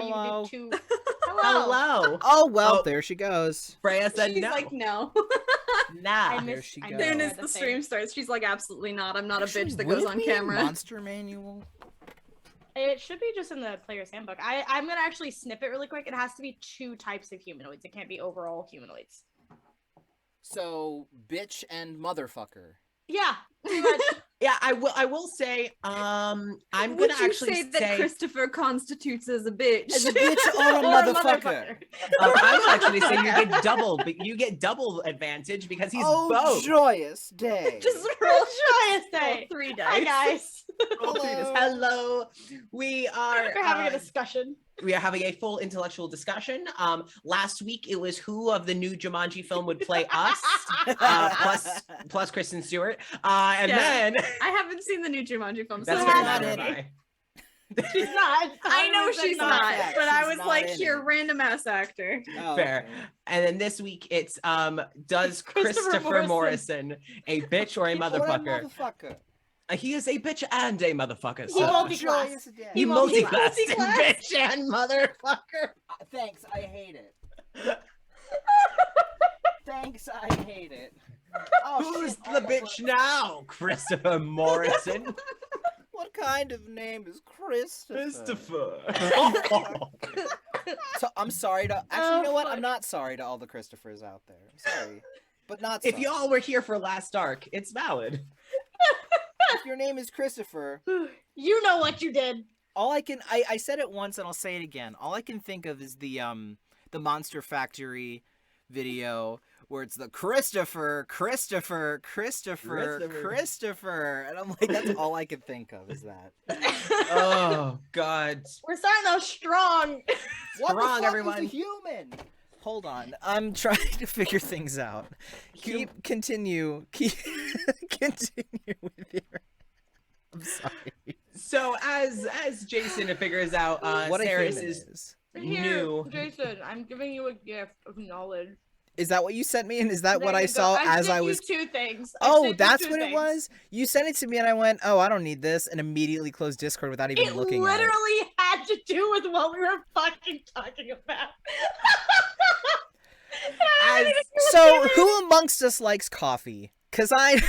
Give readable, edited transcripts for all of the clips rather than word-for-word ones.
you can do two. Hello. Oh, well, there she goes. Freya said She's no. like, no. Nah. There she I goes. As soon know as the the thing. stream starts, she's like, absolutely not. I'm not a Actually, bitch that would goes it on be camera. Monster manual. It should be just in the player's handbook. I'm gonna actually snip it really quick. It has to be 2 types of humanoids. It can't be overall humanoids. So, bitch and motherfucker. Yeah, pretty much. Yeah, I will say, I'm Would gonna you actually say that Christopher constitutes as a bitch? As a bitch or a motherfucker. I would actually say you get double advantage because he's both. Joyous day. Just Joyous day. 3 dice. Hi guys. Roll 3 dice. Hello. We are We're having a discussion. We are having a full intellectual discussion. Last week it was who of the new Jumanji film would play us, plus Kristen Stewart, and then I haven't seen the new Jumanji film, so that's very not not it. She's not. I know she's not, fact. but I She's was not like, in here, it. random ass actor. Oh, Fair. okay. And then this week it's does Christopher Christopher Morrison a bitch or a Bitch or motherfucker? motherfucker. He is a bitch and a motherfucker. He So. multi-classed. Joyous day. He multi-classed. multi-classed bitch and motherfucker. Thanks, I hate it. Thanks, I hate it. Oh, Who's shit. the bitch now? Christopher Morrison. What kind of name is Christopher? So, I'm sorry to. Actually, you know what? fuck. I'm not sorry to all the Christophers out there. I'm sorry, but not. If sorry. y'all were here for Last Arc, it's valid. If your name is Christopher, You know what you did. all I can. I said it once and I'll say it again. All I can think of is the Monster Factory video where it's the Christopher, and I'm like, that's all I can think of is that. Oh God. We're starting out strong. What the Wrong, fuck everyone. is a human? Hold on, I'm trying to figure things out. Continue with your. I'm sorry. So as Jason figures out, What a Saris human is Here, new. Jason, I'm giving you a gift of knowledge. Is that what you sent me? And is that There what I you go. saw as sent I you was? 2 things. Oh, that's what it was? You sent it to me and I went, oh, I don't need this, and immediately closed Discord without even It looking at it. literally had to do with what we were fucking talking about. So, who amongst us likes coffee? Because I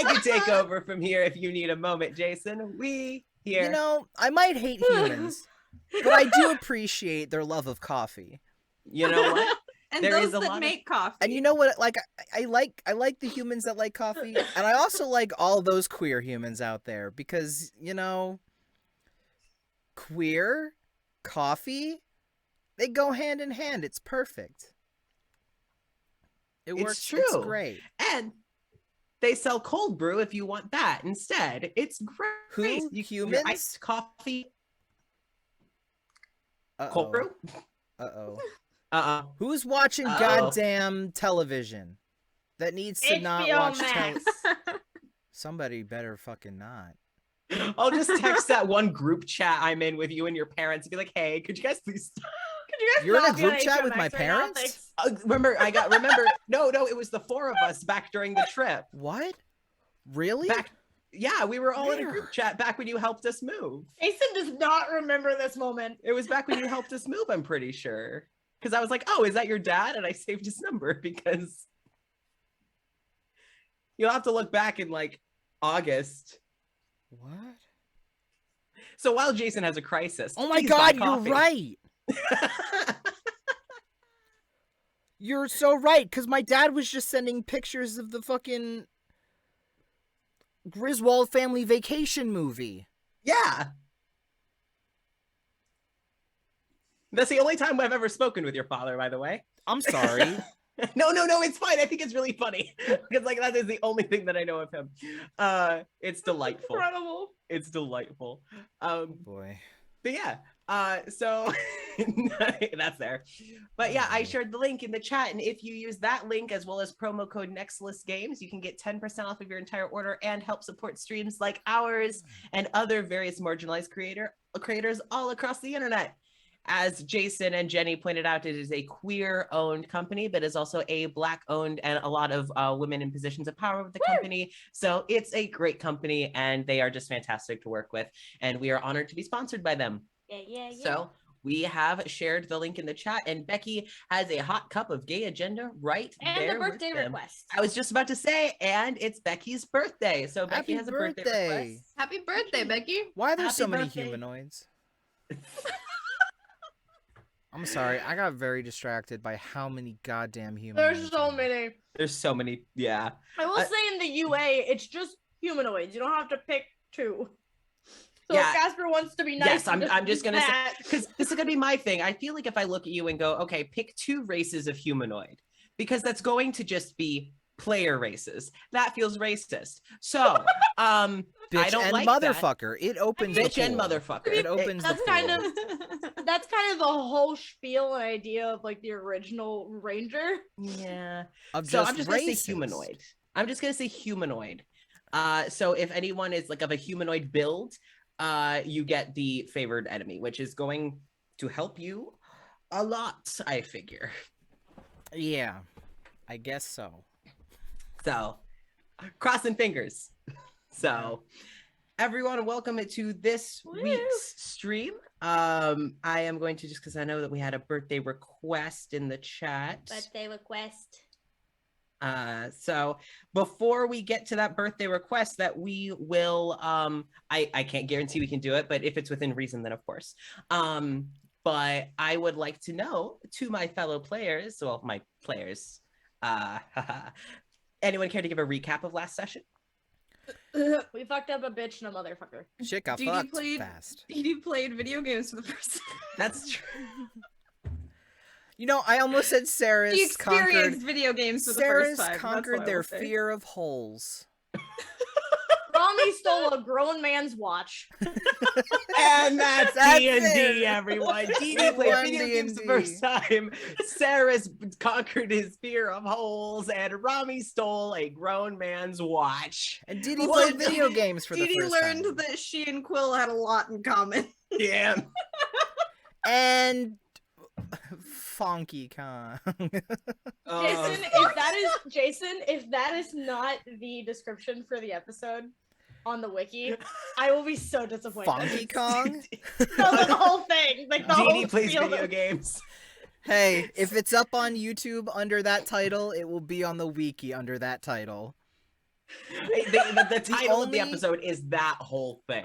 can take over from here if you need a moment, Jason. We here. You know, I might hate humans, but I do appreciate their love of coffee. You know what? And There those is a lot that of- make coffee. And you know what? Like, I like the humans that like coffee, and I also like all those queer humans out there because, you know, queer, coffee, they go hand in hand. It's perfect. It It's works. true. It's great. And they sell cold brew if you want that instead. It's great. Who? You your Humans? iced coffee, Uh-oh. cold brew. Uh-oh. Who's Who's watching Uh-oh. goddamn television that needs to not HBO watch Max. Somebody better fucking not. I'll just text that one group chat I'm in with you and your parents and be like, "Hey, could you guys please?" Could you guys You're in a not be on group chat with HBO my Max right now? parents? Thanks. Remember, no, it was the 4 of us back during the trip. What? Really? Yeah, we were all in a Where? group chat back when you helped us move. Jason does not remember this moment. It was back when you helped us move, I'm pretty sure. Because I was like, "Oh, is that your dad?" And I saved his number because you'll have to look back in like August. What? So while Jason has a crisis, Oh my please god, buy you're coffee. right. You're so right, because my dad was just sending pictures of the fucking Griswold family vacation movie. Yeah. That's the only time I've ever spoken with your father, by the way. I'm sorry. No, it's fine. I think it's really funny because like that is the only thing that I know of him. It's delightful. Incredible. It's delightful. Boy. But yeah, so that's there. But yeah, I shared the link in the chat, and if you use that link as well as promo code Nexilis Games, you can get 10% off of your entire order and help support streams like ours and other various marginalized creators all across the internet. As Jason and Jenny pointed out, it is a queer-owned company, but is also a Black-owned and a lot of women in positions of power with the company. So it's a great company, and they are just fantastic to work with. And we are honored to be sponsored by them. Yeah. So we have shared the link in the chat, and Becky has a hot cup of gay agenda right and there the birthday with them. request. I was just about to say, and it's Becky's birthday. So Becky Happy has a birthday birthday. request. Happy birthday, Becky. Why are there Happy so many birthday. humanoids? I'm sorry, I got very distracted by how many goddamn humanoids. There's so are there. many. There's so many. Yeah. I will say in the UA, it's just humanoids. You don't have to pick two. So Yeah. if Casper wants to be nice, Yes, I'm just do gonna say, that. because this is gonna be my thing. I feel like if I look at you and go, okay, pick two races of humanoid, because that's going to just be player races. That feels racist. So, I Bitch don't and like that. motherfucker. It opens Bitch the and pool. motherfucker. It opens That's the kind pool. of that's kind of the whole spiel and idea of like the original Ranger. Yeah. Of So just I'm just gonna say racist. humanoid. I'm just gonna say humanoid. So if anyone is like of a humanoid build, you get the favored enemy, which is going to help you a lot, I figure. Yeah, I guess so. So crossing fingers. So everyone, welcome to this week's stream. I am going to, just because I know that we had a birthday request in the chat. Birthday request. So before we get to that birthday request that we will, I can't guarantee we can do it, but if it's within reason, then of course. But I would like to know, to my fellow players, well, my players, anyone care to give a recap of last session? We fucked up a bitch and a motherfucker. Shit got Dee Dee fucked played- fast. He played video games for the first time. That's true. You know, I almost said He Saris experienced conquered. video games for the Saris first time. conquered their fear of holes. Rami stole a grown man's watch. And that's That's D&D, it. everyone. Dee We played won video games the D&D. first time. Saris conquered his fear of holes, and Rami stole a grown man's watch. And Didi What? played video games for the Dee Dee first learned time. that she and Quill had a lot in common. Yeah. And Funky Kong. Jason, if that is not the description for the episode on the wiki, I will be so disappointed. Funky Kong? No, the whole thing, like the Dee whole plays spiel video of- games. Hey, if it's up on YouTube under that title, it will be on the wiki under that title. The title of the only- episode is that whole thing.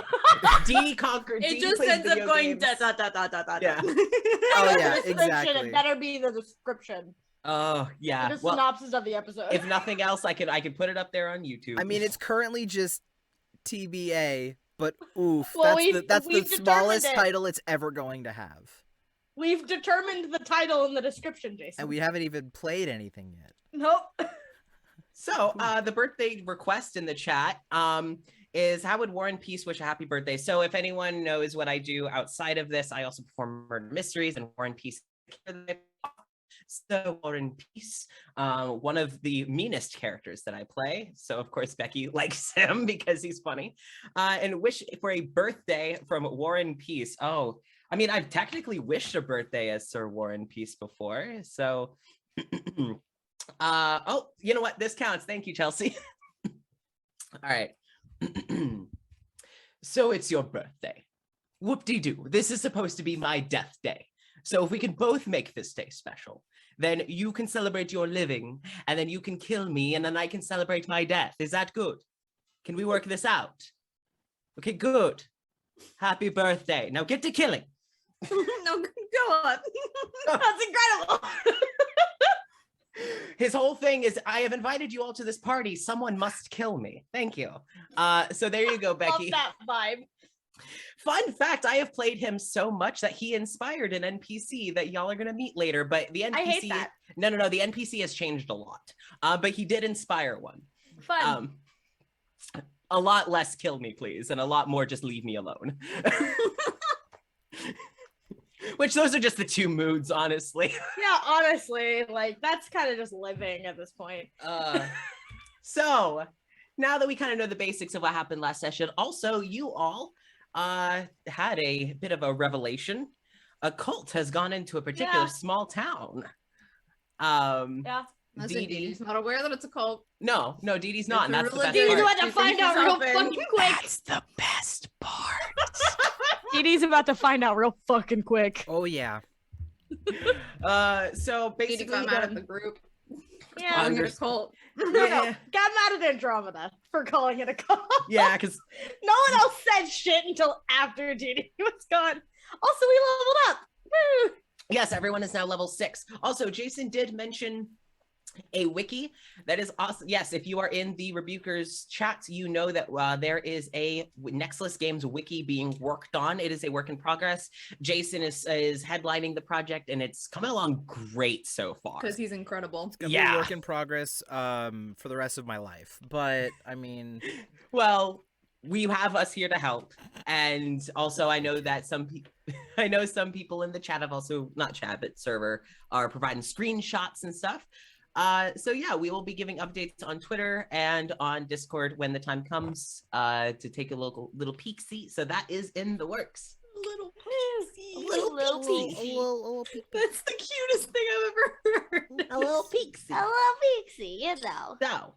Dee conquered. It Dee just plays ends up video going games. da da da da da da. Yeah. Oh The yeah, description, exactly. It better be the description. Oh yeah. The Well, synopsis of the episode. if nothing else, I could put it up there on YouTube. I mean, it's currently just TBA, but oof, Well, that's the we've smallest determined it. title it's ever going to have. We've determined the title and the description, Jason. And we haven't even played anything yet. Nope. So, the birthday request in the chat is, how would War and Peace wish a happy birthday? So if anyone knows what I do outside of this, I also perform murder mysteries, and War and Peace. So War and Peace, one of the meanest characters that I play. So of course Becky likes him because he's funny. And wish for a birthday from War and Peace. Oh, I mean, I've technically wished a birthday as Sir War and Peace before. So oh, you know what? This counts. Thank you, Chelsea. All right. So it's your birthday. Whoop-de-doo. This is supposed to be my death day. So if we can both make this day special, then you can celebrate your living, and then you can kill me, and then I can celebrate my death. Is that good? Can we work this out? Okay, good. Happy birthday. Now get to killing. No, go on. That's incredible. His whole thing is, I have invited you all to this party. Someone must kill me. Thank you. So there you go, Becky. Love that vibe. Fun fact, I have played him so much that he inspired an NPC that y'all are going to meet later. But the NPC, I hate that. No, the NPC has changed a lot. But he did inspire one. Fun. A lot less kill me, please, and a lot more just leave me alone. Which those are just the two moods, honestly. Yeah, honestly, like that's kind of just living at this point. So now that we kind of know the basics of what happened last session, also you all had a bit of a revelation. A cult has gone into a particular Yeah. small town. Yeah. I Dee said Dee. He's not aware that it's a cult. No, Dee Dee's not, and It's a that's the best religion. Dee Dee's part. about to You find think out he's real helping? fucking quick. That's the best part. Dee Dee's about to find out real fucking quick. Oh yeah. So Dee Dee basically, got mad at the group. Yeah. Calling it a Understood. cult. No, Yeah. got mad at Andromeda for calling it a call. yeah, because No one else said shit until after Dee Dee was gone. Also, we leveled up. Woo! yes, everyone is now level 6. Also, Jason did mention a wiki. That is awesome. Yes, if you are in the Rebukers chats, you know that there is a Nexilis Games wiki being worked on. It is a work in progress. Jason is headlining the project, and it's coming along great so far. Because he's incredible. Gonna be Yeah. a work in progress for the rest of my life. But I mean, Well, we have us here to help, and also I know that some people, I know some people in the chat have also not chat but server are providing screenshots and stuff. So yeah, we will be giving updates on Twitter and on Discord when the time comes to take a little peek see. So that is in the works. Little Little peek. That's the cutest thing I've ever heard. A little peek see. little pixie, you know.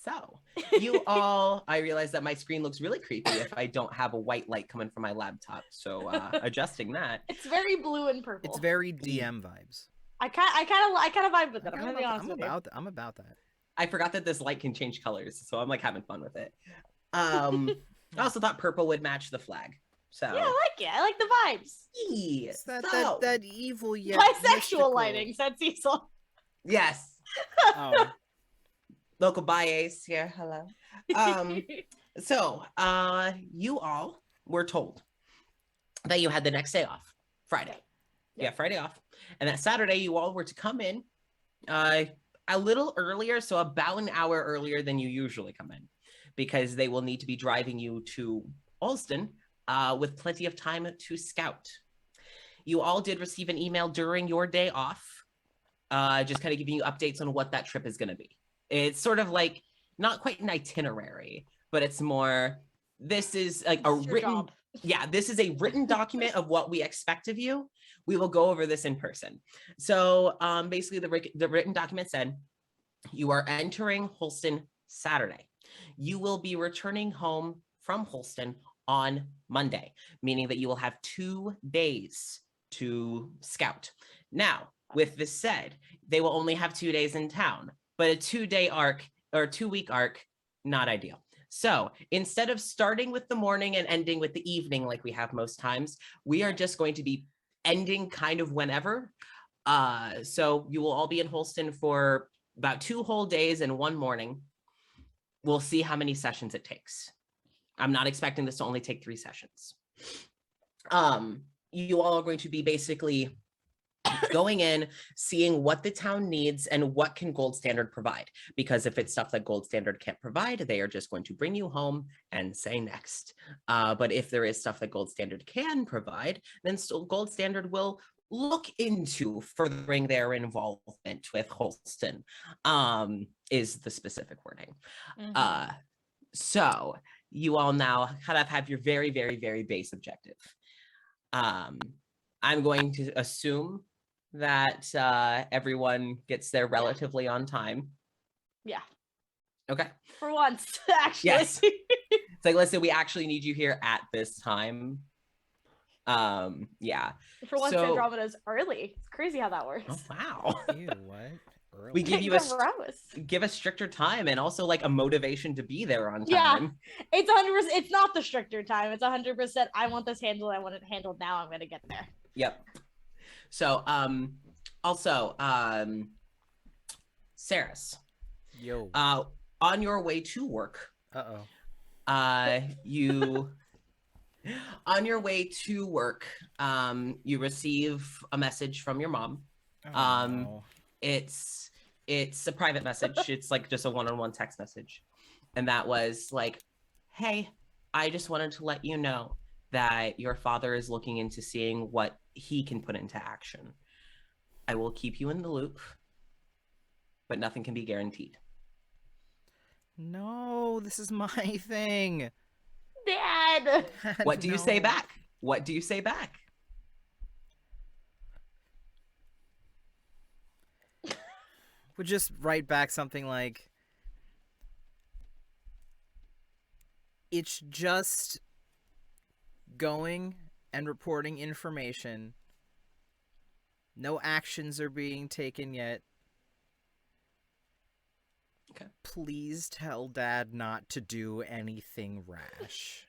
So you all, I realize that my screen looks really creepy if I don't have a white light coming from my laptop. So adjusting that. It's very blue and purple. it's very DM vibes. I kind of vibe with it. I'm gonna be honest I'm with you. I'm about that. I forgot that this light can change colors, so I'm like having fun with it. I also thought purple would match the flag. So Yeah, I like it. I like the vibes. yeah. It's that, So, that evil yet Bisexual mystical. lighting, said Cecil. yes. Oh, Local bias here. Hello. So you all were told that you had the next day off, Friday. Yeah, Friday off. And that Saturday you all were to come in a little earlier, so about an hour earlier than you usually come in, because they will need to be driving you to Alston with plenty of time to scout. You all did receive an email during your day off, just kind of giving you updates on what that trip is going to be. It's sort of like not quite an itinerary, but it's more, this is like a It's your written, job. yeah, this is a written document of what we expect of you. We will go over this in person. So basically the written document said, you are entering Holston Saturday. You will be returning home from Holston on Monday, meaning that you will have 2 days to scout. Now, with this said, they will only have 2 days in town, but a 2-day arc or 2-week arc, not ideal. So instead of starting with the morning and ending with the evening like we have most times, we are just going to be ending kind of whenever. So you will all be in Holston for about 2 whole days and 1 morning. We'll see how many sessions it takes. I'm not expecting this to only take 3 sessions. You all are going to be basically going in, seeing what the town needs and what can Gold Standard provide. Because if it's stuff that Gold Standard can't provide, they are just going to bring you home and say next. But if there is stuff that Gold Standard can provide, then still Gold Standard will look into furthering their involvement with Holston, is the specific wording. Mhm. So you all now kind of have your very, very, very base objective. I'm going to assume that everyone gets there relatively on time. Yeah. Okay. For once, actually. Yes. It's like, listen, we actually need you here at this time. Yeah. For once, So- Andromeda's early. It's crazy how that works. Oh, wow. ew, what? Early. We give you a Gross. stricter time and also like a motivation to be there on Yeah. time. It's 100%. It's not the stricter time. It's 100%. I want this handled. I want it handled now. I'm gonna get there. Yep. So, also, Saris, Yo. on your way to work, Uh-oh. you on your way to work, you receive a message from your mom. Oh, no. It's a private message. It's like just a one-on-one text message. And that was like, hey, I just wanted to let you know that your father is looking into seeing what he can put into action. I will keep you in the loop, but nothing can be guaranteed. No, this is my thing. Dad. What do you say No. back? What do you say back? would just write back something like, it's just going and reporting information. No actions are being taken yet. Okay. Please tell Dad not to do anything rash.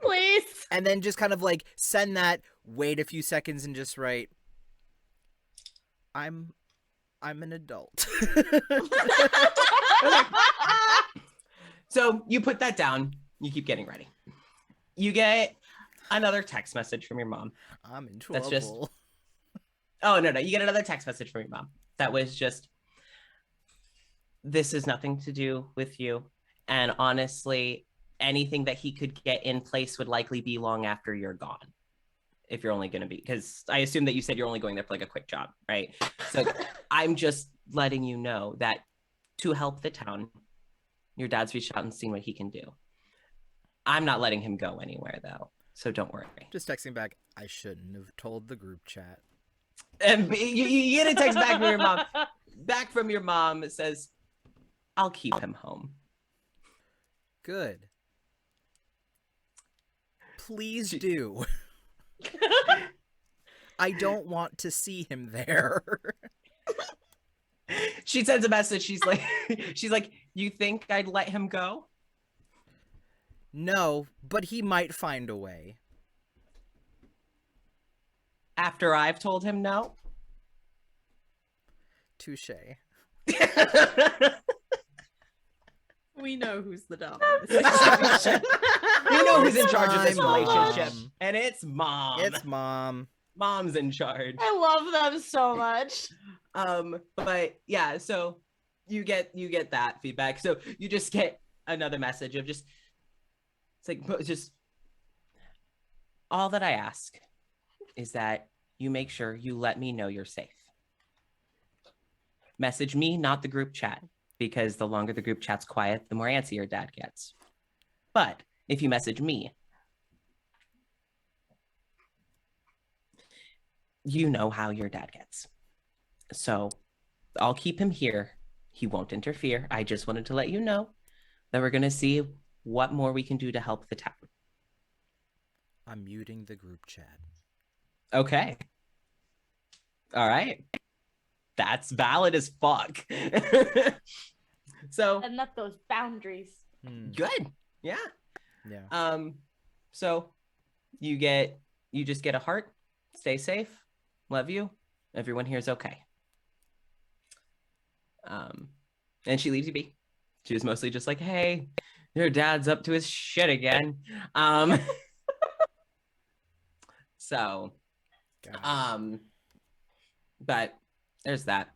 Please. And then just kind of like send that, wait a few seconds and just write, I'm an adult. So you put that down. You keep getting ready. You get another text message from your mom. I'm in trouble. That's just... Oh, no. You get another text message from your mom. That was just, this is nothing to do with you. And honestly, anything that he could get in place would likely be long after you're gone. If you're only going to be, because I assume that you said you're only going there for like a quick job, right? So I'm just letting you know that to help the town, your dad's reached out and seen what he can do. I'm not letting him go anywhere though, so don't worry. Just texting back, I shouldn't have told the group chat. And you get a text back from your mom. Back from your mom, it says, I'll keep him home. Good. Please do. I don't want to see him there. She sends a message. She's like, you think I'd let him go? No, but he might find a way. After I've told him no? Touche. We know who's the dom in this situation. You know who's in charge of this My relationship. mom. And it's mom. It's Mom. Mom's in charge. I love them so much. But yeah, so you get that feedback. So you just get another message of just, it's like, just all that I ask is that you make sure you let me know you're safe. Message me, not the group chat, because the longer the group chat's quiet, the more antsy your dad gets. But if you message me, you know how your dad gets. So I'll keep him here. He won't interfere. I just wanted to let you know that we're going to see what more we can do to help the town. I'm muting the group chat. Okay. All right. That's valid as fuck. So And not those boundaries. good. Yeah. Yeah. So you just get a heart. Stay safe. Love you. Everyone here is okay. And she leaves you be. She was mostly just like, hey, your dad's up to his shit again. So but there's that.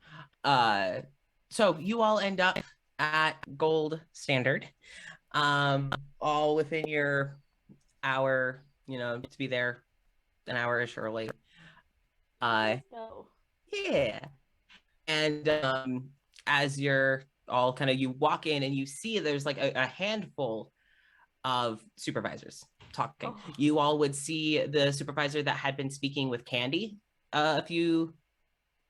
So you all end up at gold standard, all within your hour, to be there an hour-ish early. Let's go. Yeah. And as you're all you walk in and you see there's like a handful of supervisors talking. Oh. You all would see the supervisor that had been speaking with Candy a few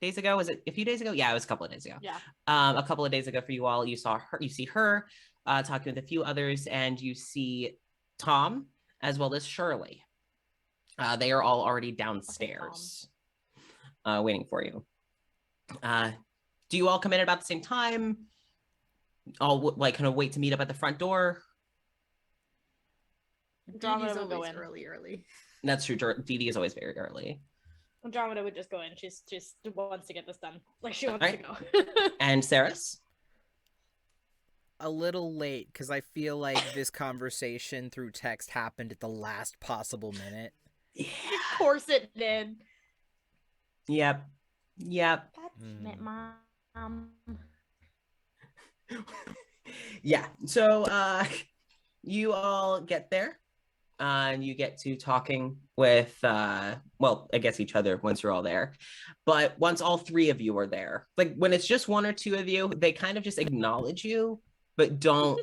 days ago. Was it a few days ago? Yeah, it was a couple of days ago. Yeah. A couple of days ago for you all, you see her talking with a few others, and you see Tom as well as Shirley. They are all already downstairs waiting for you. Do you all come in at about the same time? All kind of wait to meet up at the front door? Andromeda Dee would go always in. early. That's true. Dee Dee is always very early. Andromeda would just go in. She's just wants to get this done. Like she wants Right. to go. And Saris? A little late, because I feel like this conversation through text happened at the last possible minute. Yeah. Of course it did. Yep. God damn it, Mom. Yeah. So you all get there. And you get to talking with, I guess each other once you're all there. But once all three of you are there, like when it's just one or two of you, they kind of just acknowledge you, but don't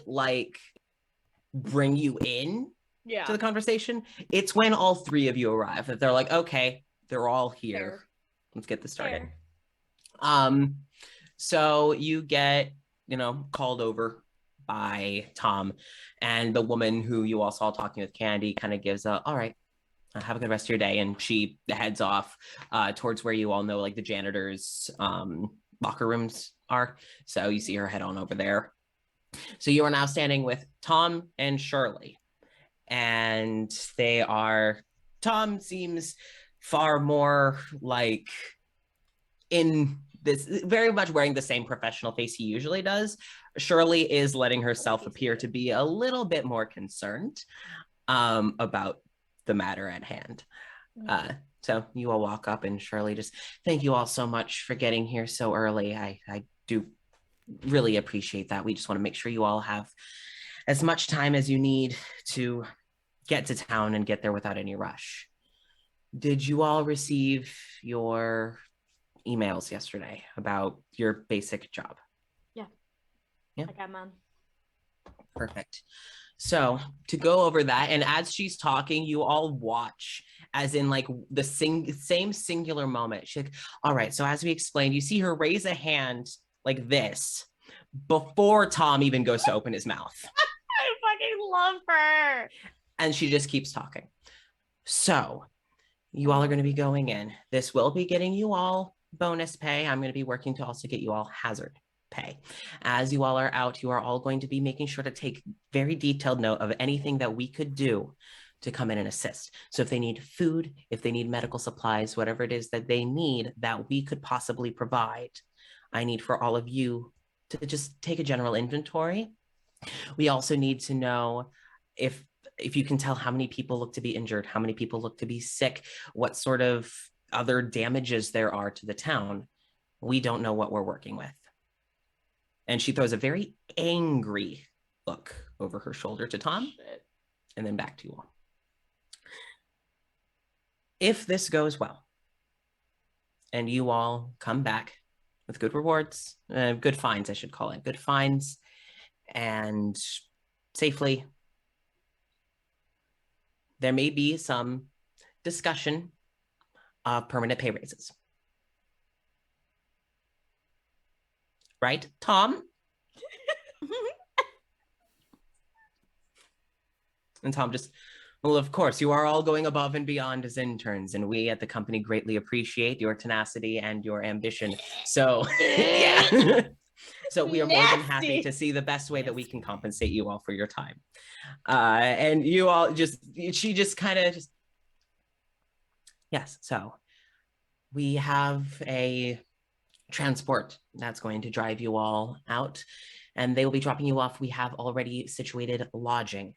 bring you in to the conversation. It's when all three of you arrive that they're like, okay, they're all here. Fair. Let's get this started. Fair. So you get, called over by Tom, and the woman who you all saw talking with Candy kind of gives a, all right, have a good rest of your day. And she heads off towards where you all know, like the janitor's locker rooms are. So you see her head on over there. So you are now standing with Tom and Shirley. And Tom seems far more like in this, very much wearing the same professional face he usually does. Shirley is letting herself appear to be a little bit more concerned about the matter at hand. So you all walk up and Shirley just, thank you all so much for getting here so early. I do really appreciate that. We just want to make sure you all have as much time as you need to get to town and get there without any rush. Did you all receive your emails yesterday about your basic job? Yeah. I got mine. Perfect. So to go over that, and as she's talking, you all watch as in like the same singular moment. She's like, all right, so as we explained, you see her raise a hand like this before Tom even goes to open his mouth. I fucking love her. And she just keeps talking. So you all are going to be going in. This will be getting you all bonus pay. I'm going to be working to also get you all hazard pay. As you all are out, you are all going to be making sure to take very detailed note of anything that we could do to come in and assist. So if they need food, if they need medical supplies, whatever it is that they need that we could possibly provide, I need for all of you to just take a general inventory. We also need to know if you can tell how many people look to be injured, how many people look to be sick, what sort of other damages there are to the town. We don't know what we're working with. And she throws a very angry look over her shoulder to Tom. Shit. And then back to you all. If this goes well, and you all come back with good rewards, good fines, I should call it, good fines, and safely, there may be some discussion of permanent pay raises. Right, Tom? And Tom just, well, of course, you are all going above and beyond as interns, and we at the company greatly appreciate your tenacity and your ambition. So, yeah. So we are more than happy to see the best way that we can compensate you all for your time. And you all she just kind of just, yes. So we have a transport that's going to drive you all out, and they will be dropping you off. We have already situated lodging.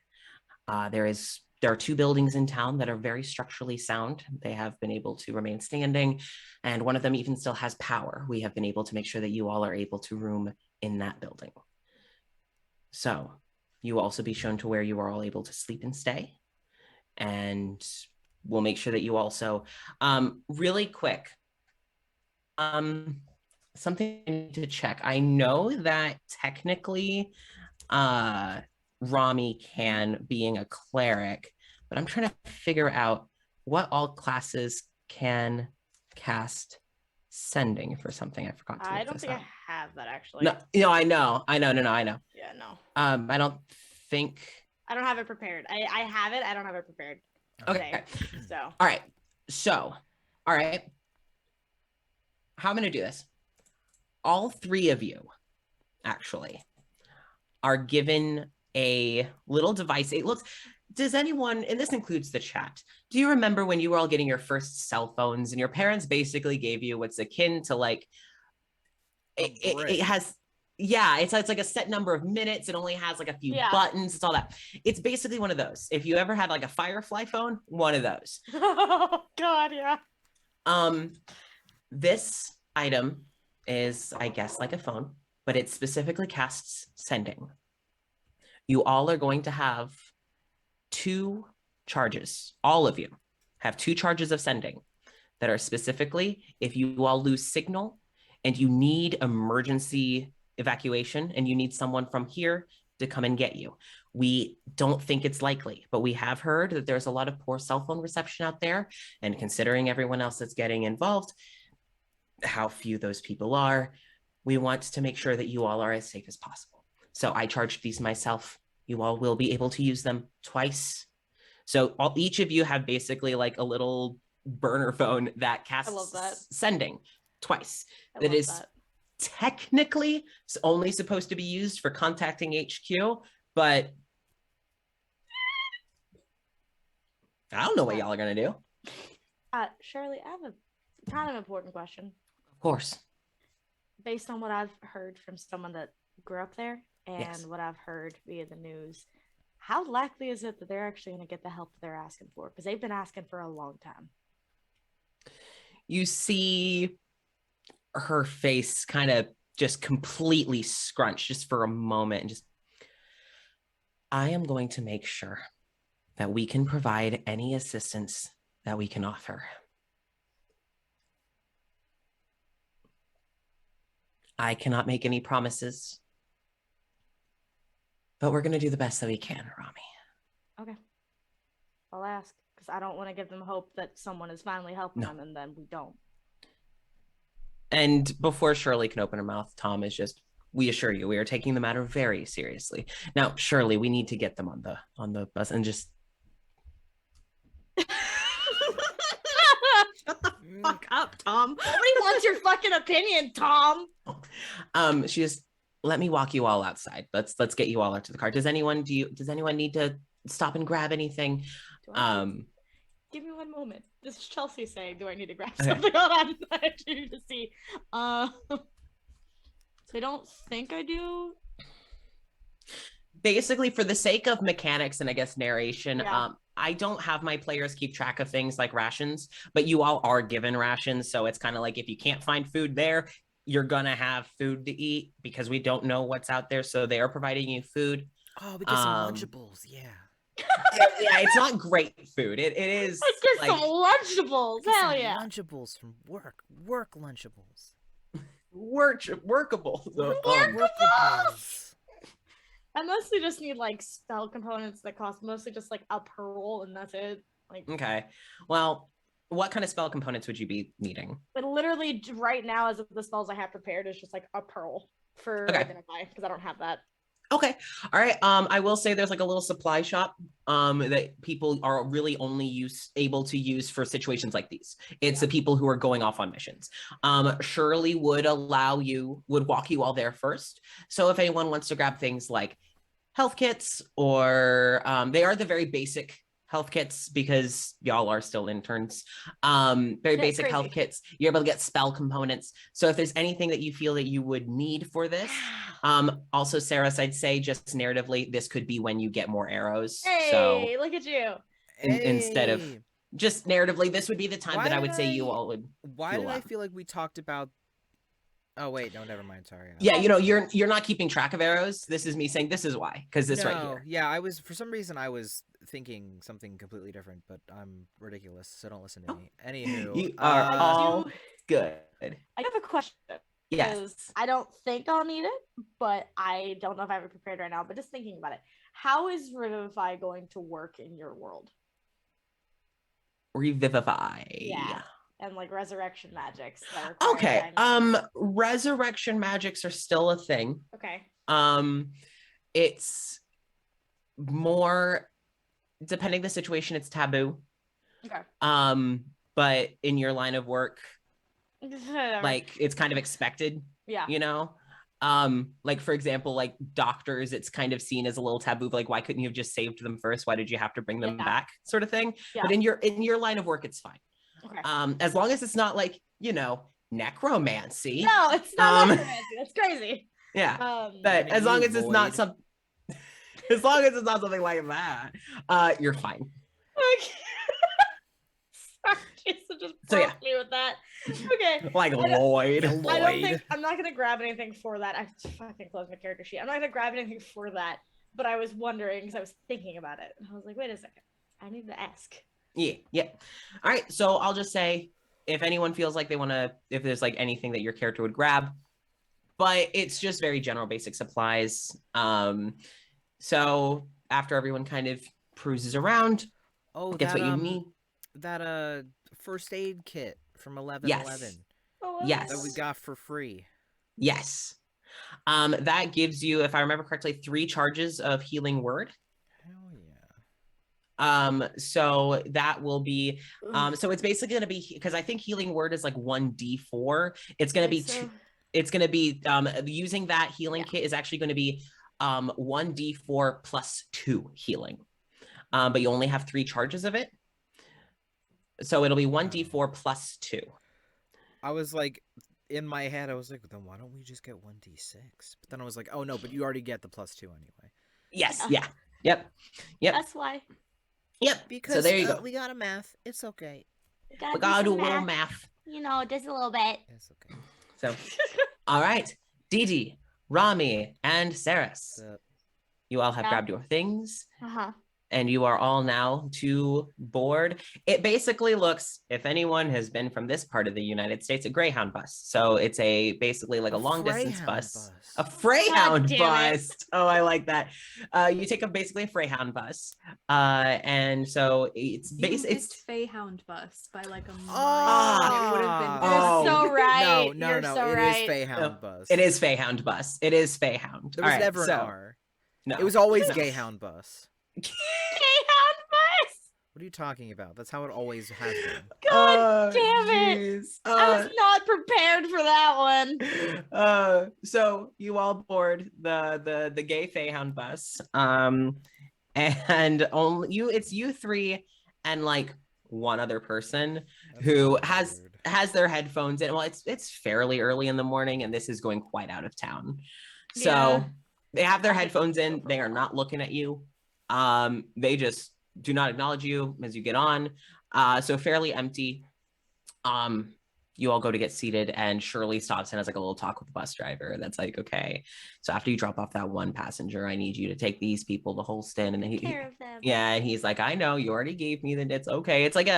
There are 2 buildings in town that are very structurally sound. They have been able to remain standing, and one of them even still has power. We have been able to make sure that you all are able to room in that building. So you will also be shown to where you are all able to sleep and stay. And we'll make sure that you also, really quick, something I need to check. I know that technically, Rami can, being a cleric, but I'm trying to figure out what all classes can cast sending for something. I forgot to. I don't think I have that actually. No, I know. I know. Yeah, no. I don't think. I don't have it prepared. I have it. I don't have it prepared. Okay. Today, so. All right. So, all right. How I'm going to do this. All 3 of you, actually, are given a little device. It looks, does anyone, and this includes the chat, do you remember when you were all getting your first cell phones and your parents basically gave you what's akin to like, it has, yeah, it's like a set number of minutes. It only has like a few buttons. It's all that. It's basically one of those. If you ever had like a Firefly phone, one of those. Oh God, yeah. This item is, I guess, like a phone, but it specifically casts sending. You all are going to have 2 charges. All of you have 2 charges of sending that are specifically if you all lose signal and you need emergency evacuation and you need someone from here to come and get you. We don't think it's likely, but we have heard that there's a lot of poor cell phone reception out there. And considering everyone else that's getting involved, how few those people are, we want to make sure that you all are as safe as possible. So I charged these myself. You all will be able to use them twice. So each of you have basically like a little burner phone that casts I love that. sending twice. I That love is that. technically only supposed to be used for contacting HQ, but I don't know what y'all are gonna do. Shirley, I have a kind of important question. Of course. Based on what I've heard from someone that grew up there and Yes. what I've heard via the news, how likely is it that they're actually going to get the help that they're asking for? Because they've been asking for a long time. You see her face kind of just completely scrunched just for a moment and just, I am going to make sure that we can provide any assistance that we can offer. I cannot make any promises, but we're going to do the best that we can, Rami. Okay. I'll ask because I don't want to give them hope that someone is finally helping them and then we don't. And before Shirley can open her mouth, Tom is just, we assure you, we are taking the matter very seriously. Now, Shirley, we need to get them on the bus and just. Shut the fuck up, Tom. Nobody wants your fucking opinion, Tom. She just, let me walk you all outside. Let's get you all out to the car. Does anyone need to stop and grab anything? Give me one moment. This is Chelsea saying, do I need to grab Okay. something? Hold on. I need to see. So I don't think I do. Basically, for the sake of mechanics and I guess narration, Yeah. I don't have my players keep track of things like rations, but you all are given rations. So it's kind of like if you can't find food there, you're gonna have food to eat because we don't know what's out there. So they are providing you food. Oh, we get some Lunchables. Yeah. Yeah, it's not great food. It is I get like some Lunchables. Get Hell some yeah. Lunchables from work. Work Lunchables. workable. So, Workables. I mostly just need like spell components that cost mostly just like a pearl and that's it. Like okay. Well, what kind of spell components would you be needing? but literally right now as of the spells I have prepared is just like a pearl for Okay. identify because I don't have that. Okay. All right. I will say there's like a little supply shop that people are really only able to use for situations like these. It's the people who are going off on missions. Shirley would walk you all there first. So if anyone wants to grab things like health kits or they are the very basic health kits because y'all are still interns. Very Yeah, basic crazy. health kits. You're able to get spell components. So if there's anything that you feel that you would need for this, also Sarah, I'd say just narratively, this could be when you get more arrows. Hey, So look at you. instead of Hey, just narratively, this would be the time Why that I did would say you I- all would. why fuel did I up. feel like we talked about? Oh wait, no, never mind. Sorry. Yeah, you're not keeping track of arrows. This is me saying this is why, because this right No, here. yeah, I was for some reason I was thinking something completely different, but I'm ridiculous, so don't listen to me. Anywho, You are I all do- good. I have a question. Yes. Because I don't think I'll need it, but I don't know if I have it prepared right now. But just thinking about it, how is Revivify going to work in your world? Revivify. Yeah. And like resurrection magics. That require Okay. time. Resurrection magics are still a thing. Okay. It's more depending the situation, it's taboo. Okay. But in your line of work, Whatever. like it's kind of expected, yeah. you know? Like for example, like doctors, it's kind of seen as a little taboo, like why couldn't you have just saved them first? Why did you have to bring them Yeah. back? Sort of thing. Yeah. But in your line of work, it's fine. Okay. As long as it's not like, necromancy. No, it's not um, necromancy. That's crazy. Yeah. But Damn as long you, as it's not Void. some as long as it's not something like that, you're fine. Okay. Sorry, Jason just So, broke yeah. me with that. Okay. Like I don't- Lloyd. Yeah, I don't Lloyd. think I'm not gonna grab anything for that. I fucking closed my character sheet. I'm not gonna grab anything for that. But I was wondering because I was thinking about it. And I was like, wait a second. I need to ask. Yeah. All right. So I'll just say if anyone feels like they want to, if there's like anything that your character would grab, but it's just very general basic supplies. So after everyone kind of cruises around, Oh, gets that what you need. that first aid kit from 1111 Oh, Yes. that we got for free. Yes. That gives you, if I remember correctly, 3 charges of healing word. Hell yeah. So that will be, so it's basically going to be, because I think healing word is like 1d4. It's going to be, it's going to be, using that healing kit is actually going to be 1d4 plus 2 healing. But you only have 3 charges of it. So it'll be 1d4 plus 2. I was like, in my head, I was like, then why don't we just get 1d6? But then I was like, oh no, but you already get the plus 2 anyway. Yes. Yeah. Yep. That's why. Yep. Because so there you go. We got a math. It's okay. We gotta do a little math. You know, just a little bit. It's okay. So, all right. Didi, Rami, and Saris. You all have grabbed your things. And you are all now to board. It basically looks, if anyone has been from this part of the United States, a Greyhound bus. So it's basically like a long distance bus. A Freyhound bus. Oh, I like that. You take basically a Freyhound bus. And so it's it's Feyhound bus by like a mile. Oh, it would have been. You're so right. No, You're so right. It is Feyhound bus. It is Feyhound bus. It is Feyhound. There was never an R. No. It was always Gayhound bus. Greyhound bus. What are you talking about? That's how it always has been. God damn it. I was not prepared for that one. So you all board the gay Feyhound bus. And only it's you 3 and like one other person who has their headphones in. Well, it's fairly early in the morning and this is going quite out of town. So they have their headphones in. They are not looking at you. They just do not acknowledge you as you get on. So fairly empty. You all go to get seated and Shirley stops and has like a little talk with the bus driver. That's like, okay, so after you drop off that one passenger, I need you to take these people to Holston. And and he's like, I know you already gave me it's okay. It's like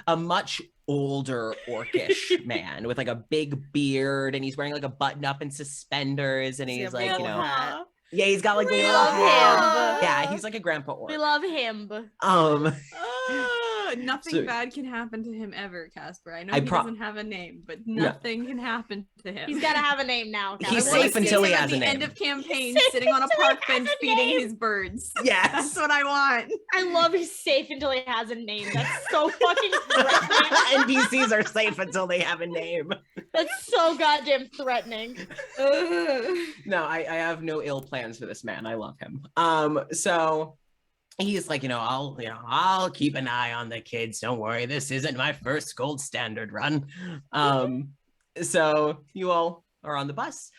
a much older orcish man with like a big beard and he's wearing like a button up and suspenders and he's like, yeah, he's got like the little hat. Yeah, he's like a grandpa orc. We love him. Nothing bad can happen to him ever, Casper. I know he doesn't have a name, but nothing can happen to him. He's got to have a name now. He's safe until he has a name. At the end of campaign, sitting on a park bench feeding his birds. Yes. That's what I want. I love he's safe until he has a name. That's so fucking threatening. NPCs are safe until they have a name. That's so goddamn threatening. No, I have no ill plans for this man. I love him. So he's like, I'll keep an eye on the kids. Don't worry. This isn't my first gold standard run. So you all are on the bus.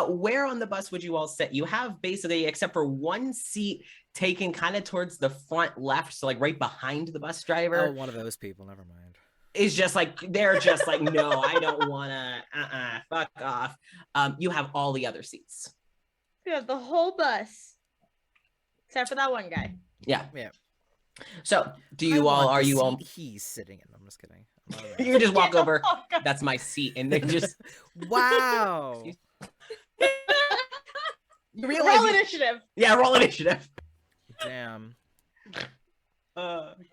Where on the bus would you all sit? You have basically, except for one seat taken kind of towards the front left. So like right behind the bus driver. Oh, one of those people. Never mind. Is just like, they're just like, no, I don't want to, fuck off. You have all the other seats. You have the whole bus. Except for that one guy. Yeah. So, are you all? He's sitting in. I'm just kidding. You can just walk over. That's my seat, and they just. Wow. Roll initiative. Yeah, roll initiative. Damn.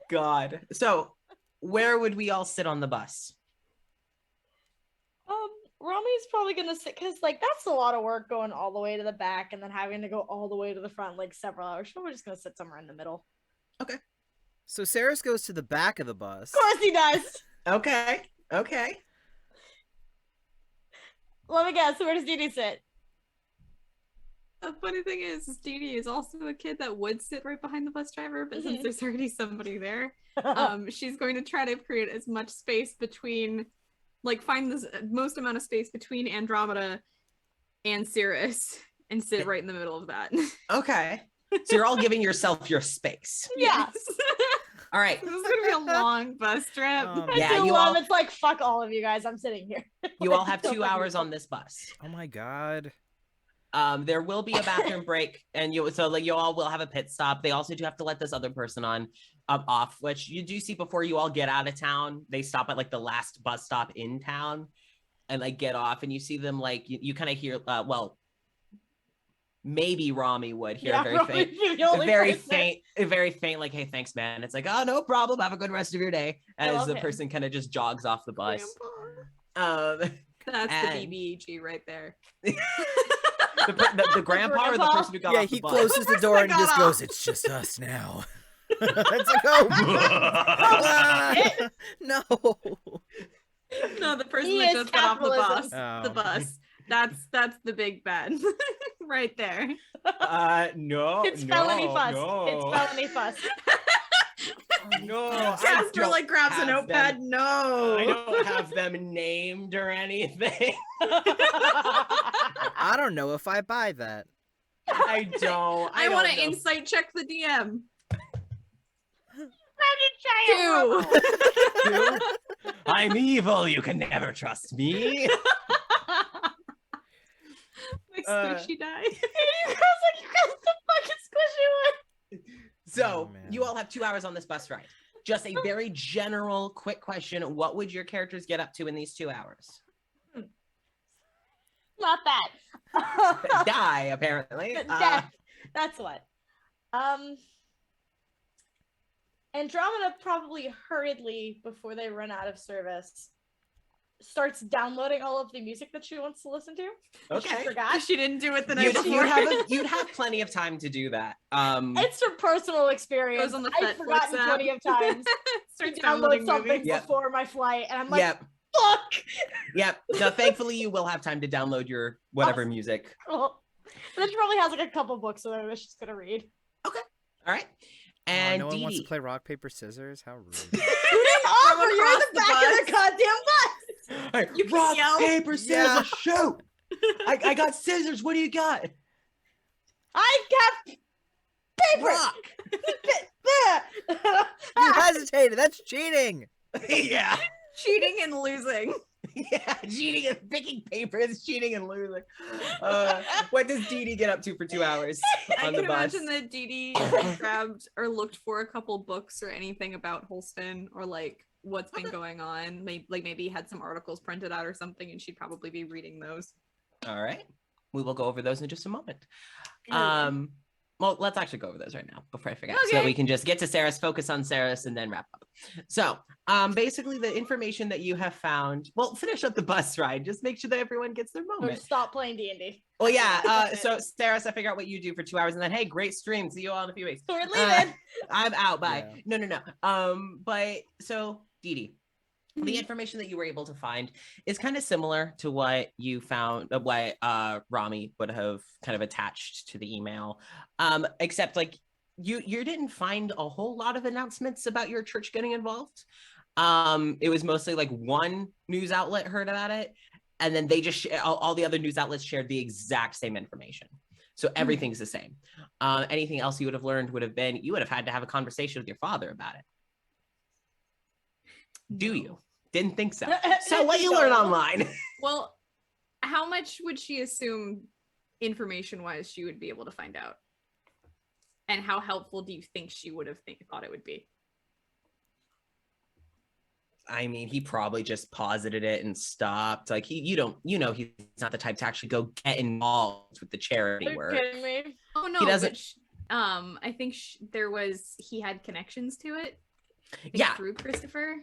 God. So, where would we all sit on the bus? Rami's probably gonna sit because that's a lot of work going all the way to the back and then having to go all the way to the front several hours. So we're just gonna sit somewhere in the middle. Okay. So Saris goes to the back of the bus. Of course he does. Okay. Let me guess. Where does Didi sit? The funny thing is Didi is also a kid that would sit right behind the bus driver, but since there's already somebody there, she's going to try to create as much space between. Find the most amount of space between Andromeda and Cirrus and sit right in the middle of that. Okay. So you're all giving yourself your space. Yes. All right. This is going to be a long bus trip. It's like, fuck all of you guys. I'm sitting here. You all have 2 hours on this bus. Oh my God. There will be a bathroom break and you all will have a pit stop. They also do have to let this other person off, which you do see before you all get out of town. They stop at the last bus stop in town and get off and you see them you kind of hear, maybe Rami would hear very faint, hey, thanks, man. It's like, oh, no problem. Have a good rest of your day. As the person kind of just jogs off the bus. That's And- the BBEG right there. The grandpa or the person who got Yeah, off the he bus? closes the person door that and got just off. goes, "It's just us now." It's like, oh, no. No, the person He that is just got off the bus. capitalism. The Oh. bus. That's the big bad right there. No, It's felony fuss. no. It's felony fuss. No, I Jasper don't like grabs a have notpad. them- No. I don't have them named or anything. I don't know if I buy that. I don't. I want don't to know. insight check the DM. Two. Two? I'm evil. You can never trust me. My Uh, squishy die. You guys the fucking squishy one. So Oh, man. you all have 2 hours on this bus ride. Just a very general, quick question. What would your characters get up to in these 2 hours? Not that. Die, apparently. Death. That's what. Andromeda probably hurriedly, before they run out of service, starts downloading all of the music that she wants to listen to. She Okay. forgot. She didn't do it the night before. You'd have plenty of time to do that. It's from personal experience. Goes on the I've Netflix forgotten app. plenty of times to Starts download downloading something movies. Yep. before my flight, and I'm like, Yep. fuck. Yep. No, thankfully you will have time to download your whatever music. Cool. Then she probably has like a couple books that she's gonna read. All right. Oh, And no one wants to Dee play rock, paper, scissors? How rude. You didn't offer. You're in across the the back of bus. the goddamn bus. Hey, You can rock, yell. paper, scissors, Yeah. shoot. I got scissors. What do you got? I got paper. Rock. You hesitated. That's cheating. Yeah. Cheating and losing. Yeah. Cheating and picking paper is cheating and losing. What does Dee Dee get up to for 2 hours I on the can bus? imagine that Dee Dee grabbed or looked for a couple books or anything about Holston or like what's been going on. Maybe had some articles printed out or something, and she'd probably be reading those. All right. We will go over those in just a moment. Yeah. Well, let's actually go over those right now before I forget, so that Okay. we can just get to Saris, focus on Saris, and then wrap up. So, basically, the information that you have found. Well, finish up the bus ride. Just make sure that everyone gets their Or moment. stop playing D&D. Well, yeah. That's So, Saris, I figure out what you do for 2 hours, and then, hey, great stream. See you all in a few weeks. So we're leaving. I'm out. Bye. Yeah. No. But so, Dee Dee. The information that you were able to find is kind of similar to what you found, what Rami would have kind of attached to the email, except like you didn't find a whole lot of announcements about your church getting involved. It was mostly like one news outlet heard about it, and then they just all the other news outlets shared the exact same information. So everything's the same. Anything else you would have learned would have been you would have had to have a conversation with your father about it. Do you? Didn't think so. So what you learn online? Well, how much would she assume information-wise she would be able to find out? And how helpful do you think she would have thought it would be? I mean, he probably just posited it and stopped. Like he's not the type to actually go get involved with the charity Are you work. kidding me? Oh no, He doesn't- but I think he had connections to it. I think Yeah. through Christopher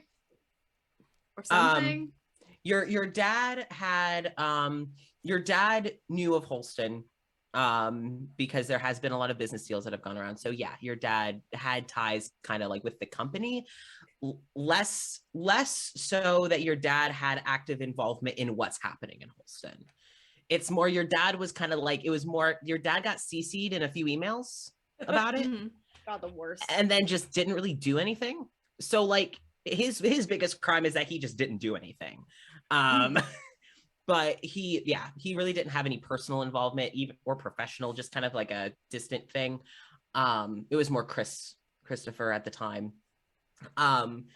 or something. Your dad had your dad knew of Holston because there has been a lot of business deals that have gone around. So yeah, your dad had ties kind of like with the company, less so that your dad had active involvement in what's happening in Holston. It's more your dad was kind of like, it was more your dad got CC'd in a few emails about it Mhm. God, the worst. and then just didn't really do anything. So like his biggest crime is that he just didn't do anything. But he really didn't have any personal involvement, even or professional, just kind of like a distant thing. It was more Christopher at the time. And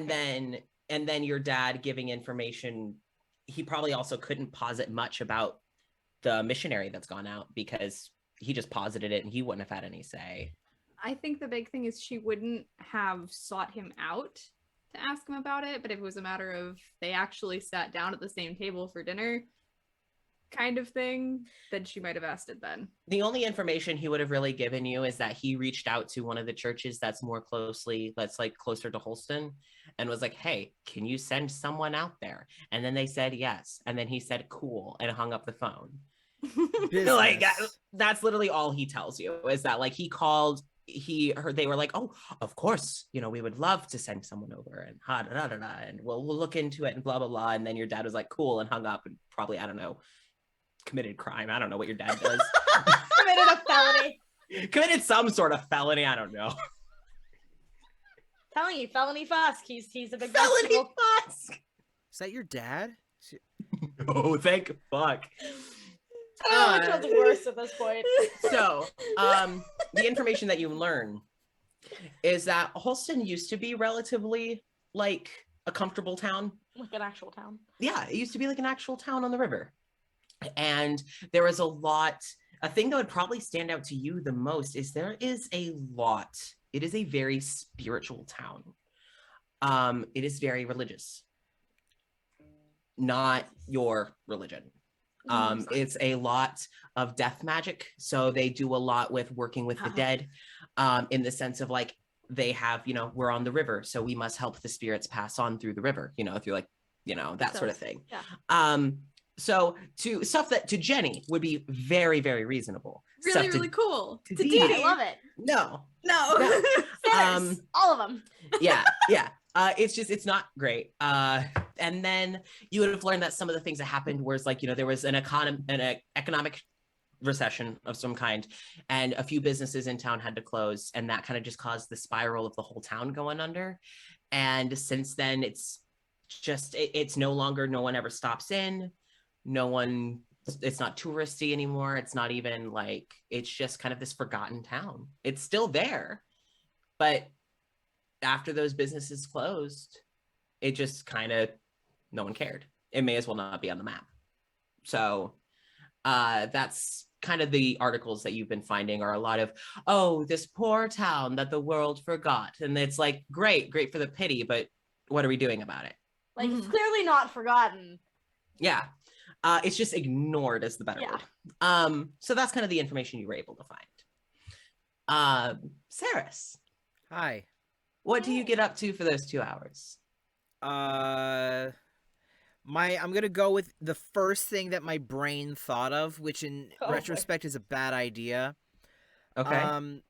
then your dad giving information, he probably also couldn't posit much about the missionary that's gone out because he just posited it and he wouldn't have had any say. I think the big thing is she wouldn't have sought him out to ask him about it, but if it was a matter of they actually sat down at the same table for dinner kind of thing, then she might have asked it then. The only information he would have really given you is that he reached out to one of the churches that's like closer to Holston and was like, hey, can you send someone out there? And then they said yes. And then he said, cool, and hung up the phone. Like, Business. that's literally all he tells you, is that like he called, he heard, they were like, oh, of course, you know, we would love to send someone over, and and we'll look into it and blah blah blah. And then your dad was like, cool, and hung up, and probably, I don't know, committed crime. I don't know what your dad does. Committed a felony. Committed some sort of felony. I don't know. Telling you, felony Fusk. He's a big Felony vegetable. Fusk. Is that your dad? Oh, thank fuck. I don't know which one's worse at this point. So, the information that you learn is that Holston used to be relatively like a comfortable town. Like an actual town. Yeah, it used to be like an actual town on the river. And there was a thing that would probably stand out to you the most is there is a lot. It is a very spiritual town. It is very religious. Not your religion. It's a lot of death magic. So they do a lot with working with the dead, in the sense of like, they have, you know, we're on the river, so we must help the spirits pass on through the river, you know, through like, you know, that sort of thing. Yeah. So to stuff that to Jenny would be very, very reasonable. Really, Stuff really cool. to To Dee I Dee. love it. No. No. All of them. Yeah. It's just, it's not great. And then you would have learned that some of the things that happened was like, you know, there was an economic recession of some kind, and a few businesses in town had to close, and that kind of just caused the spiral of the whole town going under. And since then, it's just, it's no longer, no one ever stops in. No one, it's not touristy anymore. It's not even like, it's just kind of this forgotten town. It's still there, but after those businesses closed, it just kind of, no one cared. It may as well not be on the map. So that's kind of the articles that you've been finding are a lot of, oh, this poor town that the world forgot. And it's like, great for the pity, but what are we doing about it? Like, it's clearly not forgotten. Yeah. It's just ignored as the better word. So that's kind of the information you were able to find. Saris, Hi. what do you get up to for those 2 hours? I'm gonna go with the first thing that my brain thought of, which in retrospect is a bad idea. Okay.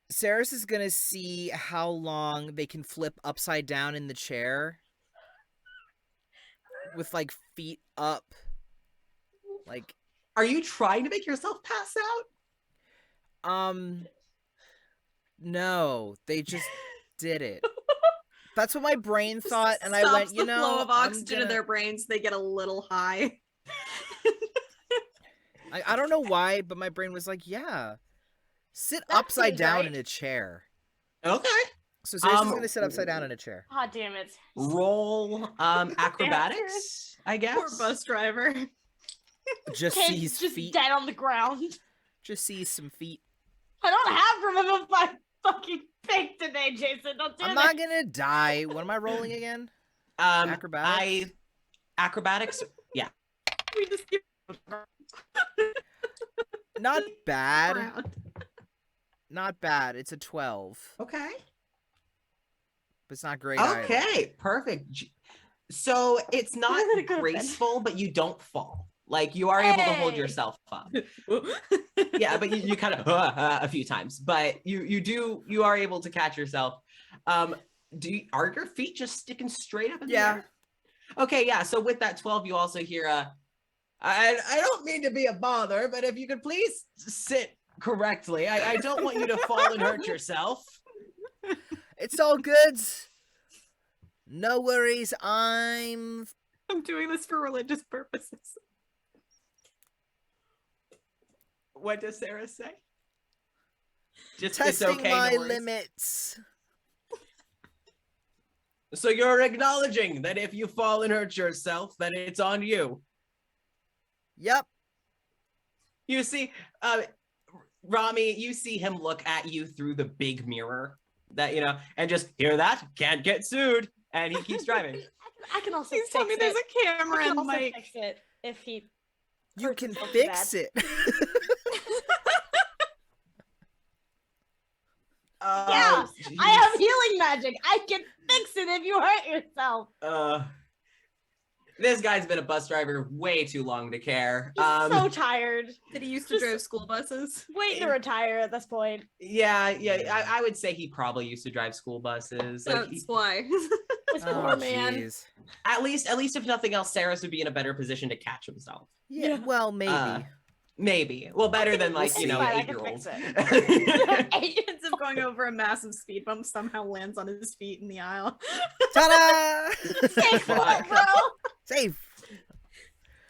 Saris is gonna see how long they can flip upside down in the chair with like feet up. Like, are you trying to make yourself pass out? No, they just did it. That's what my brain thought, and I Stops went, you the know, flow of oxygen I'm to their brains. They get a little high. I don't know why, but my brain was like, yeah, sit That upside seems down right. in a chair. Okay. So Saris is gonna sit upside down in a chair. God damn it. Roll acrobatics, I guess. Poor bus driver. Just Kid's sees just feet. dead on the ground. Just sees some feet. I don't have room in my fucking pig today, Jason. Don't do I'm that. not gonna die. What am I rolling again? Acrobatics? Acrobatics. Yeah. We just give Not bad. around. Not bad. It's a 12. Okay. But it's not great either. Okay. Perfect. So it's not What could it have been? graceful, but you don't fall. Like you are able to hold Hey! yourself up. Yeah, but you kind of a few times, but you are able to catch yourself. Are your feet just sticking straight up in the air? Okay, yeah. So with that 12, you also hear I don't mean to be a bother, but if you could please sit correctly. I don't want you to fall and hurt yourself. It's all good. No worries. I'm doing this for religious purposes. What does Sarah say? Just testing it's okay, my no worries. limits. So you're acknowledging that if you fall and hurt yourself, that it's on you. Yep. You see, Rami, you see him look at you through the big mirror that, you know, and just hear that, can't get sued. And he keeps driving. I can also Please fix tell me it. there's a I camera can and also mic. fix it if he. You hurts can himself fix bad. it. Yeah, I have healing magic. I can fix it if you hurt yourself. This guy's been a bus driver way too long to care. He's so tired. Did he used to Just- drive school buses? Waiting to retire at this point. Yeah, I would say he probably used to drive school buses. Like, That's why. This Oh, poor man. jeez. at least if nothing else, Saris would be in a better position to catch himself. Yeah, well, maybe. Maybe. Well, better than like, We'll you see. know, Fine, an I can 8-year-old. fix Ends up going over a massive speed bump, somehow lands on his feet in the aisle. Ta-da! Safe foot, bro. Safe.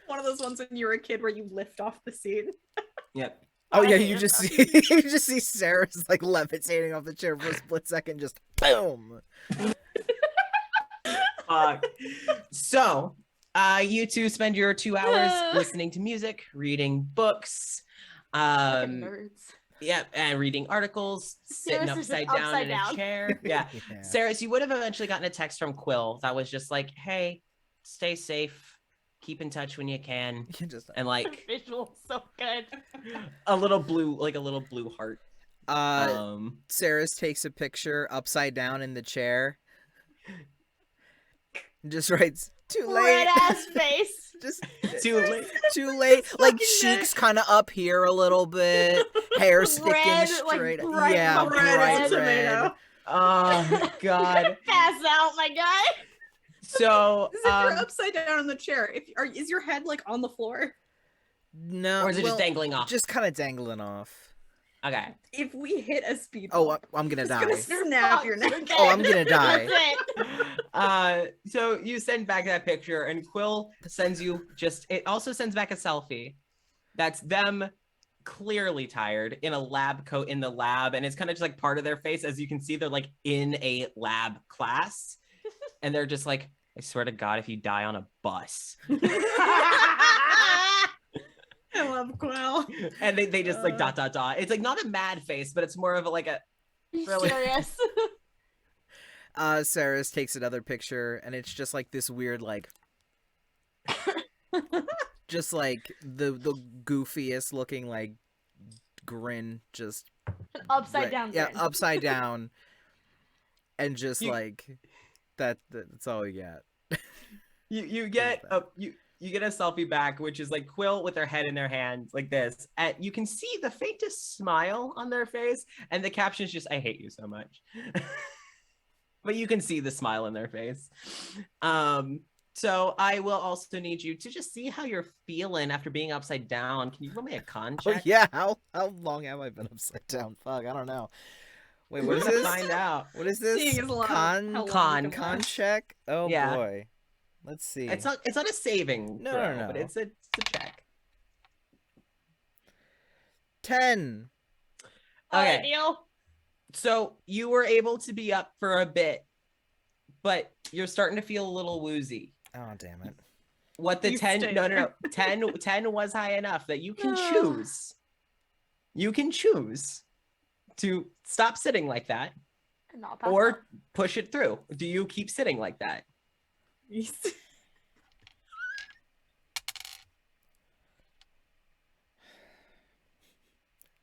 One of those ones when you were a kid where you lift off the seat. Yep. Oh I yeah, hate you it. just see you just see Sarah's like levitating off the chair for a split second, just boom. So, you two spend your 2 hours listening to music, reading books, Fucking nerds. yeah, and reading articles, sitting Saris is just upside down upside in a down. chair. Yeah. Yeah. Saris, you would have eventually gotten a text from Quill that was just like, hey, stay safe, keep in touch when you can. You just And like Visual so good. a little blue heart. Sarah's takes a picture upside down in the chair. Just writes too late. Red ass face. Just Too late. too late. Like Fucking cheeks kind of up here a little bit, hair sticking Red, like, straight. bright yeah, fucking bright red red. tomato. Oh God. Pass out, my guy. So As if you're upside down on the chair. Is your head like on the floor? No, or is it well, just dangling off? just kind of dangling off. Okay. If we hit a speed Oh, bump, I'm gonna it's die. gonna snap your neck. Oh, I'm gonna die. That's it. So you send back that picture, and Quill sends you it also sends back a selfie. That's them clearly tired in a lab coat in the lab, and it's kind of just like part of their face. As you can see, they're like in a lab class, and they're just like, I swear to God, if you die on a bus. I love Quill. And they just like ... It's like not a mad face, but it's more of a, like a He's Really? serious. Sarah's takes another picture, and it's just like this weird, like, just like the goofiest looking like grin, just An upside down. yeah, grin. upside down, and just You- like that's all we got. you get you get a selfie back, which is like Quill with their head in their hands like this, and you can see the faintest smile on their face, and the caption's just, I hate you so much. But you can see the smile in their face. So I will also need you to just see how you're feeling after being upside down. Can you roll me a con Oh check? yeah, how long have I been upside down? Fuck, I don't know. Wait, We're what is gonna this? find out. What is this? Seeing is a lot of how long Con. you can Con last. check? Oh Yeah. boy. Let's see. It's not a saving No, throw, no. but it's a check. 10. Okay. Deal. So you were able to be up for a bit, but you're starting to feel a little woozy. Oh damn it. What the You 10 stay no there. 10 was high enough that you can choose. You can choose to stop sitting like that And not pass out. or push it through. Do you keep sitting like that?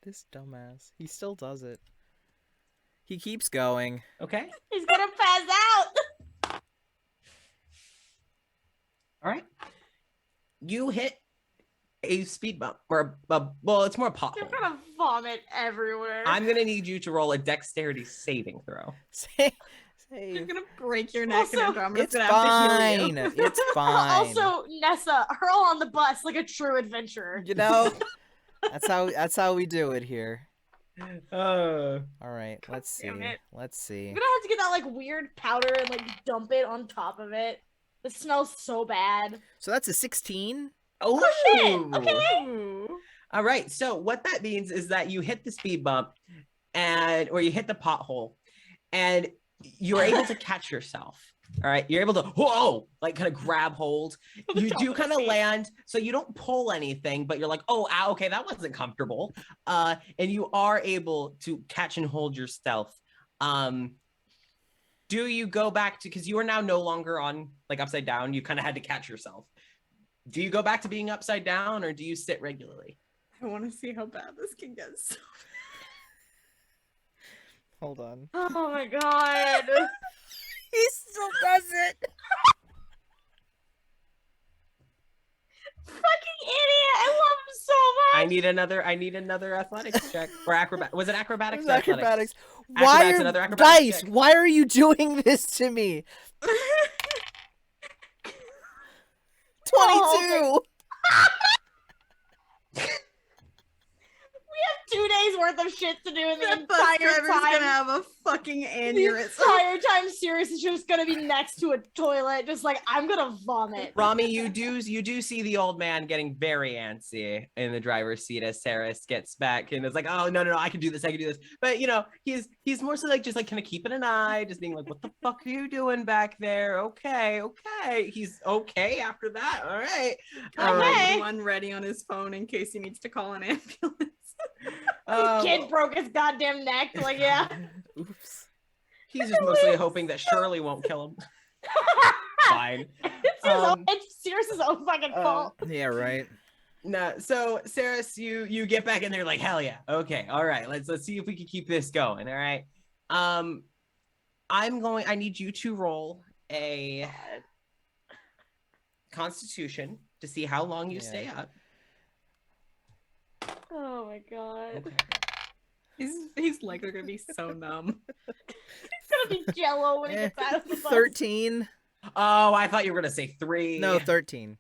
This dumbass. He still does it. He keeps going. Okay. He's gonna pass out. All right. You hit a speed bump or well, it's more a You're pothole. gonna vomit everywhere. I'm going to need you to roll a dexterity saving throw. Save. You're gonna break your neck, Also, and Andromeda's It's gonna have to heal fine. you. It's fine. Also, Nessa, hurl on the bus like a true adventurer. You know, that's how we do it here. Uh, All right, let's see. damn it. Let's see. You're gonna have to get that like weird powder and like dump it on top of it. It smells so bad. So that's a 16. oh, shit, okay. Ooh. All right. So what that means is that you hit the speed bump or you hit the pothole and you're able to catch yourself. All right. You're able to, whoa, like kind of grab hold. You do kind of land. So you don't pull anything, but you're like, oh, ow, okay, that wasn't comfortable. And you are able to catch and hold yourself. Do you go back to, because you are now no longer on like upside down. You kind of had to catch yourself. Do you go back to being upside down or do you sit regularly? I want to see how bad this can get. Hold on. Oh my god. He still does it. Fucking idiot. I love him so much. I need another athletics check. Or acrobat. Was it acrobatics? It's or athletics? acrobatics. Acrobatics, another acrobatics guys? check. Why are you doing this to me? 22. We have 2 days worth of shit to do in the That bus entire driver's time. gonna have a fucking The aneurysm. entire time Sirius is just gonna be next to a toilet, just like, I'm gonna vomit. Rami, you do see the old man getting very antsy in the driver's seat as Saris gets back and is like, oh no, I can do this. But you know, he's mostly like just like kind of keeping an eye, just being like, what the fuck are you doing back there? Okay. He's okay after that. All right. Okay. One ready on his phone in case he needs to call an ambulance. Kid broke his goddamn neck. Like, yeah. Oops. He's just mostly hoping that Shirley won't kill him. Fine. It's Sirius's own fucking fault. Yeah, right. No, so Saris, you get back in there like, hell yeah. Okay, all right. Let's see if we can keep this going. All right. I need you to roll a Constitution to see how long you stay up. Oh my god. Okay. He's likely gonna be so numb. It's gonna be jello when he gets out of the bus. 13. Oh, I thought you were gonna say 3. No, 13.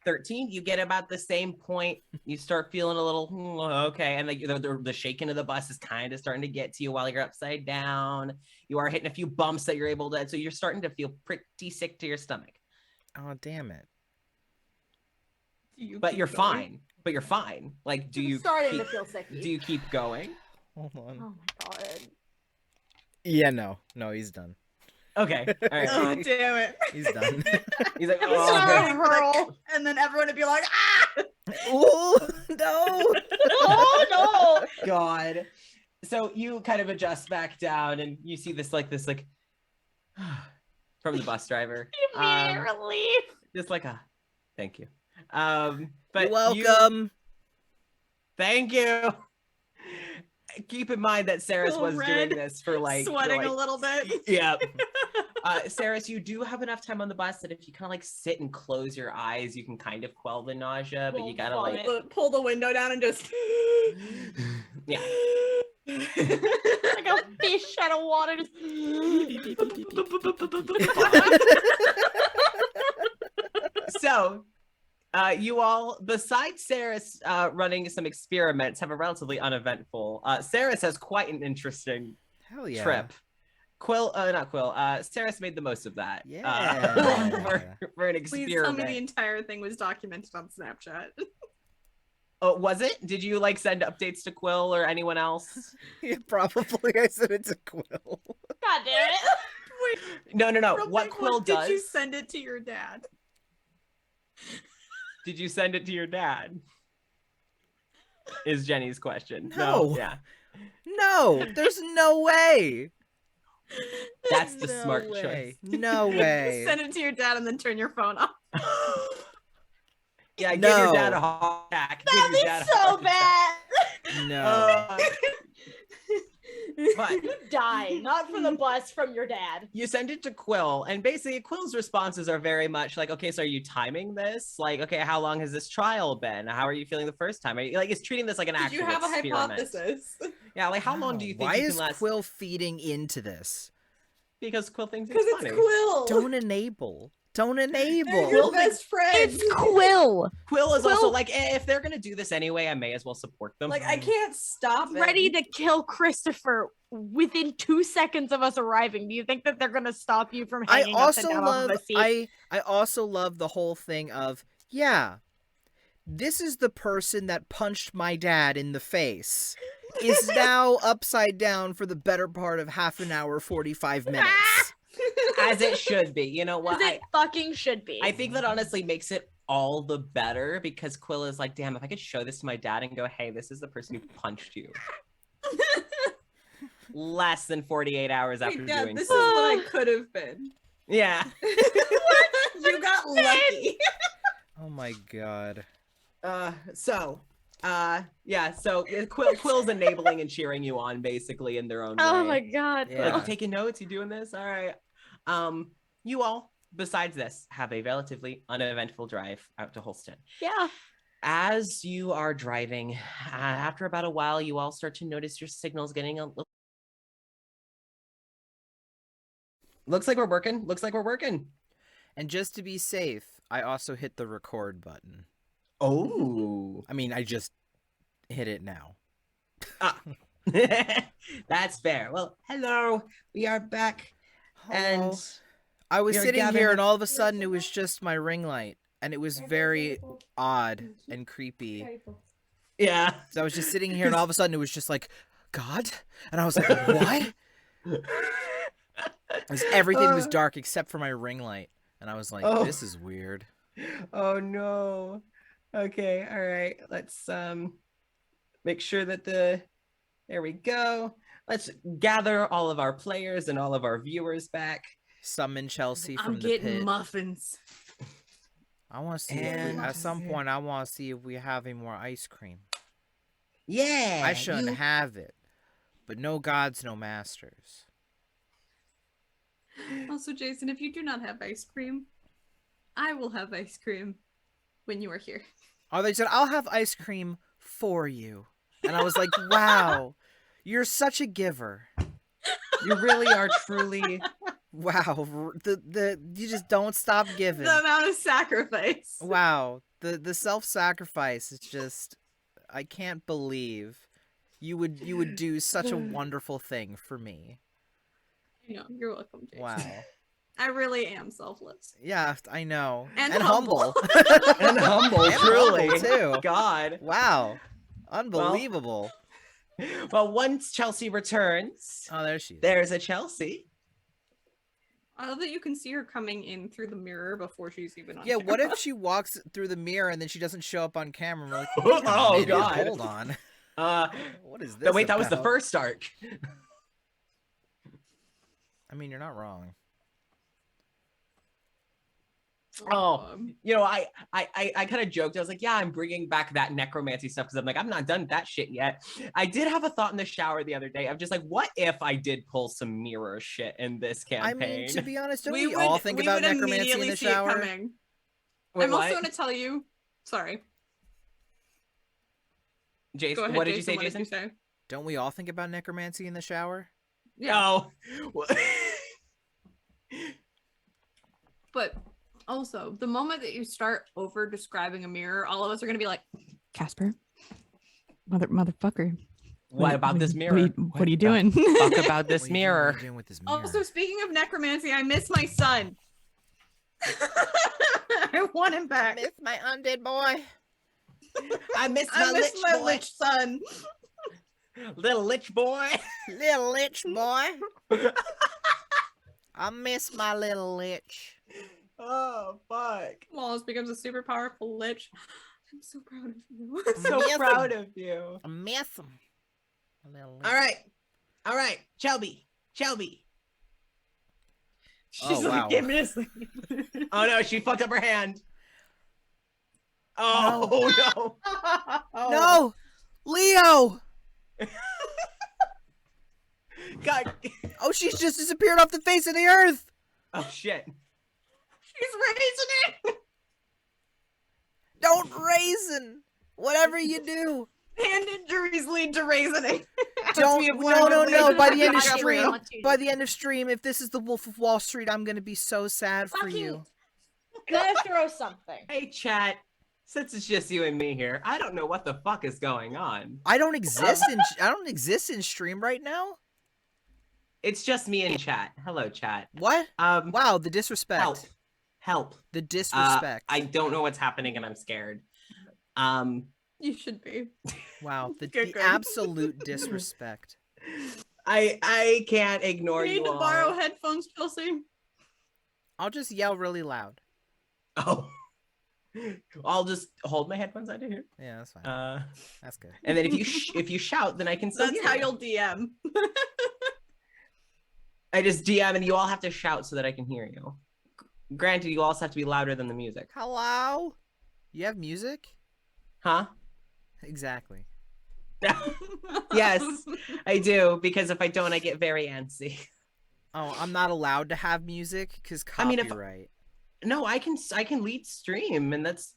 13. You get about the same point. You start feeling a little okay, and the shaking of the bus is kind of starting to get to you while you're upside down. You are hitting a few bumps that you're able to, so you're starting to feel pretty sick to your stomach. Oh, damn it. But you're fine. Like, do you starting to feel sick? do you keep going? Hold on. Oh my god. Yeah, no, he's done. Okay. All right. Oh damn it! He's done. He's like, I'm oh, sorry. okay. Hurl. And then everyone would be like, ah! Ooh, no. Oh no. God. So you kind of adjust back down, and you see this like from the bus driver. Immediate relief. Just like a thank you. But You're welcome. Thank you. Keep in mind that Saris was Red, doing this for sweating a little bit. Yeah. Saris, you do have enough time on the bus that if you kind of like sit and close your eyes, you can kind of quell the nausea, but you gotta like Pull the window down and just yeah. Like a fish out of water. Just... So you all, besides Saris running some experiments, have a relatively uneventful. Saris has quite an interesting Hell yeah. trip. Saris made the most of that. Yeah. For an Please experiment. tell me the entire thing was documented on Snapchat. Oh, was it? Did you like send updates to Quill or anyone else? Yeah, probably. I said it's a quill. God damn it. Wait, No. real What quick, Quill does? Did you send it to your dad? Did you send it to your dad? Is Jenny's question. No. Yeah. No, there's no way. That's the No smart way. choice. No way. Send it to your dad and then turn your phone off. Yeah, give No. your dad a heart attack. Give That'd your be dad a so heart attack. bad. No. But You die, not from the bus, from your dad. you send it to Quill, and basically Quill's responses are very much like, okay, so are you timing this? Like, okay, how long has this trial been? How are you feeling the first time? Are you, like, it's treating this like an Did actual you have a experiment. hypothesis? Yeah, like how long do you think Why you is can last? Quill feeding into this? Because Quill thinks Because it's it's funny. Quill. Don't enable. Don't enable. Your best friend. Quill. Quill is Quill- also like, if they're gonna do this anyway, I may as well support them. Like I can't stop it. Ready to kill Christopher within 2 seconds of us arriving. Do you think that they're gonna stop you from I hanging also upside down love off of a seat? I also love the whole thing of, yeah, this is the person that punched my dad in the face is now upside down for the better part of half an hour, 45 minutes. As it should be. You know what? As it fucking should be. I think that honestly makes it all the better because Quill is like, damn, if I could show this to my dad and go, hey, this is the person who punched you. Less than 48 hours after Wait, Dad, doing this so. is what I could have been. Yeah. You got lucky. Oh my god. So Yeah, so Quill's enabling and cheering you on basically in their own way. Oh my god. Yeah. Like, you taking notes? You doing this? All right. You all, besides this, have a relatively uneventful drive out to Holston. Yeah. As you are driving, after about a while, you all start to notice your signals getting a little... Looks like we're working. And just to be safe, I also hit the record button. Oh. I mean, I just hit it now. That's fair. Well, hello. We are back. Hello. And I was you're sitting gathering- here and all of a sudden it was just my ring light. And it was very odd and creepy. yeah. So I was just sitting here and all of a sudden it was just like, God? And I was like, what? Everything was dark except for my ring light. And I was like, Oh. this is weird. Oh no. Okay, all right. Let's make sure that there we go. Let's gather all of our players and all of our viewers back. Summon Chelsea from I'm the getting pit. muffins. I want to see And- at some point I want to see if we have any more ice cream. Yeah. I shouldn't have it. But no gods, no masters. Also, Jason, if you do not have ice cream, I will have ice cream when you are here. Oh, they said, I'll have ice cream for you. And I was like, wow, you're such a giver. You really are truly... Wow, you just don't stop giving. The amount of sacrifice. Wow, the self-sacrifice is just, I can't believe you would do such a wonderful thing for me. You know, you're welcome, Jason. Wow. I really am selfless. Yeah, I know. And humble. and humble, And truly. humble, too. God. Wow. Unbelievable. Well, once Chelsea returns, Oh, there she is. there's a Chelsea. I love that you can see her coming in through the mirror before she's even on Yeah, what camera. if she walks through the mirror and then she doesn't show up on camera? And we're like, Oh, "Wait a minute, God. hold on. What is this? No, wait, that was the about?" first arc. I mean, you're not wrong. Oh, you know, I kind of joked. I was like, yeah, I'm bringing back that necromancy stuff because I'm like, I'm not done with that shit yet. I did have a thought in the shower the other day. I'm just like, what if I did pull some mirror shit in this I campaign? mean, to be honest, don't we we, would, all think we about would necromancy in immediately the see it shower? coming. Wait, I'm also what? going to tell you. Sorry. Jason, Go ahead, what did Jason. you What say, did Jason? you say? Don't we all think about necromancy in the shower? No. But also, the moment that you start over describing a mirror, all of us are going to be like, Casper, motherfucker. What about this mirror? What are you the doing? Fuck about this What are you mirror. doing with this mirror? Also, speaking of necromancy, I miss my son. I want him back. miss my undead boy. I miss I my miss lich my boy. lich son. Little lich boy. Little lich boy. I miss my little lich. Oh, fuck. Wallace becomes a super powerful lich. I'm so proud of you. So Yes. proud of you. I miss him. My little lich. All right. Shelby. Oh, wow. Give me a second. Oh no, she fucked up her hand. Oh no. No! Leo! God. Oh, she's just disappeared off the face of the earth! Oh shit. She's raising Don't raisin! Whatever you do. it. Hand injuries lead to raisoning. Don't. we have No, learned no, that no. By the end of Fire stream, real. by the end of stream, if this is the Wolf of Wall Street, I'm gonna be so sad for Fucking- you. Can I throw something? Hey chat. Since it's just you and me here, I don't know what the fuck is going on. I don't exist in stream right now. It's just me in chat. Hello, chat. What? Wow, the disrespect. Help. The disrespect. I don't know what's happening and I'm scared. You should be. Wow, the Good. absolute disrespect. I can't ignore You you need to all. borrow headphones, Chelsea. I'll just yell really loud. Oh. I'll just hold my headphones out of here. Yeah, that's fine. That's good. And then if you shout, then I can still That's hear how you. you'll DM. I just DM and you all have to shout so that I can hear you. Granted, you also have to be louder than the music. Hello? You have music? Huh? Exactly. Yes, I do, because if I don't, I get very antsy. Oh, I'm not allowed to have music because I mean, if- copyright. No, I can lead stream, and that's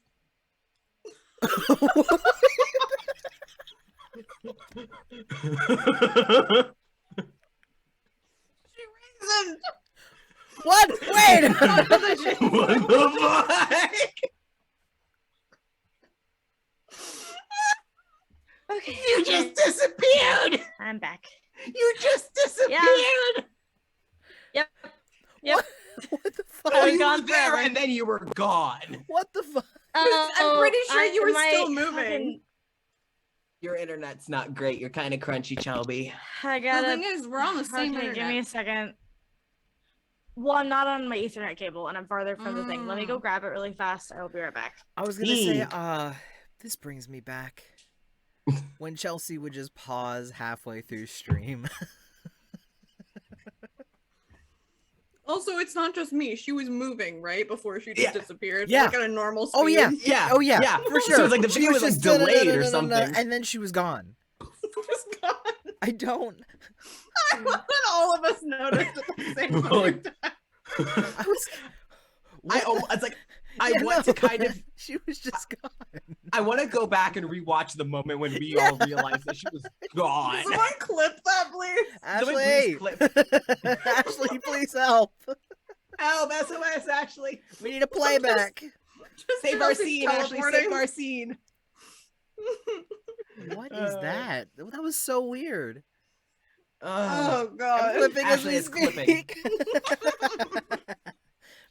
What? Wait! what the fuck? Okay. You just disappeared. I'm back. You just disappeared. Yep. What the fuck? I was You gone were there, forever. and then you were gone. What the fuck? I'm pretty sure you were still moving. fucking- Your internet's not great. You're kind of crunchy, Chelby. I The gotta. thing is, we're on the same Okay, internet. give me a second. Well, I'm not on my Ethernet cable, and I'm farther from the thing. Let me go grab it really fast. I will be right back. I was gonna say, Eek. this brings me back. When Chelsea would just pause halfway through stream. Also, it's not just me. She was moving, right? Before she just Yeah. disappeared. Yeah. Like at a normal speed. Oh yeah. Yeah. Oh yeah. Yeah. For So sure. it's like the She video was like just delayed or "Da-da-da-da-da-da," something. and then she was gone. Just gone. I don't. I love that all of us noticed at the same Like- time. I was. It's like I Yeah, want no. to kind of. She was just gone. I want to go back and rewatch the moment when we all realized that she was gone. Someone clip that, please. Somebody Ashley. please Ashley, please help. Help, SOS, Ashley. We need a playback. Just Save our Chelsea scene, Ashley. Save teleporting. our scene. What is that? That was so weird. Oh I'm god. clipping as Ashley we is clipping. speak.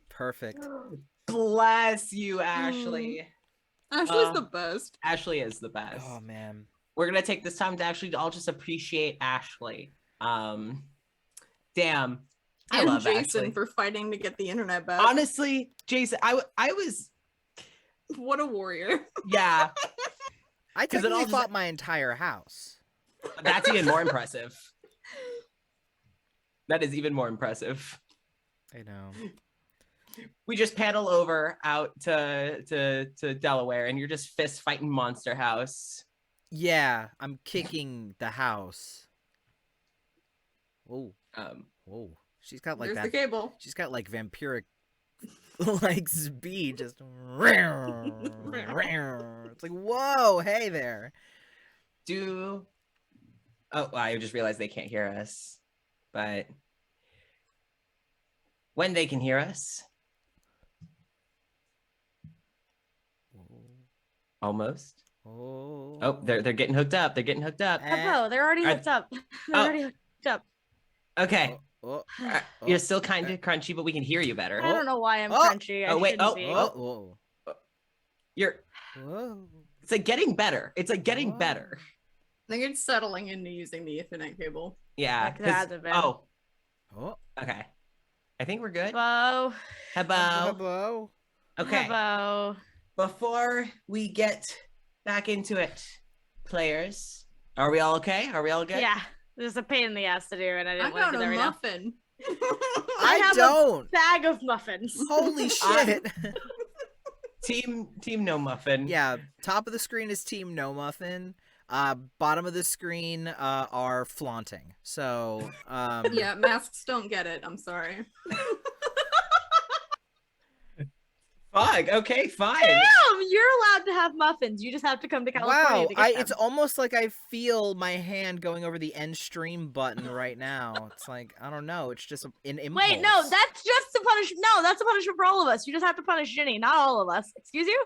Perfect. Bless you, Ashley. Ashley's the best. Ashley is the best. Oh man. We're gonna take this time to actually all just appreciate Ashley. Damn, I And love Jason Ashley. for fighting to get the internet back. Honestly, Jason, I was What a warrior. yeah. I 'Cause it all technically just- fought my entire house. That's even more impressive. That is even more impressive. I know. We just paddle over out to Delaware, and you're just fist fighting Monster House. Yeah, I'm kicking the house. Whoa, Um, whoa. She's got like There's that. the cable. She's got like vampiric like speed. Just. It's like whoa, hey there. Oh, I just realized they can't hear us, but when they can hear us, almost. Oh, they're getting hooked up. They're getting hooked up. Hello, they're already Are- hooked up. They're Oh. already hooked up. Okay, Oh, you're still kind of crunchy, but we can hear you better. I don't know why I'm Oh. crunchy. I Oh, wait, shouldn't oh, be. oh, You're. whoa. It's like getting better. It's like getting Whoa. better. I think it's settling into using the Ethernet cable. Yeah. Like 'cause- that, then. Oh, Oh, okay. I think we're good. Hello. Hello. hello. Okay. Hello. Before we get back into it, players, are we all okay? Are we all good? Yeah, this is a pain in the ass to do, and I I didn't want got to do a that right now. muffin. I I have a- don't. Bag of muffins. Holy shit. Team No Muffin. Yeah, top of the screen is Team No Muffin. Bottom of the screen are flaunting. So, Yeah, masks don't get it. I'm sorry. Fuck. Okay, fine. Damn, you're allowed to have muffins. You just have to come to California wow, to get them. it's almost like I feel my hand going over the end stream button right now. It's like, I don't know, it's just an impulse. Wait, no, that's just a punishment. No, that's a punishment for all of us. You just have to punish Ginny, not all of us. Excuse you?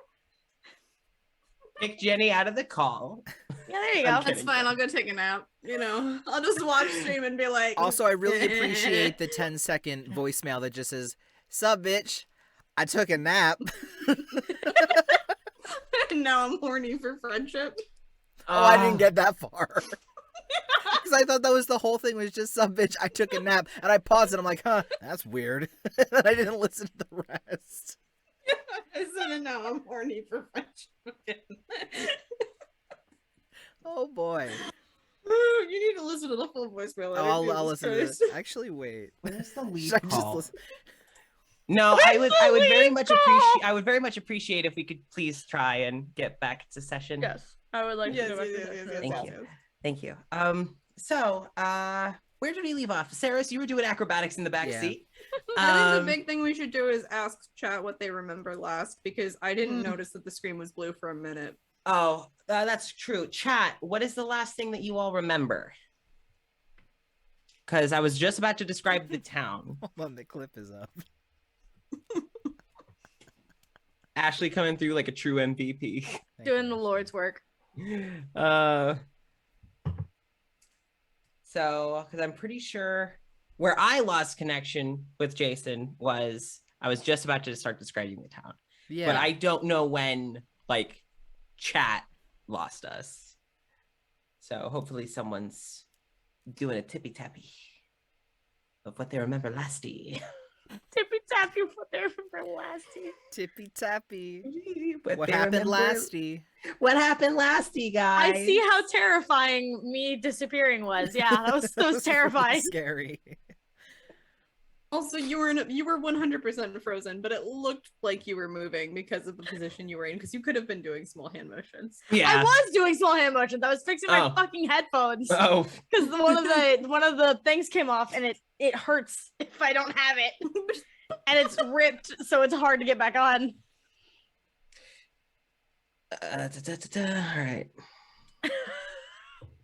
Kick Jenny out of the call. Yeah, there you I'm go. kidding. That's fine. I'll go take a nap. You know, I'll just watch stream and be like. Also, I really appreciate the 10-second voicemail that just says, "Sup, bitch? I took a nap." Now I'm horny for friendship. Oh, I didn't get that far. Because I thought that was the whole thing was just some bitch. I took a nap and I paused and I'm like, huh, that's weird. And I didn't listen to the rest. I said, and now I'm horny for friendship again. Oh boy. Ooh, you need to listen to the full voicemail. I'll listen to this. Actually, wait. Where's the lead Should I just call? listen? No, I would very lead much call? appreciate. I would very much appreciate if we could please try and get back to session. Yes. I would like Yes, to go back yes, to yes, that. Thank yes, you. yes. Thank you. Where did we leave off? Saris, you were doing acrobatics in the back Yeah. seat. I think the big thing we should do is ask chat what they remember last, because I didn't Mm. notice that the screen was blue for a minute. Oh, that's true. Chat, what is the last thing that you all remember? Because I was just about to describe the town. Hold on, the clip is up. Ashley coming through like a true MVP. Thank Doing you, the Ashley. Lord's work. So, because I'm pretty sure where I lost connection with Jason was I was just about to start describing the town. Yeah. But I don't know when like chat lost us. So hopefully someone's doing a tippy tappy of what they remember lasty. Tippy tappy what they remember lasty. Tippy tappy. What What they happened remember- lasty? What happened lasty, guys? I see how terrifying me disappearing was. Yeah, that was Really terrifying. scary. Also, you were 100% frozen, but it looked like you were moving because of the position you were in, because you could have been doing small hand motions. I Yeah. was doing small hand motions. I was fixing my Oh. fucking headphones Oh, because one of the things came off, and it hurts if I don't have it, and it's ripped, so it's hard to get back on. all right.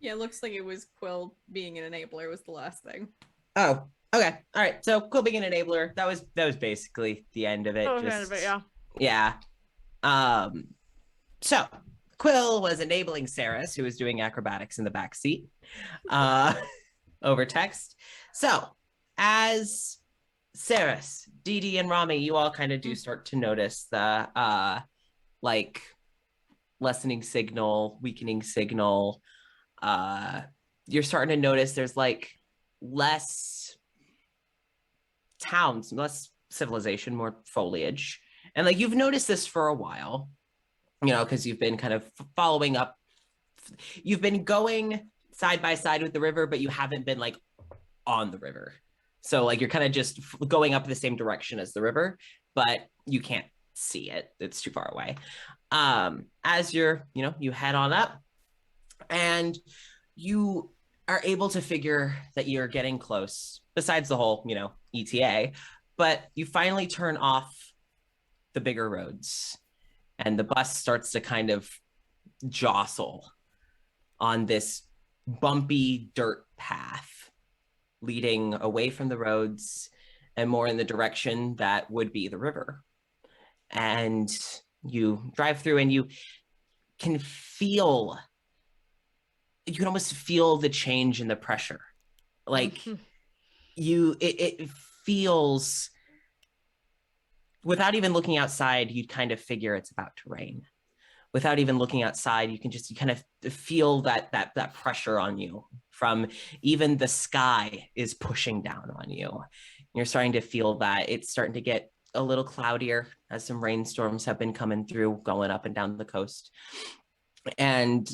Yeah, it looks like it was Quill being an enabler was the last thing. Oh, okay. All right. So Quill being an enabler. That was basically the end of it. Oh, Just, but yeah. Yeah. So Quill was enabling Saris, who was doing acrobatics in the back seat, over text. So as Saris, Dee Dee, and Rami, you all kind of do start to notice the like lessening signal, weakening signal. You're starting to notice there's like less towns, less civilization, more foliage. And like you've noticed this for a while, you know, because you've been kind of following up. You've been going side by side with the river, but you haven't been like on the river. So like you're kind of just going up the same direction as the river, but you can't see it. It's too far away. As you're, you know, you head on up and you are able to figure that you're getting close, besides the whole, you know, ETA, but you finally turn off the bigger roads and the bus starts to kind of jostle on this bumpy dirt path leading away from the roads and more in the direction that would be the river. And you drive through and you can almost feel the change in the pressure. Like it feels, without even looking outside, you'd kind of figure it's about to rain. Without even looking outside, you kind of feel that pressure on you from even the sky is pushing down on you. You're starting to feel that it's starting to get a little cloudier as some rainstorms have been coming through, going up and down the coast. And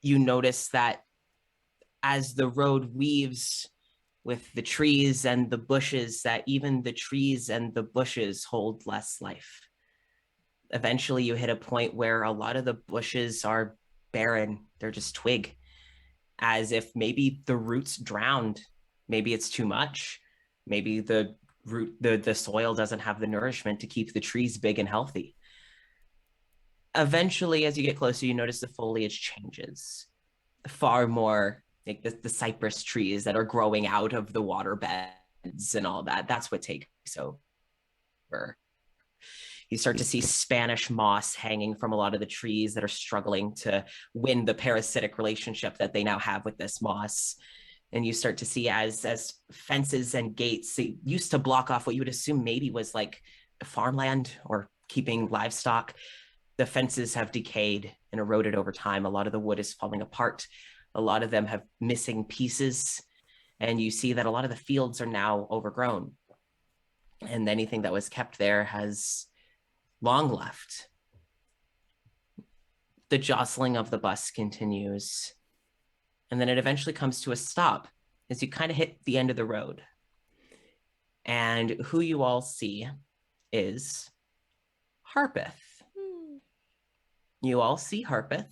you notice that as the road weaves with the trees and the bushes, that even the trees and the bushes hold less life. Eventually you hit a point where a lot of the bushes are barren. They're just twig, as if maybe the roots drowned. Maybe it's too much. Maybe the soil doesn't have the nourishment to keep the trees big and healthy. Eventually, as you get closer, you notice the foliage changes. Far more like the cypress trees that are growing out of the water beds and all that. That's what takes over. You start to see Spanish moss hanging from a lot of the trees that are struggling to win the parasitic relationship that they now have with this moss. And you start to see as fences and gates that used to block off what you would assume maybe was like farmland or keeping livestock. The fences have decayed and eroded over time. A lot of the wood is falling apart. A lot of them have missing pieces. And you see that a lot of the fields are now overgrown. And anything that was kept there has long left. The jostling of the bus continues. And then it eventually comes to a stop as you kind of hit the end of the road. And who you all see is Harpeth. You all see Harpeth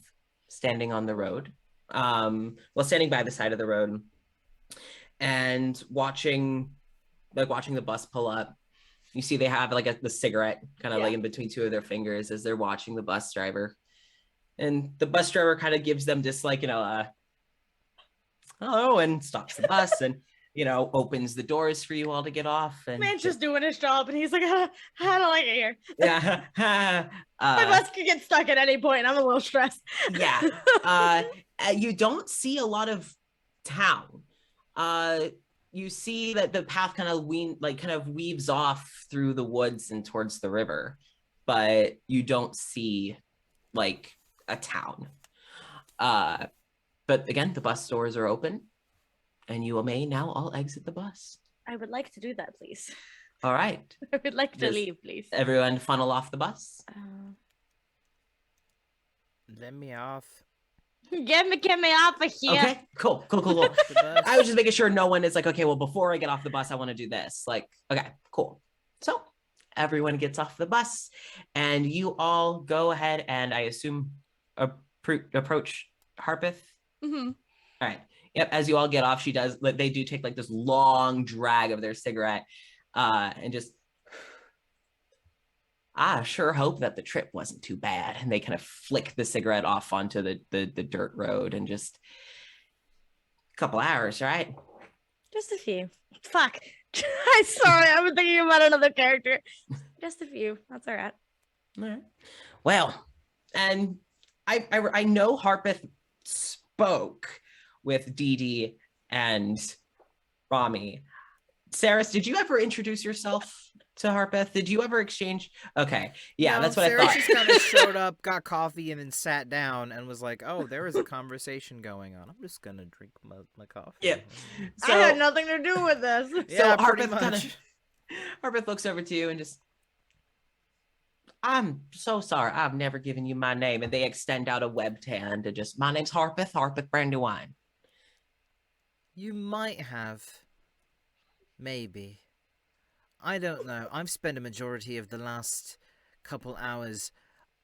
standing on the road, standing by the side of the road and watching the bus pull up. You see they have like the cigarette kind of like in between two of their fingers as they're watching the bus driver. And the bus driver kind of gives them just like, hello, and stops the bus and, opens the doors for you all to get off. And Man's just doing his job, and he's like, I don't like it here. Yeah. My bus could get stuck at any point. I'm a little stressed. Yeah. You don't see a lot of town. You see that the path kind of weaves off through the woods and towards the river, but you don't see like a town. But again, the bus doors are open and you may now all exit the bus. I would like to do that, please. All right. I would like to leave, please. Everyone funnel off the bus. Let me off. Get me off of here. Okay, cool. I was just making sure no one is like, okay, well, before I get off the bus, I want to do this. Like, okay, cool. So everyone gets off the bus and you all go ahead and I assume approach Harpeth. Mm-hmm. All right. Yep. As you all get off, they do take like this long drag of their cigarette and just, I sure hope that the trip wasn't too bad. And they kind of flick the cigarette off onto the dirt road and just a couple hours, right? Just a few. Fuck. I'm sorry. I was thinking about another character. Just a few. That's all right. All right. Well, and I know Harpeth spoke with Dee Dee and Rami. Saris, did you ever introduce yourself to Harpeth? Did you ever exchange? Okay. Yeah, no, that's what Saris I thought. Just kind of showed up, got coffee, and then sat down and was like, oh, there is a conversation going on. I'm just going to drink my coffee. Yeah. So, I had nothing to do with this. Yeah, so Harpeth looks over to you and just, I'm so sorry. I've never given you my name. And they extend out a webbed hand to just, my name's Harpeth Brandywine. You might have. Maybe. I don't know. I've spent a majority of the last couple hours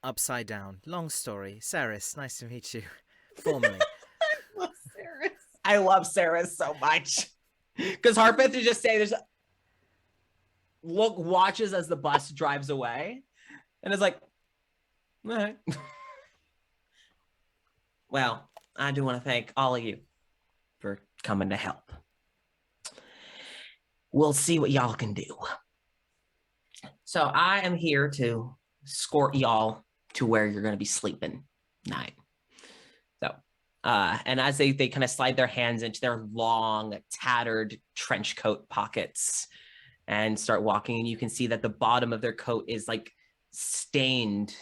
upside down. Long story. Saris, nice to meet you. Formally. I love Saris so much. Because Harpeth is just saying, watches as the bus drives away. And is like, all right. Well, I do want to thank all of you for coming to help. We'll see what y'all can do. So I am here to escort y'all to where you're going to be sleeping tonight. So, and as they kind of slide their hands into their long, tattered trench coat pockets and start walking, and you can see that the bottom of their coat is like stained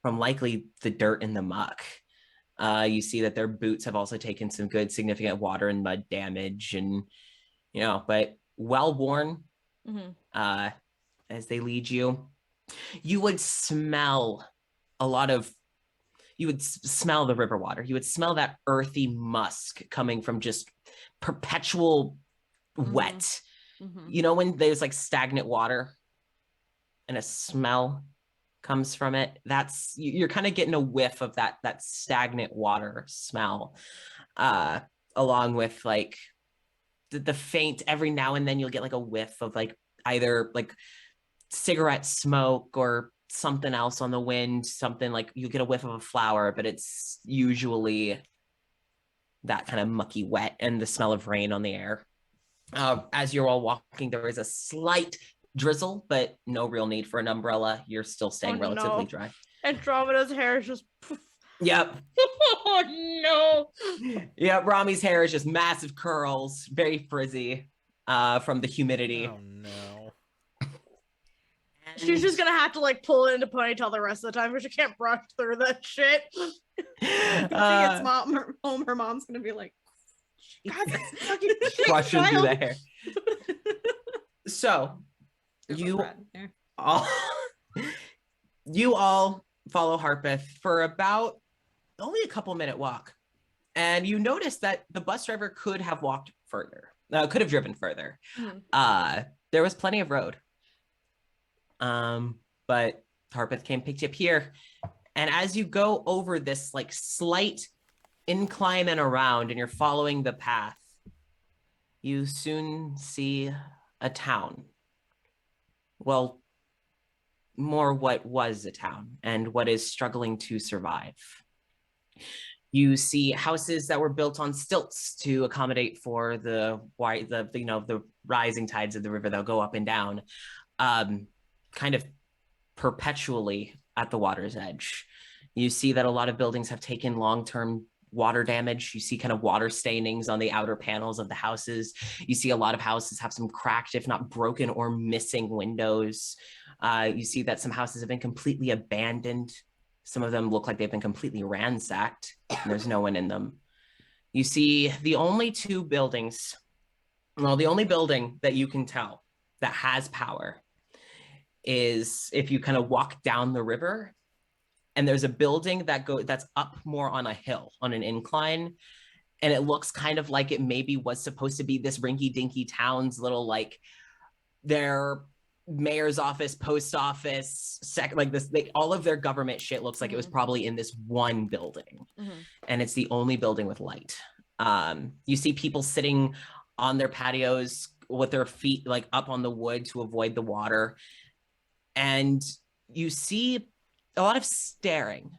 from likely the dirt and the muck. You see that their boots have also taken some good significant water and mud damage, and but well worn. As they lead you, you would smell smell the river water. You would smell that earthy musk coming from just perpetual wet. When there's like stagnant water and a smell comes from it, you're kind of getting a whiff of that stagnant water smell, along with like the faint, every now and then you'll get like a whiff of like either like cigarette smoke or something else on the wind, something like you get a whiff of a flower, but it's usually that kind of mucky wet and the smell of rain on the air. As you're all walking, there is a slight drizzle, but no real need for an umbrella. You're still staying relatively dry. Andromeda's hair is just Yep. Oh no. Yeah, Rami's hair is just massive curls, very frizzy from the humidity. Oh no. She's just gonna have to like pull it into ponytail the rest of the time because she can't brush through that shit. When she gets home, her mom's gonna be like, brushing through the hair. So you all follow Harpeth for about only a couple minute walk, and you notice that the bus driver could have walked further, could have driven further. There was plenty of road, but Harpeth came, picked you up here, And as you go over this like slight incline and around, and you're following the path, you soon see a town. Well, more what was a town and what is struggling to survive. You see houses that were built on stilts to accommodate for the rising tides of the river that'll go up and down, kind of perpetually at the water's edge. You see that a lot of buildings have taken long-term water damage. You see kind of water stainings on the outer panels of the houses. You see a lot of houses have some cracked, if not broken or missing windows. You see that some houses have been completely abandoned. Some of them look like they've been completely ransacked, and there's no one in them. You see the only two buildings, well, the only building that you can tell that has power is if you kind of walk down the river, and there's a building that's up more on a hill, on an incline, and it looks kind of like it maybe was supposed to be this rinky-dinky town's little, like, their mayor's office, post office, all of their government shit looks like it was probably in this one building. And it's the only building with light. You see people sitting on their patios with their feet like up on the wood to avoid the water. And you see a lot of staring,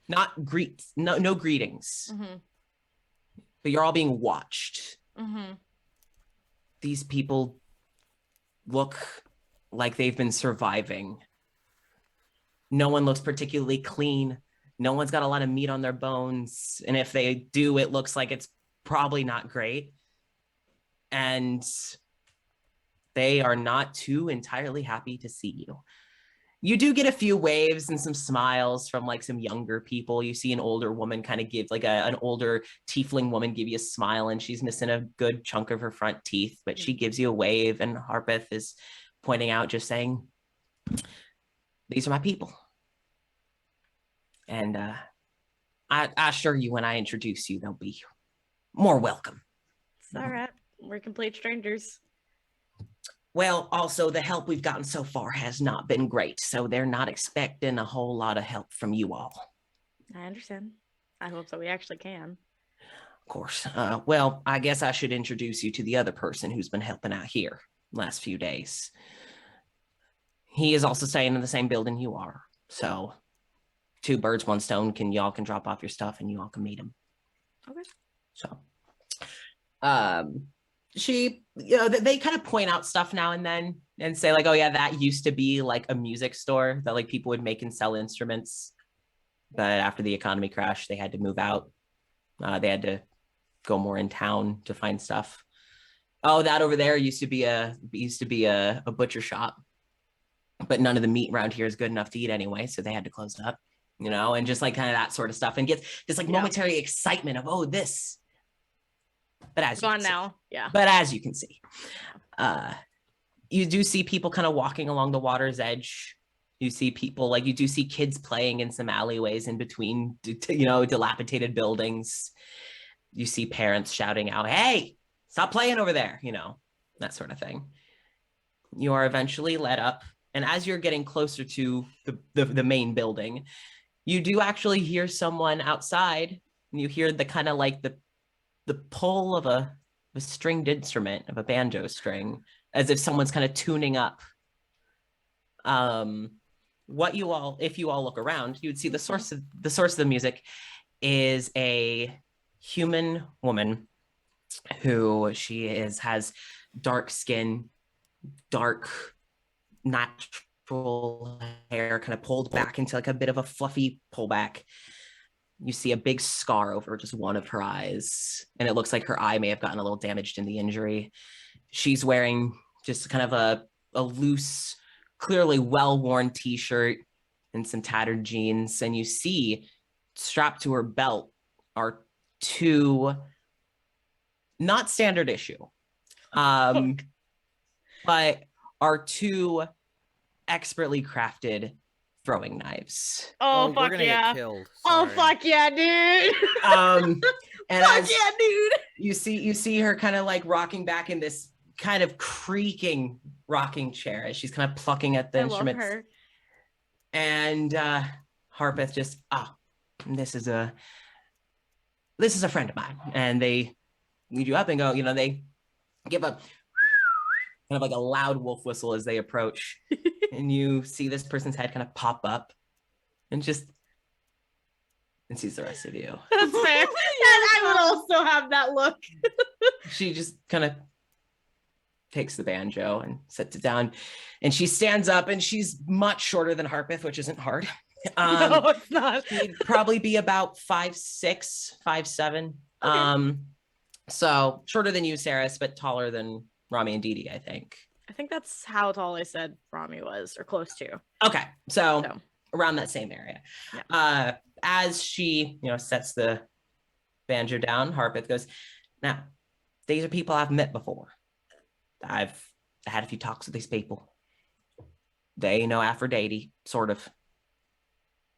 no greetings, but you're all being watched. These people look like they've been surviving. No one looks particularly clean. No one's got a lot of meat on their bones. And if they do, it looks like it's probably not great. And they are not too entirely happy to see you. You do get a few waves and some smiles from like some younger people. You see an older woman kind of give, like an older tiefling woman give you a smile, and she's missing a good chunk of her front teeth, but she gives you a wave, and Harpeth is pointing out, just saying, these are my people. And I assure you, when I introduce you, they'll be more welcome. It's all right. We're complete strangers. Well, also, the help we've gotten so far has not been great, so they're not expecting a whole lot of help from you all. I understand. I hope so. We actually can. Of course. Well, I guess I should introduce you to the other person who's been helping out here last few days. He is also staying in the same building you are, so 2 birds, 1 stone. Y'all can drop off your stuff and you all can meet him. Okay. So, they kind of point out stuff now and then and say like, oh yeah, that used to be like a music store that like people would make and sell instruments. But after the economy crashed, they had to move out. They had to go more in town to find stuff. Oh, that over there used to be a butcher shop, but none of the meat around here is good enough to eat anyway, so they had to close it up, and just like kind of that sort of stuff, and get this like momentary excitement of, oh, this. But as gone now, yeah. But as you can see, you do see people kind of walking along the water's edge. You see people, you do see kids playing in some alleyways in between, dilapidated buildings. You see parents shouting out, "Hey, stop playing over there," that sort of thing. You are eventually led up, and as you're getting closer to the main building, you do actually hear someone outside, and you hear the kind of like the pull of a stringed instrument, of a banjo string, as if someone's kind of tuning up. If you all look around, you would see the source of the music is a human woman who has dark skin, dark natural hair, kind of pulled back into like a bit of a fluffy pullback. You see a big scar over just one of her eyes, and it looks like her eye may have gotten a little damaged in the injury. She's wearing just kind of a loose, clearly well-worn t-shirt and some tattered jeans, and you see strapped to her belt are 2 not standard issue, but are 2 expertly crafted throwing knives. Oh, we're fuck gonna yeah. get killed. Oh, Sorry. fuck yeah, dude. And Fuck yeah, dude. you see her kind of like rocking back in this kind of creaking rocking chair as she's kind of plucking at the instruments. I love her. And Harpeth just, this is a friend of mine. And they lead you up and go, they give a kind of like a loud wolf whistle as they approach. And you see this person's head kind of pop up and sees the rest of you. That's fair. And I would also have that look. She just kind of takes the banjo and sets it down. And she stands up, and she's much shorter than Harpeth, which isn't hard. No, it's not. She'd probably be about 5'6", 5'7". Okay. So shorter than you, Saris, but taller than Rami and Didi, I think. I think that's how tall I said Rami was, or close to. Okay, so around that same area. Yeah. As she, sets the banjo down, Harpeth goes, now, these are people I've met before. I've had a few talks with these people. They know Aphrodite, sort of.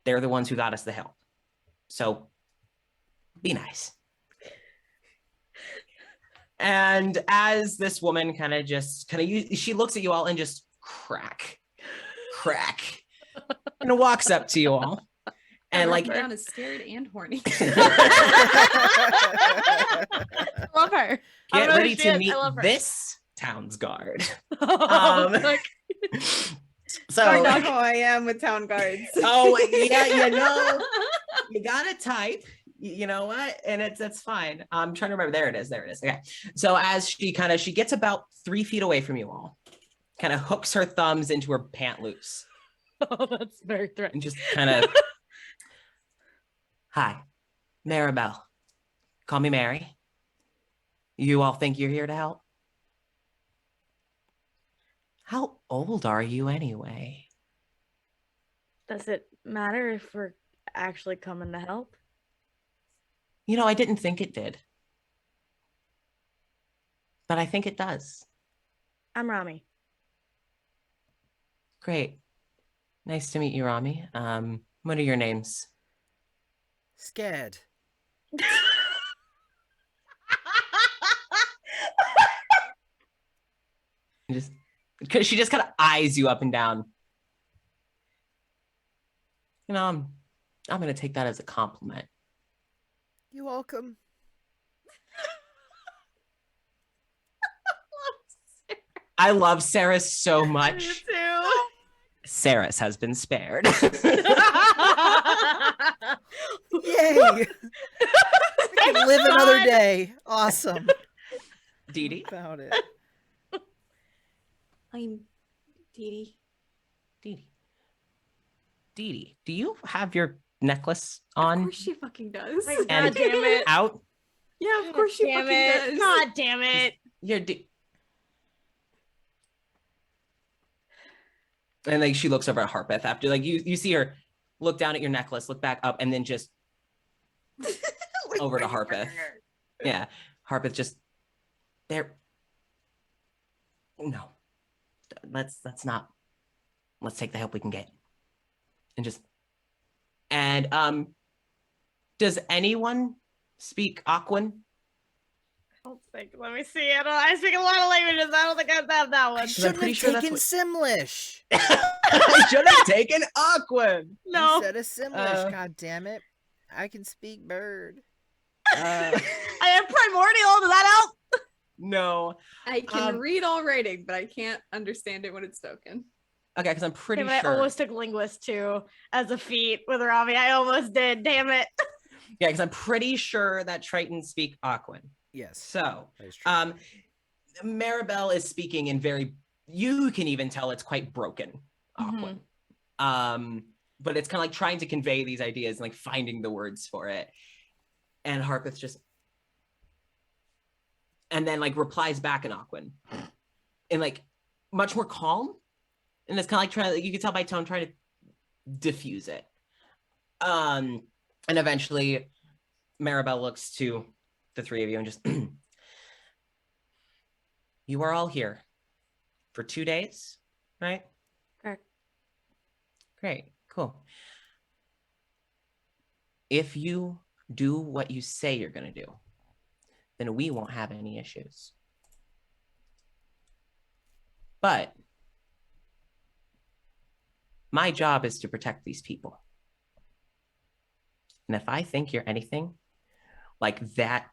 They're the ones who got us the help. So, be nice. And as this woman she looks at you all and just crack, and walks up to you all. And like Brown is scared and horny. Love her. Get ready to meet this town's guard. So I know how I am with town guards. Oh yeah, you got a type. You know what? And it's fine. I'm trying to remember. There it is. Okay. So as she gets about 3 feet away from you all, kind of hooks her thumbs into her pant loose. Oh, that's very threatening. And just kind of, hi, Maribel. Call me Mary. You all think you're here to help? How old are you anyway? Does it matter if we're actually coming to help? I didn't think it did. But I think it does. I'm Rami. Great. Nice to meet you, Rami. What are your names? Scared. Because she just kind of eyes you up and down. I'm going to take that as a compliment. You're welcome. I love Saris so much. You too. Saris has been spared. Yay! We can live another day. Awesome. Didi? Found it. I'm Didi. Didi, do you have your necklace on? Of course she fucking does. God And damn it. out? Yeah, of course she Damn fucking it. does. God damn it. And like she looks over at Harpeth after you see her look down at your necklace, look back up, and then just over to Harpeth. Yeah. Harpeth just there. No. Let's take the help we can get. And does anyone speak Aquan? Let me see. I speak a lot of languages. I don't think I have that one. I shouldn't pretty have sure that's taken what- Simlish. I should have taken Aquan. No. Instead of Simlish, god damn it. I can speak bird. I have primordial. Does that help? No. I can read all writing, but I can't understand it when it's spoken. Okay, because I'm pretty Damn it, sure. I almost took linguist too as a feat with Rami. I almost did. Damn it. Yeah, because I'm pretty sure that Tritons speak Aquan. Yes. So, That is true. Maribel is speaking in you can even tell it's quite broken Aquan. But it's kind of like trying to convey these ideas and like finding the words for it. And Harpeth just, and then like replies back in Aquan and like much more calm. And it's kind of like you can tell by tone, trying to diffuse it. And eventually Maribel looks to the three of you and just, you are all here for 2 days, right? Correct. Great, cool. If you do what you say you're gonna do, then we won't have any issues. But my job is to protect these people. And if I think you're anything like that,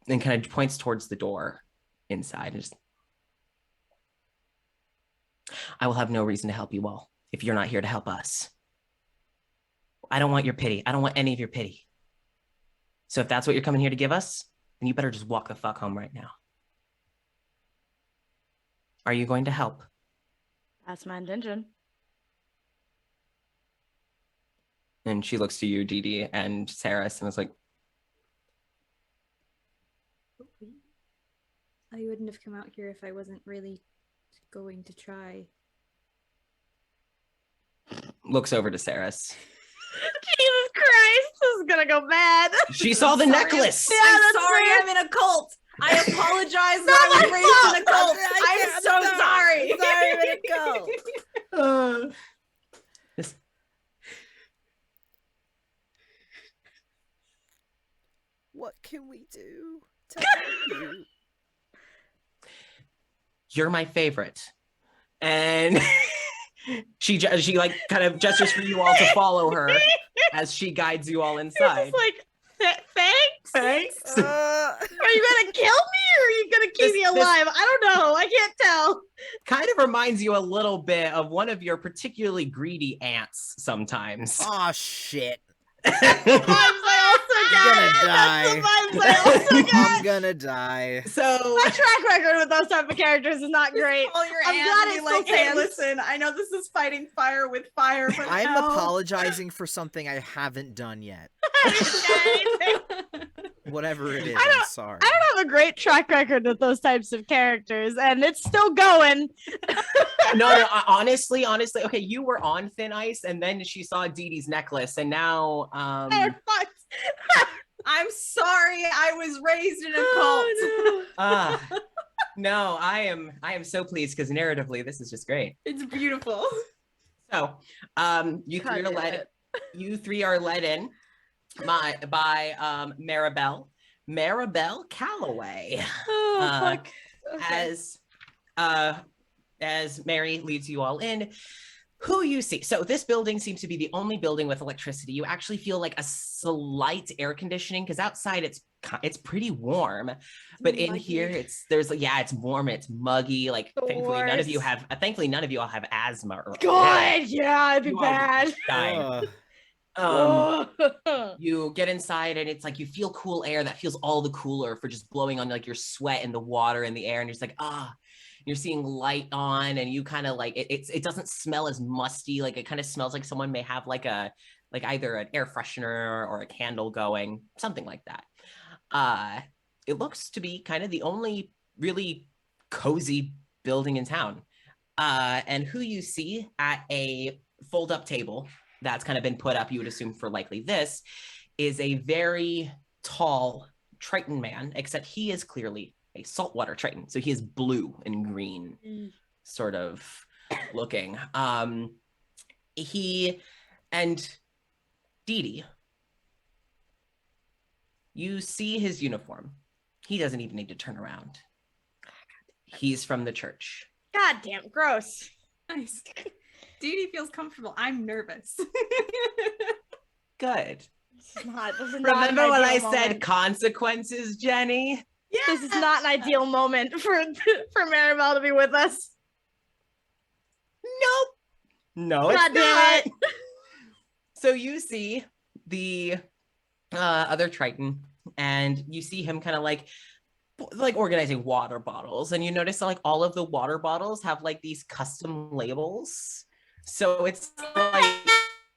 and kind of points towards the door inside and just, I will have no reason to help you all if you're not here to help us. I don't want your pity. I don't want any of your pity. So if that's what you're coming here to give us, then you better just walk the fuck home right now. Are you going to help? That's my intention. And she looks to you, Dee Dee, and Saris, and is like, I wouldn't have come out here if I wasn't really going to try. looks over to Saris. Jesus Christ, this is gonna go bad. She saw the necklace. Yeah, I'm that's sorry, fair. I'm in a cult. I apologize that I was raised in a cult. I'm so sorry. Sorry, I'm gonna go. This- What can we do to help you? You're my favorite. And she like kind of gestures for you all to follow her as she guides you all inside. It's like, thanks? Thanks. Are you gonna kill me or are you gonna keep me alive? I don't know. I can't tell. Kind of reminds you a little bit of one of your particularly greedy aunts sometimes. Aw, shit. Vibes I also got. I'm gonna die. That's the vibes I also got. I'm gonna die. So My track record with those type of characters is not great. Call your I'm aunt glad and it be still like, hey, stands. listen, I know this is fighting fire with fire, but I'm no. apologizing for something I haven't done yet. Whatever it is, I'm sorry. I don't have a great track record with those types of characters, and it's still going. no, honestly, okay, you were on thin ice, and then she saw Dee Dee's necklace, and now They're fucked. I'm sorry, I was raised in a cult. no, I am so pleased because narratively this is just great. It's beautiful. So you three are led in by Maribel Calloway. Oh, fuck. Okay. As Mary leads you all in, who you see. So this building seems to be the only building with electricity. You actually feel like a slight air conditioning because outside it's pretty warm, but in here it's warm, it's muggy. Like thankfully none of you all have asthma. God, yeah, it'd be bad. Dying. You get inside and it's like you feel cool air that feels all the cooler for just blowing on like your sweat and the water and the air, and you're just like you're seeing light on, and you kind of like it doesn't smell as musty. Like it kind of smells like someone may have like either an air freshener or a candle going, something like that. It looks to be kind of the only really cozy building in town. And who you see at a fold-up table that's kind of been put up, you would assume for likely this, is a very tall Triton man, except he is clearly a saltwater Triton. So he is blue and green sort of looking. He and Dee Dee, you see his uniform. He doesn't even need to turn around. He's from the church. God damn, gross. Nice. Dee Dee feels comfortable. I'm nervous. Good. This is not Remember an when I ideal said moment. consequences, Jenny? Yeah. This is not an ideal moment for Maribel to be with us. Nope. No, it's God damn not. it. So you see the other Triton, and you see him kind of like organizing water bottles, and you notice that like all of the water bottles have like these custom labels. So it's like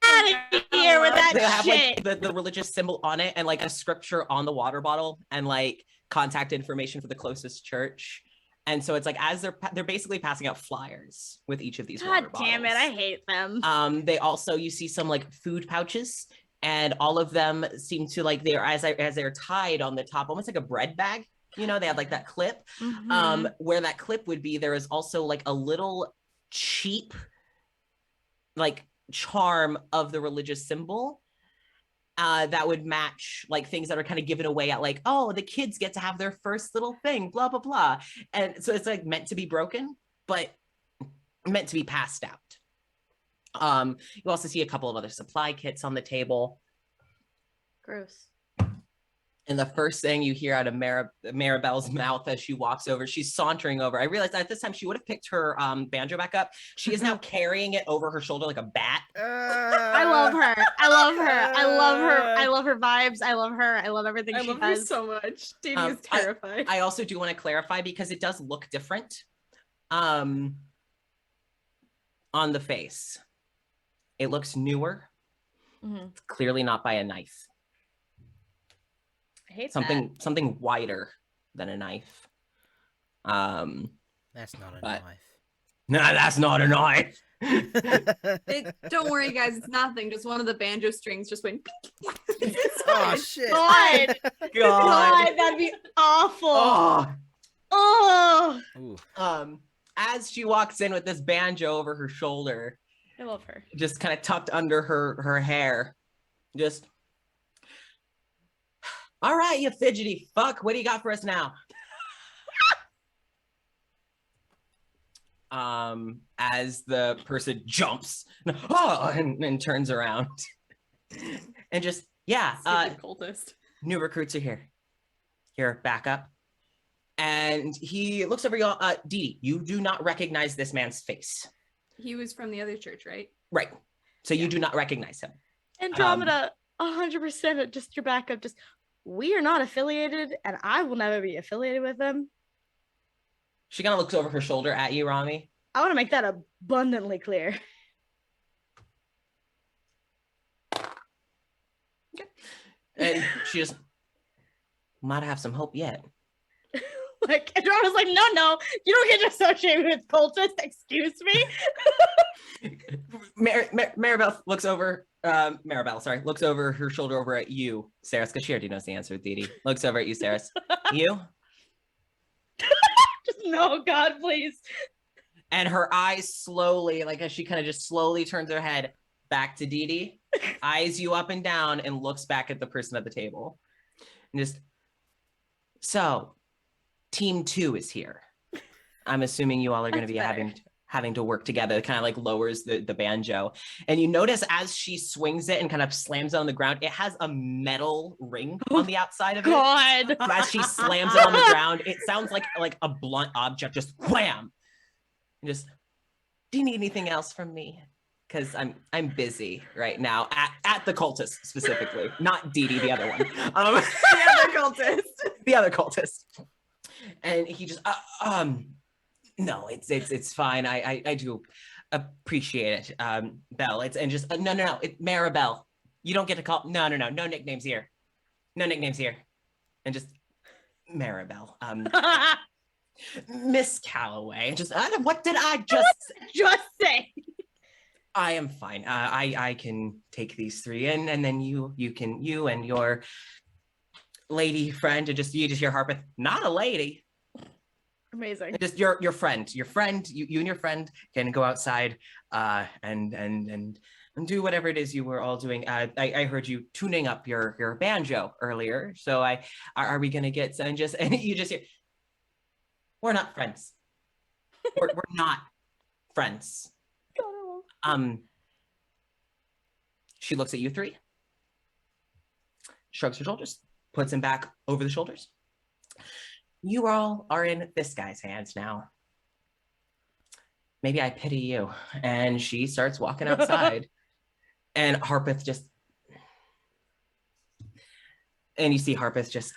Out of here with that they have shit. like the religious symbol on it and like a scripture on the water bottle and like contact information for the closest church. And so it's like as they're basically passing out flyers with each of these water God bottles. damn it, I hate them. They also, you see some like food pouches, and all of them seem to like they're as they're tied on the top, almost like a bread bag. You know, they have like that clip. Mhm. Where that clip would be, there is also like a little cheap like charm of the religious symbol that would match like things that are kind of given away at like, oh, the kids get to have their first little thing, blah, blah, blah. And so it's like meant to be broken, but meant to be passed out. You also see a couple of other supply kits on the table. Gross. And the first thing you hear out of Maribel's mouth as she walks over, she's sauntering over. I realized at this time she would have picked her banjo back up. She is now carrying it over her shoulder like a bat. I love her. I love her. I love her. I love her vibes. I love her. I love everything I she love her does. so much. Dee is terrified. I also do want to clarify because it does look different on the face. It looks newer. It's clearly not by a knife. I hate something wider than a knife. That's not a knife. No, that's not a knife. Don't worry, guys. It's nothing. Just one of the banjo strings just went. Oh shit! God. God, that'd be awful. Oh. As she walks in with this banjo over her shoulder, I love her. just kind of tucked under her hair, just. All right, you fidgety fuck. What do you got for us now? As the person jumps and turns around and just, Cultist. new recruits are here. Here, back up. And he looks over y'all. Dee, you do not recognize this man's face. He was from the other church, right? Right. So you do not recognize him. Andromeda, 100% just your backup. Just, we are not affiliated, and I will never be affiliated with them. She kind of looks over her shoulder at you, Rami. I want to make that abundantly clear. And she just might have some hope yet. Like, Andromeda's like, no, you don't get to associate with cultists. Excuse me. Maribel looks over. Looks over her shoulder over at you, Saris, because she already knows the answer. Dee looks over at you, Saris. You? Just no, God, please. And her eyes slowly, like as she kind of just slowly turns her head back to Dee, eyes you up and down, and looks back at the person at the table. And just, so, team 2 is here. I'm assuming you all are going to be having to work together. Kind of like lowers the banjo. And you notice as she swings it and kind of slams it on the ground, it has a metal ring on the outside of it. God. So as she slams it on the ground, it sounds like a blunt object, just wham. And just, do you need anything else from me? Because I'm busy right now at the cultist specifically, not Dee, the other one. The other cultist. The other cultist. And he just, no, it's fine. I do appreciate it, Belle. It's and just no. It's Maribel. You don't get to call. No nicknames here. No nicknames here. And just Maribel. Miss Calloway. Just what did I just say? I am fine. I can take these 3 in, and then you and your lady friend, and you just hear Harpeth, not a lady. Amazing. Just your friend, you and your friend can go outside and do whatever it is you were all doing. I heard you tuning up your banjo earlier, so are we gonna get and you just hear, we're not friends. We're not friends. She looks at you 3, shrugs her shoulders, puts him back over the shoulders. You all are in this guy's hands now. Maybe I pity you. And she starts walking outside. And Harpeth and you see Harpeth just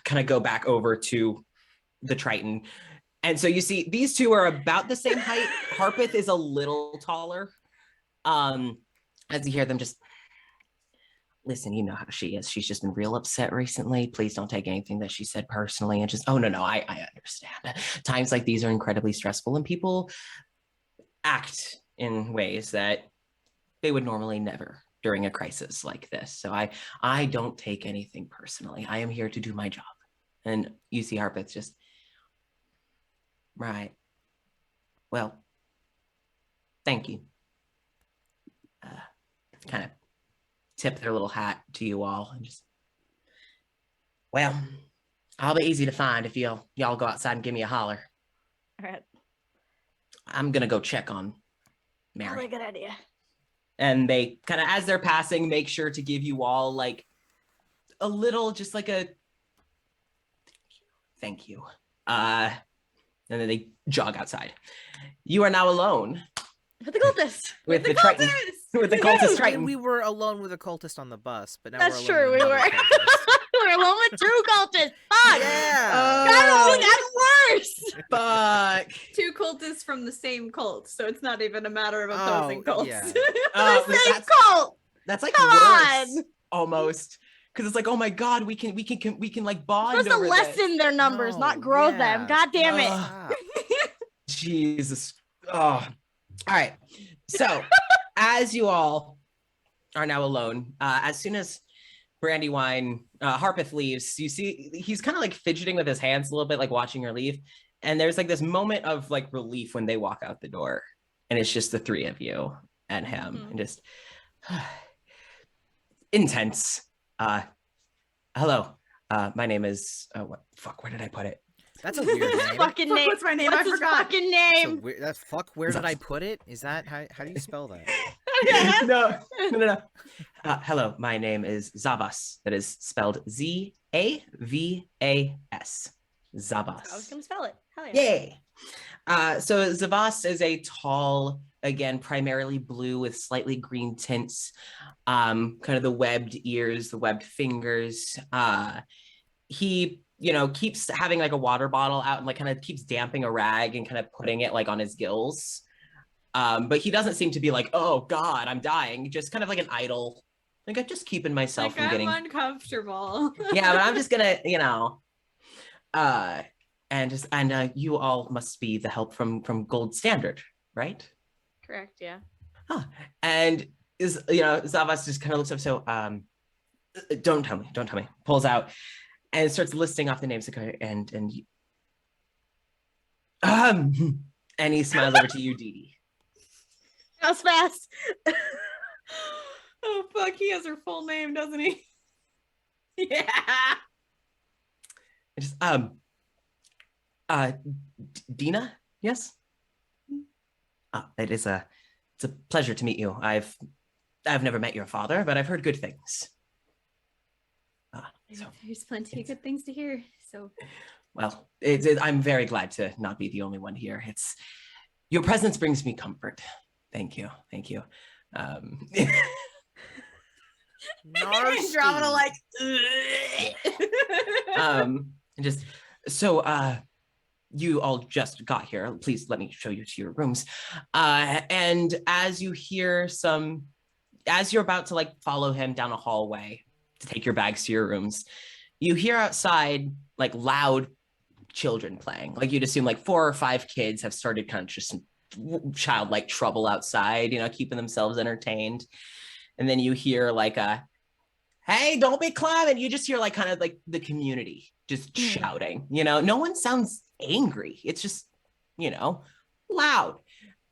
kind of go back over to the Triton. And so you see these 2 are about the same height. Harpeth is a little taller. As you hear them just, listen, you know how she is. She's just been real upset recently. Please don't take anything that she said personally. And just, oh, no, I understand. Times like these are incredibly stressful, and people act in ways that they would normally never during a crisis like this. So I don't take anything personally. I am here to do my job. And you see Harpeth just, right. Well, thank you. Kind of tip their little hat to you all and just, well, I'll be easy to find if y'all go outside and give me a holler. All right. I'm gonna go check on Mary. Probably a good idea. And they kind of, as they're passing, make sure to give you all like a little, just like a thank you. And then they jog outside. You are now alone With the cultist. with the Triton, with the cultist And Triton. we were alone with a cultist on the bus, but now That's we're alone true, with we another were. cultist. We're alone with two cultists. Fuck. Yeah. God, it's worse. Fuck. 2 cultists from the same cult, so it's not even a matter of opposing cults. yeah. Oh, The same that's, cult. that's like Come worse, on. almost. Because it's like, oh my god, we can like bond We're supposed to over lessen this. their numbers, No, not grow yeah. them. God damn it. Stop. Jesus. Oh. All right. So, as you all are now alone, as soon as Brandywine Harpeth leaves, you see he's kind of like fidgeting with his hands a little bit, like watching her leave. And there's like this moment of like relief when they walk out the door, and it's just the 3 of you and him, and just intense. Hello. My name is what? Fuck. Where did I put it? That's a weird His name. fucking name. What's my name? What's I his forgot. fucking That's a name? weird, that's fuck. Where did I put it? Is that how do you spell that? No. Hello, my name is Zavas. That is spelled Zavas. Zavas. I was gonna spell it. Hell yeah. Yay. So Zavas is a tall, again, primarily blue with slightly green tints, kind of the webbed ears, the webbed fingers. He, keeps having like a water bottle out and like kind of keeps damping a rag and kind of putting it like on his gills. But he doesn't seem to be like, oh God, I'm dying. Just kind of like an idle, like I'm just keeping myself Like, from getting. I'm uncomfortable. Yeah, but I'm just gonna, and you all must be the help from Gold Standard, right? Correct. Yeah. And Zavas just kind of looks up. So, don't tell me. Pulls out and starts listing off the names. And he smiles over to you, Dee Dee. That was fast. Oh fuck, he has her full name, doesn't he? Yeah. Just Dina, yes. It's a pleasure to meet you. I've never met your father, but I've heard good things. So There's plenty of good things to hear. So, well, I'm very glad to not be the only one here. Your presence brings me comfort. Thank you. Andromeda like just so you all just got here. Please let me show you to your rooms. And as you're about to like follow him down a hallway to take your bags to your rooms, you hear outside like loud children playing. Like you'd assume like 4 or 5 kids have started kind of just some childlike trouble outside, keeping themselves entertained. And then you hear like hey, don't be climbing. You just hear like kind of like the community just shouting, no one sounds angry. It's just, loud.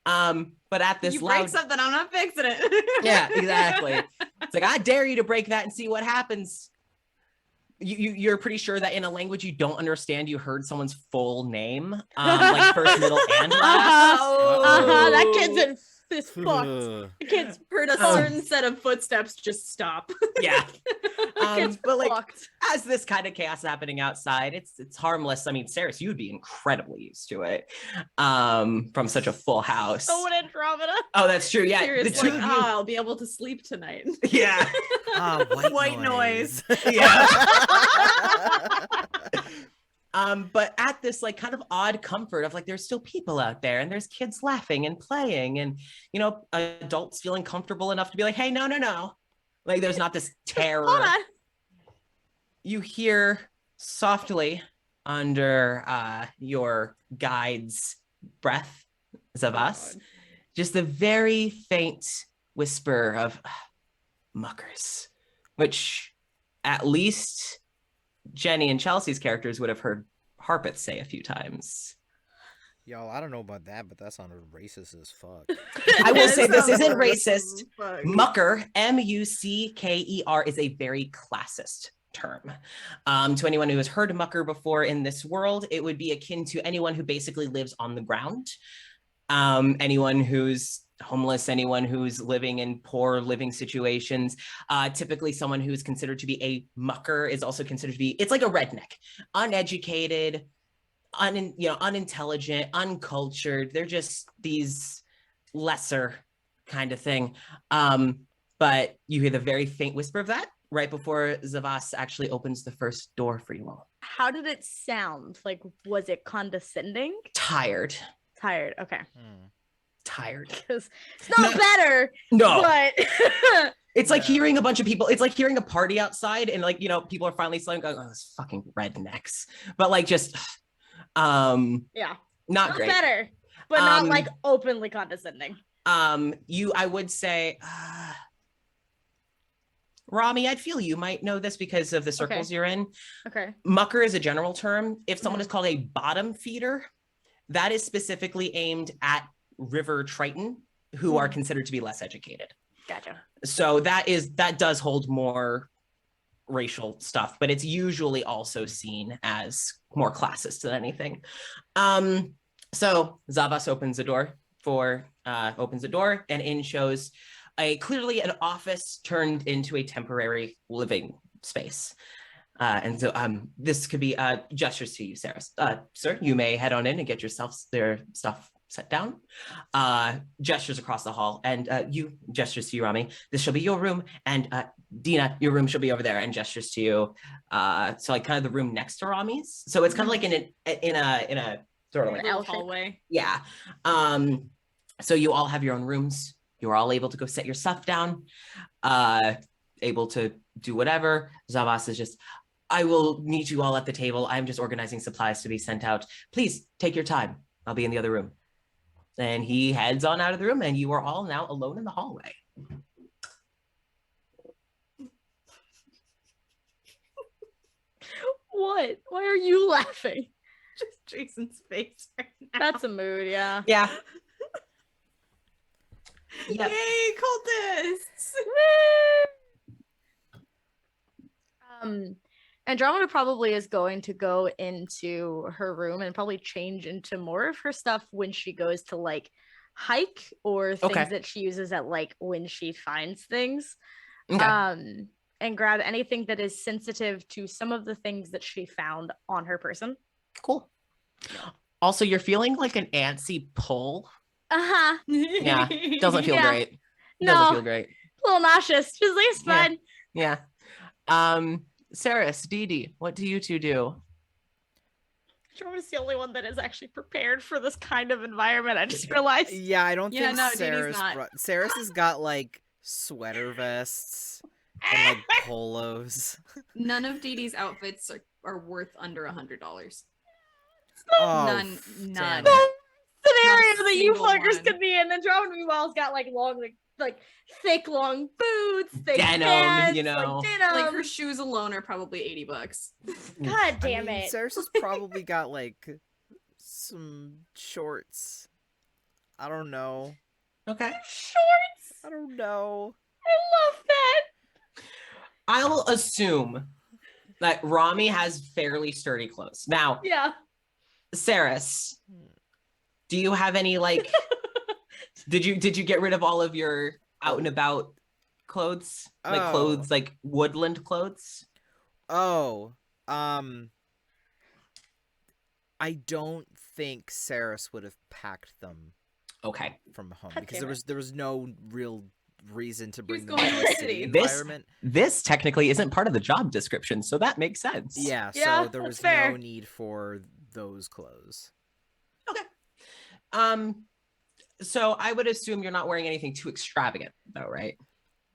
But at this you loud break something, I'm not fixing it. Yeah, exactly. It's like, I dare you to break that and see what happens. You're pretty sure that in a language you don't understand, you heard someone's full name, like first, middle, and last. That kid's is fucked. The kid's Heard a certain set of footsteps just stop. Yeah. kid's But like, fucked. as this kind of chaos happening outside, it's harmless. I mean, Saris, you would be incredibly used to it, from such a full house. So would Andromeda. Oh, that's true. Yeah, Serious, the two like, of you. I'll be able to sleep tonight. Yeah. White noise. Yeah. But at this like kind of odd comfort of like there's still people out there and there's kids laughing and playing and adults feeling comfortable enough to be like, hey, no, like there's not this terror. Hold on. You hear softly under your guide's breath, Zavas, just the very faint whisper of muckers, which at least Jenny and Chelsea's characters would have heard Harpeth say a few times. Y'all, I don't know about that, but that sounded racist as fuck. I will say this isn't Fuck. racist. Mucker, Mucker, is a very classist term. To anyone who has heard mucker before in this world, it would be akin to anyone who basically lives on the ground. anyone who's homeless, anyone who's living in poor living situations. Typically someone who's considered to be a mucker is also considered to be, it's like a redneck, uneducated, unintelligent, uncultured. They're just these lesser kind of thing. But you hear the very faint whisper of that right before Zavas actually opens the first door for you all. How did it sound? Like, was it condescending? Tired. Okay. Tired. Because it's not better. No. But it's like hearing a bunch of people. It's like hearing a party outside and like, people are finally going, oh, those fucking rednecks. But like just, yeah. Not great. Better, but not like openly condescending. I would say, Rami, I'd feel you might know this because of the circles you're in. Okay. Mucker is a general term. If someone is called a bottom feeder, that is specifically aimed at River Triton, who are considered to be less educated. Gotcha. So that does hold more racial stuff, but it's usually also seen as more classist than anything. So Zavas opens the door and in shows clearly an office turned into a temporary living space. And so this could be gestures to you, Sarah. Sir, you may head on in and get their stuff set down. Gestures across the hall, and gestures to you, Rami. This shall be your room, and Dina, your room shall be over there, and gestures to you. So like kind of the room next to Rami's. So it's kind of like in a sort of like L hallway. Yeah. So you all have your own rooms. You're all able to go set your stuff down, able to do whatever. Zavas is just, I will meet you all at the table. I'm just organizing supplies to be sent out. Please take your time. I'll be in the other room. And he heads on out of the room, and you are all now alone in the hallway. What? Why are you laughing? Just Jason's face right now. That's a mood, yeah. Yeah. Yep. Yay, cultists! Andromeda probably is going to go into her room and probably change into more of her stuff when she goes to like hike or things that she uses at like when she finds things. And grab anything that is sensitive to some of the things that she found on her person. Cool. Also, you're feeling like an antsy pull. Uh-huh. Yeah. Doesn't feel great. No. Doesn't feel great. A little nauseous. Just like it's fun. Yeah. Saris, Dee, what do you two do? Andromeda's the only one that is actually prepared for this kind of environment. I just realized. Yeah, I don't think no, Saris. Saris has got like sweater vests and like polos. None of Dee Dee's outfits are worth under $100. Oh, None. Scenario that you single fuckers one. could be in. Andromeda meanwhile's got like long, like thick, long boots, thick Denim, pants, you know. like denim. Like her shoes alone are probably $80. God damn it. Saris has probably got like some shorts. I don't know. Okay. Shorts. I don't know. I love that. I'll assume that Rami has fairly sturdy clothes. Now, Yeah. Saris, do you have any like did you get rid of all of your out and about clothes? Like clothes, like woodland clothes? Oh, I don't think Saris would have packed them Okay. from home God because damn there was no real reason to bring them going to to a the city city. environment. This technically isn't part of the job description, so that makes sense. Yeah, Yeah, so there was that's fair. no need for those clothes. So I would assume you're not wearing anything too extravagant though, right?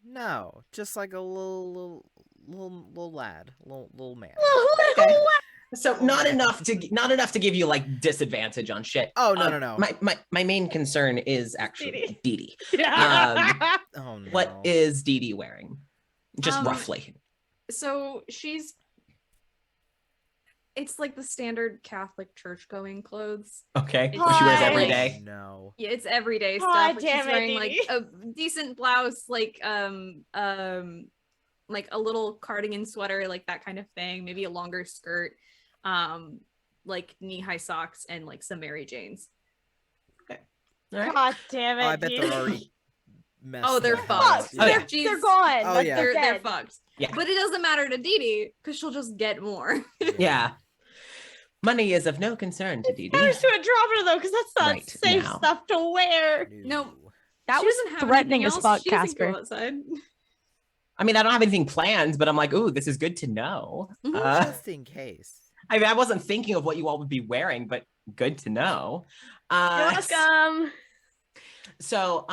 No, just like a little lad, little man. Okay. So not enough to give you like disadvantage on shit. Oh no. My main concern is actually Dee Dee. Yeah. Oh no. What is Dee Dee wearing? Just roughly. So it's like the standard Catholic church going clothes. Okay. It's Which she wears every like- day. No. Yeah, it's everyday God stuff. But damn she's it, wearing like Dee a decent blouse, like a little cardigan sweater, like that kind of thing. Maybe a longer skirt, like knee-high socks, and like some Mary Janes. All right. God damn it. Oh, I bet dude. they're already messed. Oh, they're the hell fucked. up. Yeah. They're gone. Oh, yeah. They're dead. fucked. Yeah. But it doesn't matter to Dee Dee because she'll just get more. Yeah. Money is of no concern to Dee Dee. Matters to Andromeda though, because that's not Right safe now. stuff to wear. No. That She was doesn't have threatening anything as else. fuck, She doesn't go Casper. outside. I mean, I don't have anything planned, but I'm like, ooh, this is good to know. Just in case. I mean, I wasn't thinking of what you all would be wearing, but good to know. You're welcome. So,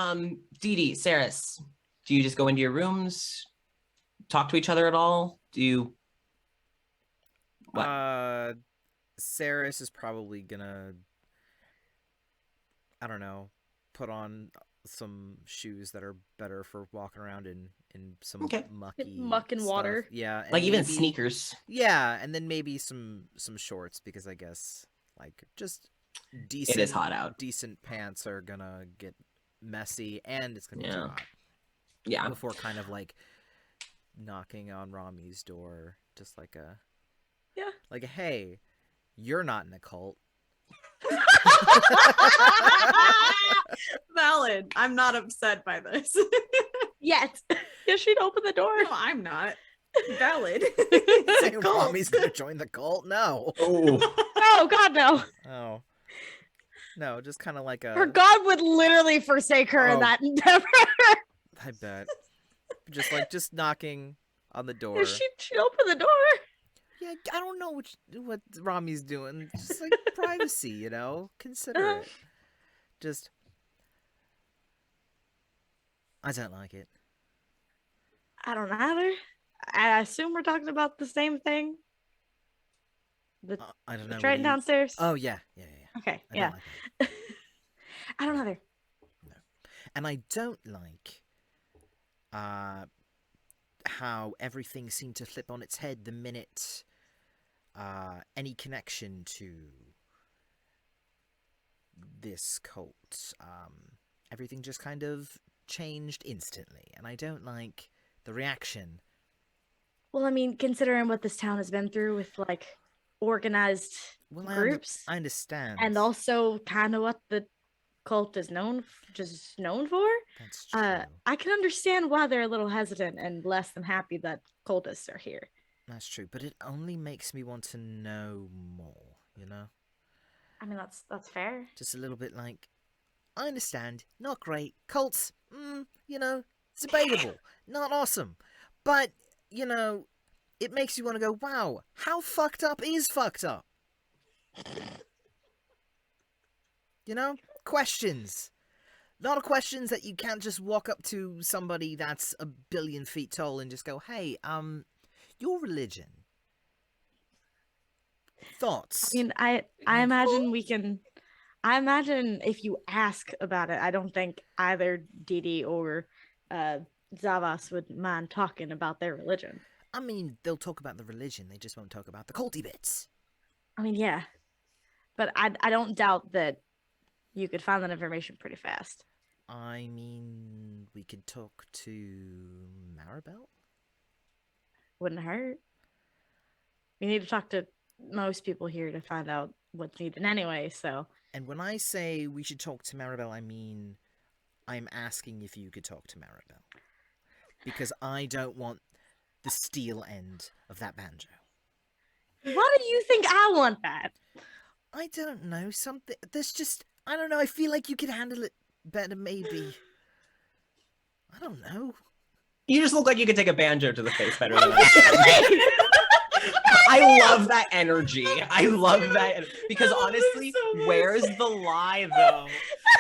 Dee Dee, Saris, do you just go into your rooms, talk to each other at all? Do you? What? Saris is probably gonna, I don't know, put on some shoes that are better for walking around in some mucky Muck and stuff. water. Yeah, and Like even maybe- sneakers. Yeah, and then maybe some shorts because I guess like just decent. It is hot out. Decent pants are gonna get messy, and it's gonna be too Yeah. hot. Yeah. Before kind of like knocking on Rami's door, just like a hey, you're not in a cult. Valid. I'm not upset by this. Yet. Yeah, she'd open the door. No, I'm not. Valid. Say Rami's gonna join the cult? No. Oh. Oh God, no. Oh. No, just kind of like a. Her God would literally forsake her in Oh. that endeavor. I bet. Just knocking on the door. Yeah, she'd open the door. Yeah, I don't know what Rami's doing. Just like privacy, you know? Consider it. Just. I don't like it. I don't either. I assume we're talking about the same thing. I don't know. It's right downstairs. Oh, yeah. Okay, I yeah. don't like it. I don't either. And I don't like how everything seemed to flip on its head the minute any connection to this cult. Everything just kind of changed instantly, and I don't like the reaction. Well, I mean, considering what this town has been through with like organized groups, I understand. and also kind of what the cult is known for. That's true. I can understand why they're a little hesitant and less than happy that cultists are here. That's true, but it only makes me want to know more, you know? I mean, that's fair. Just a little bit like, I understand, not great. Cults, you know, it's debatable, not awesome. But, you know, it makes you want to go, wow, how fucked up is fucked up? You know? Questions. A lot of questions that you can't just walk up to somebody that's 1 billion feet tall and just go, hey, your religion. Thoughts? I mean, I imagine we can. I imagine if you ask about it, I don't think either Didi or Zavas would mind talking about their religion. I mean, they'll talk about the religion, they just won't talk about the culty bits. I mean, yeah, but I don't doubt that you could find that information pretty fast. I mean, we could talk to Maribel? Wouldn't hurt. We need to talk to most people here to find out what's needed anyway, so. And when I say we should talk to Maribel, I mean, I'm asking if you could talk to Maribel. Because I don't want the steel end of that banjo. Why do you think I want that? I don't know, something, there's just, I don't know, I feel like you could handle it better, maybe. I don't know. You just look like you could take a banjo to the face better than I. I love that energy. I love that because honestly, where's the lie though?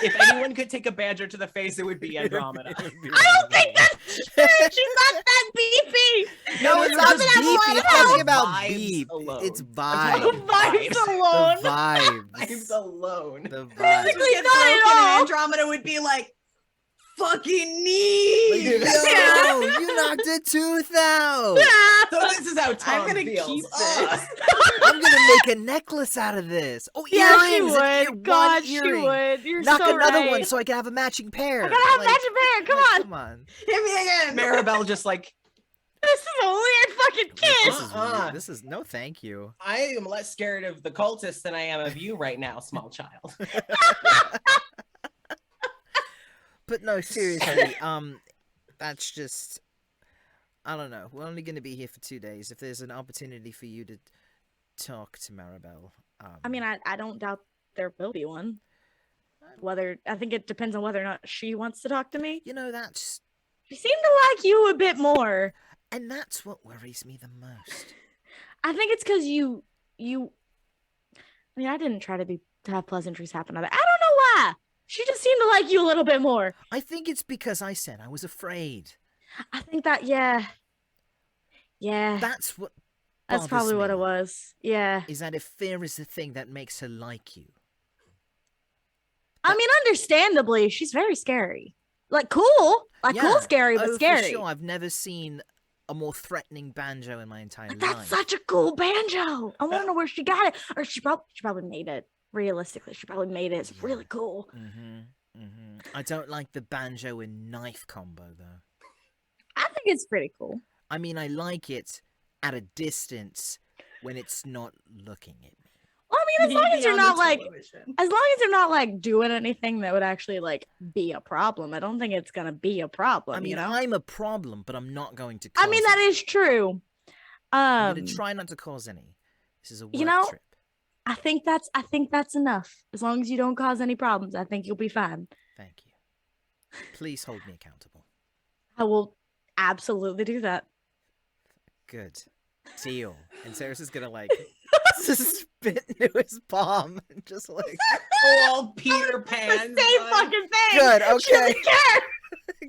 If anyone could take a banjo to the face, it would be Andromeda. I don't think that's true. She's not that beefy. No, it's not beefy. It's talking about Vibes beef. alone. It's I'm vibe. talking Vibes alone. The vibes. Vibes alone. The Physically vibes. Physically, not broken, at all. and Andromeda would be like, fucking knee. Like, Yo, you knocked a tooth out. So this is how Tom I'm gonna feels. keep Ugh. I'm gonna make a necklace out of this. Oh, Yeah, she earrings. An would. God, she earring. would. You're Knock so another right. one so I can have a matching pair. I gotta have Like, matching pair. Come like, on. Come on. Hit me again. Maribel just like, This is a weird fucking kid. This is no thank you. I am less scared of the cultists than I am of you right now, small child. But no, seriously, that's just, I don't know. We're only going to be here for 2 days. If there's an opportunity for you to talk to Maribel, I mean, I don't doubt there will be one. I think it depends on whether or not she wants to talk to me. You know, that's... She seemed to like you a bit more. And that's what worries me the most. I think it's because you... I mean, I didn't try to have pleasantries happen. I don't know why. She just seemed to like you a little bit more. I think it's because I said I was afraid. I think that, yeah. That's what That's probably bothers what me, it was. Yeah. Is that if fear is the thing that makes her like you. I mean, understandably, she's very scary. Like, cool. Like, cool, scary, but scary. For sure. I've never seen a more threatening banjo in my entire life. That's such a cool banjo. I want to know where she got it. Or she probably made it. Realistically, she probably made it. It's really cool. I don't like the banjo and knife combo, though. I think it's pretty cool. I mean, I like it at a distance when it's not looking at me. Well, I mean, as long as you're not like doing anything that would actually like be a problem, I don't think it's gonna be a problem. I mean, you know? I'm a problem, but I'm not going to. I mean, that is true. I'm gonna try not to cause any. This is a work trip. I think that's enough. As long as you don't cause any problems, I think you'll be fine. Thank you. Please hold me accountable. I will absolutely do that. Good. Deal. And Sarah's is gonna like spit into his palm and just like all Peter Pan. The same fucking thing. Good. Okay. She doesn't care.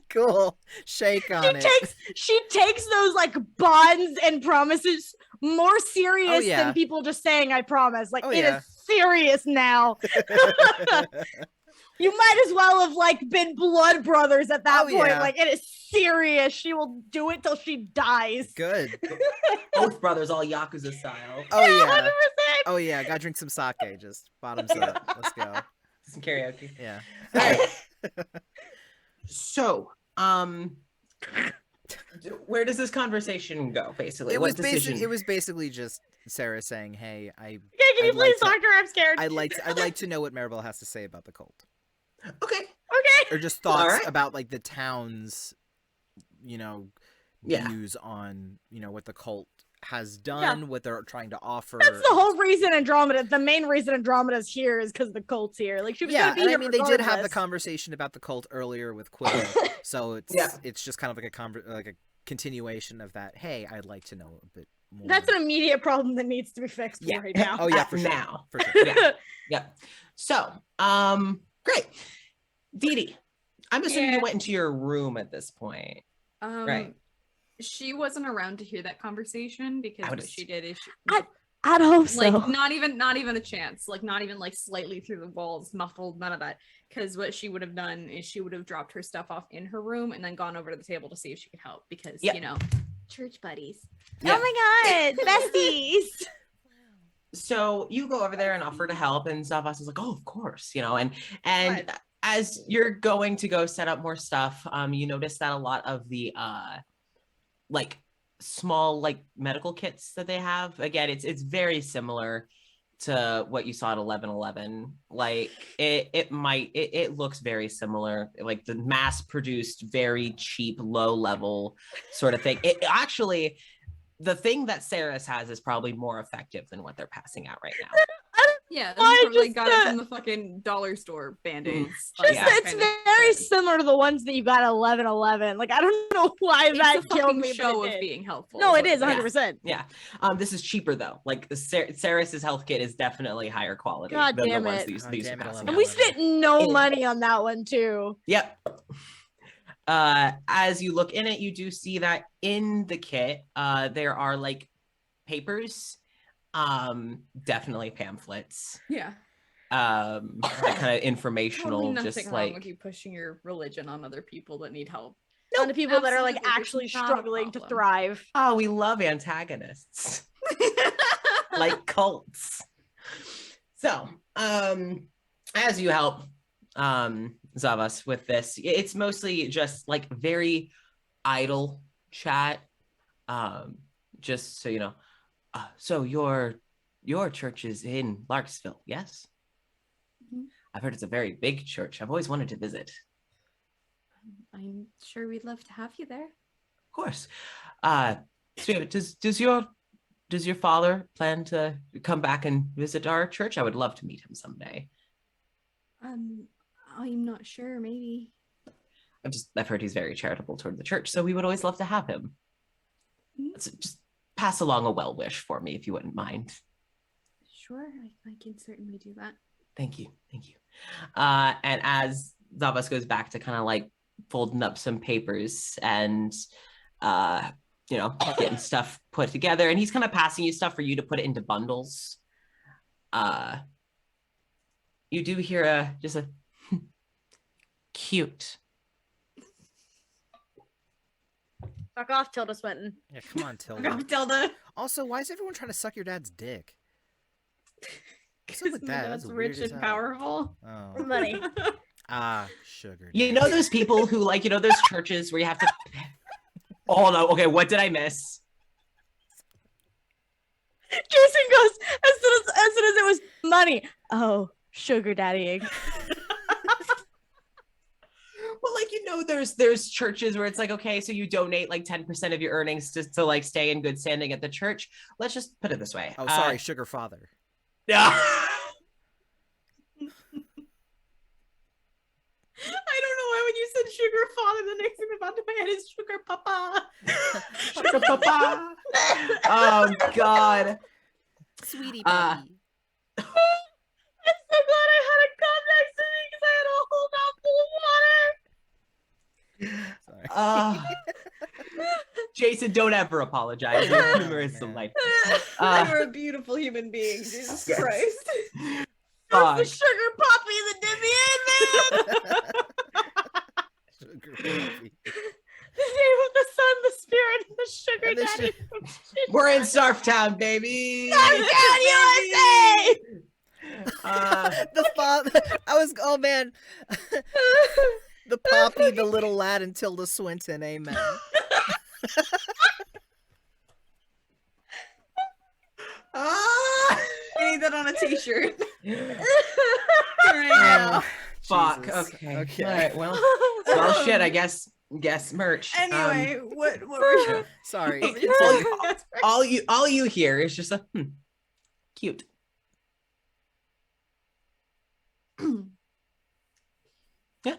Cool. Shake on it. She takes those like bonds and promises more serious than people just saying I promise. Like it is serious now. You might as well have like been blood brothers at that point. Yeah. Like it is serious. She will do it till she dies. Good. Both brothers, all Yakuza style. Oh yeah. 100%. Oh yeah. Gotta drink some sake. Just bottoms up. Let's go. Some karaoke. Yeah. All right. So, where does this conversation go? Basically, It what was decision? it was basically just Sarah saying, "Hey, Can you please talk to her? I'm scared. I'd like to know what Maribel has to say about the cult." Okay. Or just thoughts right. about like the town's, views on, what the cult has done, what they're trying to offer. That's the whole reason Andromeda. The main reason Andromeda's here is because the cult's here. Like she was gonna be here. I mean, they did have the regardless. conversation about the cult earlier with Quill, so it's just kind of like a continuation of that. Hey, I'd like to know a bit more. That's an immediate problem that needs to be fixed right now. Oh yeah, for sure. Now. For sure. Yeah. So, great. Dee Dee, I'm assuming you went into your room at this point. Right. She wasn't around to hear that conversation because what she did is I'd hope so. Like not even a chance. Like not even like slightly through the walls, muffled, none of that. Because what she would have done is she would have dropped her stuff off in her room and then gone over to the table to see if she could help because church buddies. Yeah. Oh my god, besties. So you go over there and offer to help, and Zavas is like, "Oh, of course," and as you're going to go set up more stuff, you notice that a lot of the like small like medical kits that they have, again, it's very similar to what you saw at 1111. Like it looks very similar, like the mass produced, very cheap, low level sort of thing. It actually, the thing that Saris has is probably more effective than what they're passing out right now. Yeah, that's probably got it from the fucking dollar store band-aids. It's very similar to the ones that you got at 1111. Like I don't know why that killed me. Show of being helpful. No, it is 100%. Yeah. This is cheaper though. Like Saris's health kit is definitely higher quality. God than damn the ones it. These are passing And out. we spent no money on that one too. Yep. As you look in it, you do see that in the kit, there are like papers, definitely pamphlets. Yeah. Like kind of informational, nothing just wrong like with you pushing your religion on other people that need help. No, the people that are like absolutely. actually It's not a struggling to problem. thrive. oh, we love antagonists. Like cults. So, as you help Zavas with this, it's mostly just like very idle chat. Just so you know. So your church is in Larksville, yes? Mm-hmm. I've heard it's a very big church. I've always wanted to visit. I'm sure we'd love to have you there. Of course. So does your father plan to come back and visit our church? I would love to meet him someday. I'm not sure, maybe. I've heard he's very charitable toward the church, so we would always love to have him. So just pass along a well wish for me if you wouldn't mind. Sure, I can certainly do that. Thank you. And as Zavas goes back to kind of like folding up some papers and getting stuff put together, and he's kind of passing you stuff for you to put it into bundles. You do hear just a cute. Fuck off, Tilda Swinton. Yeah, come on, Go, Tilda. Tilda. Also, why is everyone trying to suck your dad's dick? What's up Because with my that? dad's That's rich weird as and hell. powerful. Oh. Money. Sugar. You know those people who like, those churches where you have to. Oh no! Okay, what did I miss? Jason goes as soon as it was money. Oh, sugar daddying. Well, there's churches where it's like, okay, so you donate like 10% of your earnings to like stay in good standing at the church. Let's just put it this way. Oh, sorry, sugar father. Yeah. I don't know why when you said sugar father, the next thing that popped in my head is sugar papa. Sugar papa. Oh God. Sweetie puppy. I'm so glad I had a cup next to me because I had a whole mouthful of water. Sorry. Jason, don't ever apologize. Your humor is man. delightful. You're a beautiful human being, Jesus Christ. Fuck. The sugar puppy that did me in, man. Sugar puppy. The name of the Son, the Spirit, and the Sugar And the Daddy. We're in Surftown, baby. Surftown, USA. The father. Oh man. The Poppy, the little lad, and Tilda Swinton. Amen. I need that on a t-shirt. Right now. Fuck. Jesus. Okay. Okay. All right. Well, shit. I guess merch. Anyway, what were you? Sorry. All you hear is just a cute. Yeah.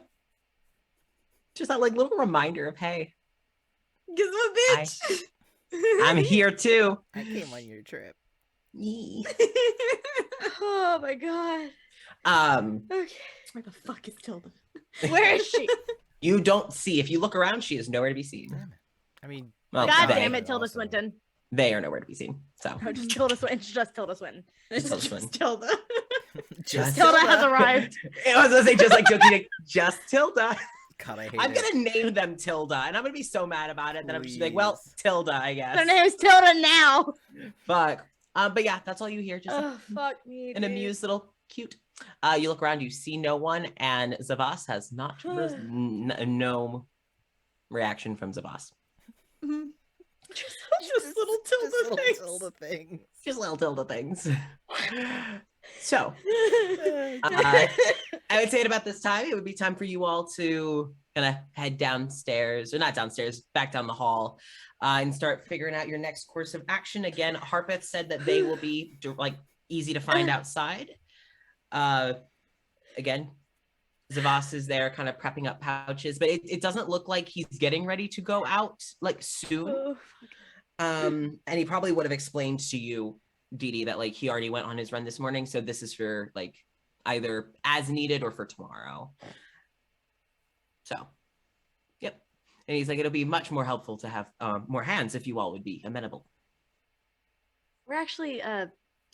Just that like little reminder of, hey, Gizmo bitch. I'm here too. I came on your trip. Yee. Oh my god. Okay. Where the fuck is Tilda? Where is she? You don't see. If you look around, she is nowhere to be seen. I mean, Well, God they, damn it, Tilda also. Swinton. They are nowhere to be seen. So No, just Tilda Swinton. It's just Tilda Swinton. It's Tilda just Swinton. Tilda. Just Tilda has arrived. I was gonna say just like joking, just Tilda. God, I hate I'm it. gonna name them Tilda, and I'm gonna be so mad about it that I'm just like, well, Please. Tilda, I guess. Her name is Tilda now. Fuck. But yeah, that's all you hear. Just Oh, fuck me. an dude. amused little cute. You look around, you see no one, and Zavas has not no reaction from Zavas. Just little Tilda Just little things. Tilda things. Just little Tilda things. So, I would say at about this time, it would be time for you all to kind of head downstairs, or not downstairs, back down the hall, and start figuring out your next course of action. Again, Harpeth said that they will be like easy to find outside. Again, Zavas is there kind of prepping up pouches, but it doesn't look like he's getting ready to go out like soon. Oh, And he probably would have explained to you, Dee Dee, that like he already went on his run this morning, so this is for like either as needed or for tomorrow. So, yep. And he's like, it'll be much more helpful to have more hands if you all would be amenable. we're actually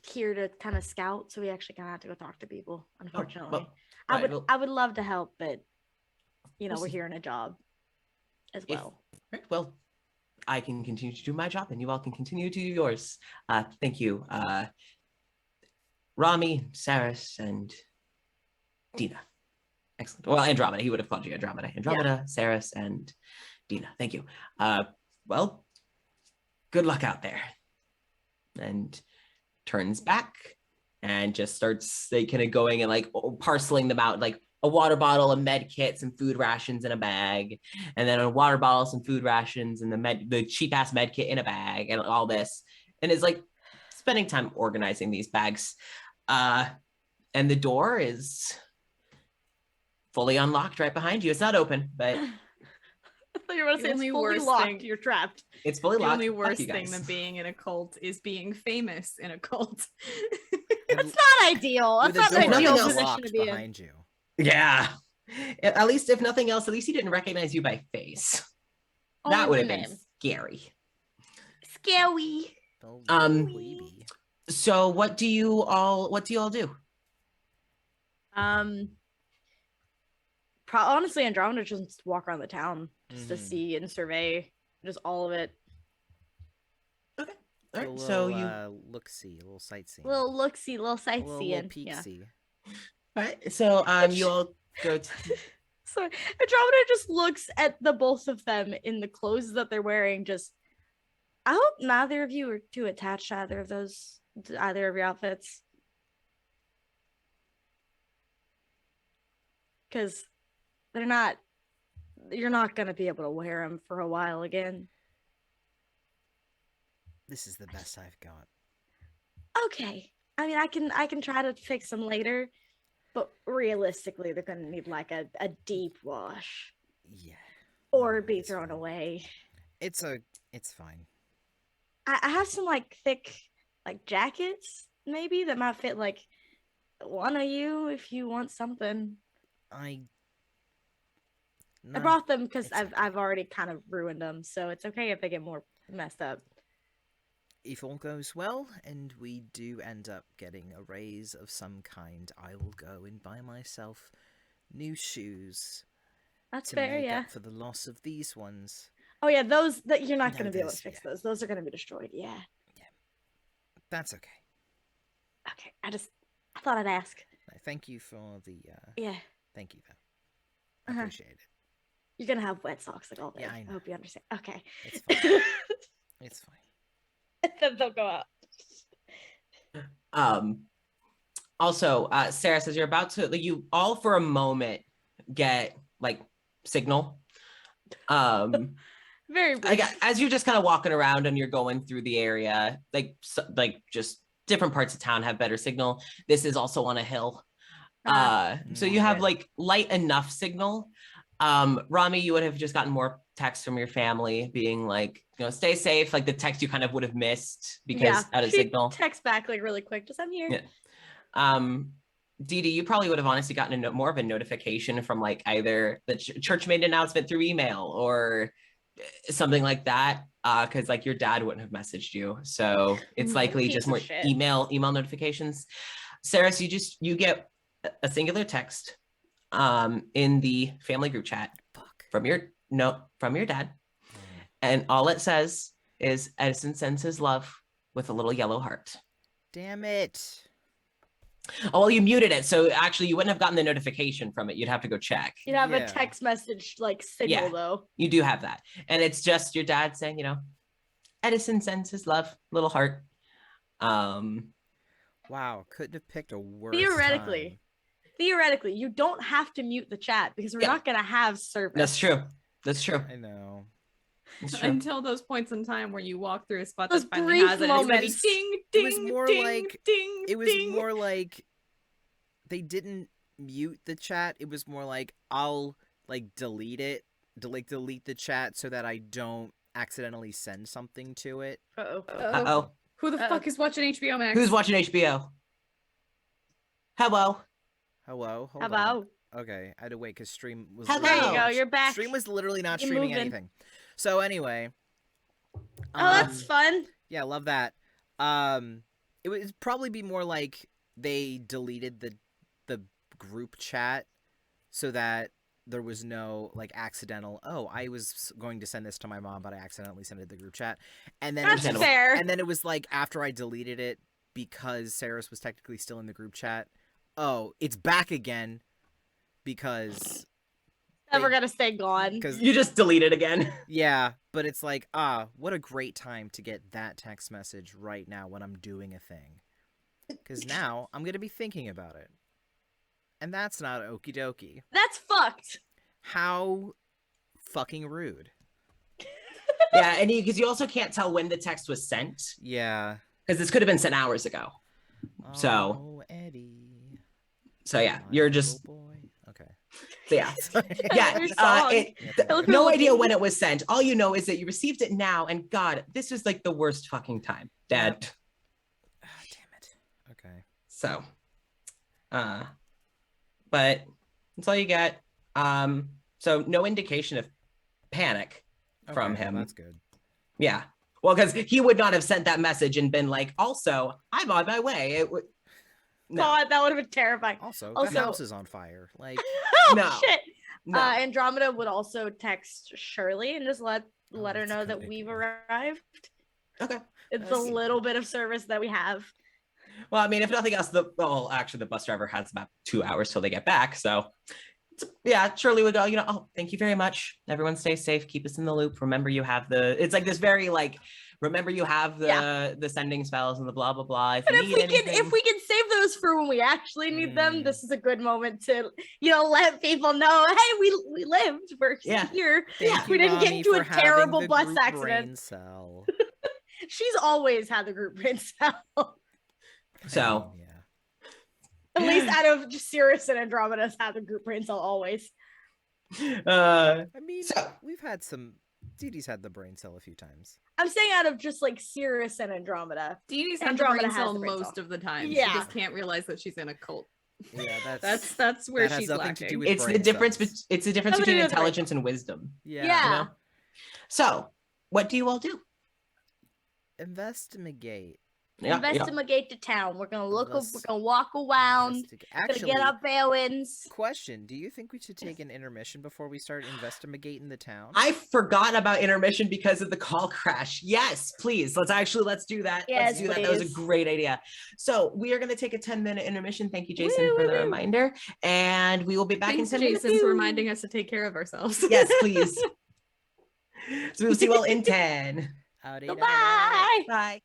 here to kind of scout, so we actually kind of have to go talk to people, unfortunately. well, I right, would well- I would love to help, but we're This is- here in a job as If- well. Right. Well, I can continue to do my job, and you all can continue to do yours. Thank you, Rami, Saris, and Dina. Excellent. Well, Andromeda. He would have called you Andromeda. Andromeda, Saris, and Dina. Thank you. Well, good luck out there. And turns back and just starts like kind of going and like parceling them out, like a water bottle, a med kit, some food rations in a bag, and then a water bottle, some food rations, and the cheap ass med kit in a bag, and all this, and is like spending time organizing these bags. And the door is fully unlocked right behind you. It's not open, but I thought you were going to say The only it's fully worst locked. thing- You're trapped. it's fully The locked. only Fuck worst you thing guys. than being in a cult is being famous in a cult. And That's not ideal. with That's a not door an ideal that's position locked to be in. behind you. Yeah. At least, if nothing else, at least he didn't recognize you by face. Only That would by have been name. scary. Scary. Oh, baby. So what do you all do? Honestly, Andromeda just walk around the town just to Mhm. see and survey just all of it. All A right, little, so you look-see, a little sightseeing. Little look-see, little a sightseeing. little Yeah. peek-see. all right, so you all go to So Andromeda just looks at the both of them in the clothes that they're wearing. Just, I hope neither of you are too attached to either of your outfits, because you're not gonna be able to wear them for a while again. This is the best I've got. Okay, I mean, I can try to fix them later, but realistically, they're gonna need like a deep wash Yeah. or No, be it's thrown fine. away. It's fine. I have some like thick like jackets maybe that might fit like one of you if you want something. I No, brought them because it's I've already kind of ruined them, so it's okay if they get more messed up. if all goes well and we do end up getting a raise of some kind, I will go and buy myself new shoes That's to fair, make yeah. up for the loss of these ones. Oh yeah, those that you're not No, gonna be able to those- fix yeah. those. Those are gonna be destroyed. Yeah. That's okay. Okay. I thought I'd ask. Thank you for the Yeah. thank you though. I Uh-huh. appreciate it. You're gonna have wet socks like all day. Yeah, I know. hope you understand. Okay. It's fine. It's fine. Then they'll go out. Also, Sarah says you're about to, like, you all for a moment get like signal. Very brief. As you're just kind of walking around and you're going through the area, like just different parts of town have better signal. This is also on a hill. So you have shit. like light enough signal. Rami, you would have just gotten more text from your family being like, stay safe. Like the text you kind of would have missed because out of she signal. text back like really quick. Just I'm here. Yeah. Dee Dee, you probably would have honestly gotten more of a notification from like either the church made an announcement through email or something like that. Because like your dad wouldn't have messaged you. So it's likely Piece just of more shit. email notifications. Sarah, so you get a singular text in the family group chat from your dad. And all it says is Edison sends his love with a little yellow heart. Damn it. Oh, well, you muted it. So actually you wouldn't have gotten the notification from it. You'd have to go check. You'd have Yeah. a text message like signal Yeah. though. You do have that. And it's just your dad saying, Edison sends his love, little heart. Wow, couldn't have picked a worse Theoretically, you don't have to mute the chat because we're Yeah. not gonna have service. That's true. time. I know. That's true. Until those points in time where you walk through a spot Those that finally brief has it, and everybody moments. ding, It was ding, more ding, like- ding, It was ding. more like they didn't mute the chat. It was more like I'll like delete the chat so that I don't accidentally send something to it. Uh-oh. Uh-oh. Who the fuck is watching HBO Max? Who's watching HBO? Hello. Hello? Hold How on. about? Okay, I had to wait because stream was Hello. There you literally- go. You're back. Stream was literally not You're streaming moving. anything. So anyway. Oh, that's fun. Yeah, love that. It would probably be more like they deleted the group chat so that there was no like accidental. Oh, I was going to send this to my mom, but I accidentally sent it to the group chat, and then That's it was, fair. and then it was like after I deleted it because Saris was technically still in the group chat. Oh, it's back again because Never gonna stay gone. because You just delete it again. yeah, but it's like, what a great time to get that text message right now when I'm doing a thing. Because now I'm going to be thinking about it. And that's not okie dokie. That's fucked. How fucking rude. Yeah, and because you also can't tell when the text was sent. Yeah. Because this could have been sent hours ago. Oh, Eddie. So yeah, My you're little just boy. Okay. so yeah. Your song. No idea when it was sent. All you know is that you received it now, and God, this is like the worst fucking time, Dad. Yep. Oh, damn it. Okay. So, but that's all you get. So no indication of panic from Okay, him. well, that's good. Yeah. Well, because he would not have sent that message and been like, also, I'm on my way. It would. No. God, that would have been terrifying. Also, the house is on fire. Like, oh No. shit. No. Andromeda would also text Shirley and just let her that's a know good that idea. we've arrived. Okay. It's a little bit of service that we have. Well, I mean, if nothing else, actually, the bus driver has about 2 hours till they get back. So, yeah, Shirley would go, oh, thank you very much. Everyone stay safe. Keep us in the loop. Remember, you have it's like this very remember you have the sending spells and the blah, blah, blah. If we can save those for when we actually need them, this is a good moment to, let people know, hey, we lived. We're here. Thank you, we didn't get Mommy, into a for having terrible the bus group accident. brain cell. She's always had the group brain cell. So, at least out of Sirius and Andromeda's had the group brain cell always. I mean, we've had some. Dee Dee's had the brain cell a few times. I'm saying out of just Sirius and Andromeda. Dee Dee's had the brain cell most of the time. Yeah. She just can't realize that she's in a cult. Yeah, that's where she's lacking. It's the difference. It's the difference between intelligence and wisdom. Yeah. So, what do you all do? Investigate. Investigate the town. We're gonna look. We're gonna walk around. Actually, get our bearings. Question: do you think we should take an intermission before we start investigating the town? I forgot about intermission because of the call crash. Yes, please. Let's do that. Yes, let's do that. That was a great idea. So we are going to take a 10-minute intermission. Thank you, Jason, for the reminder. And we will be back in 10 minutes. Jason's reminding us to take care of ourselves. Yes, please. So we'll see you all in 10. Bye. Bye.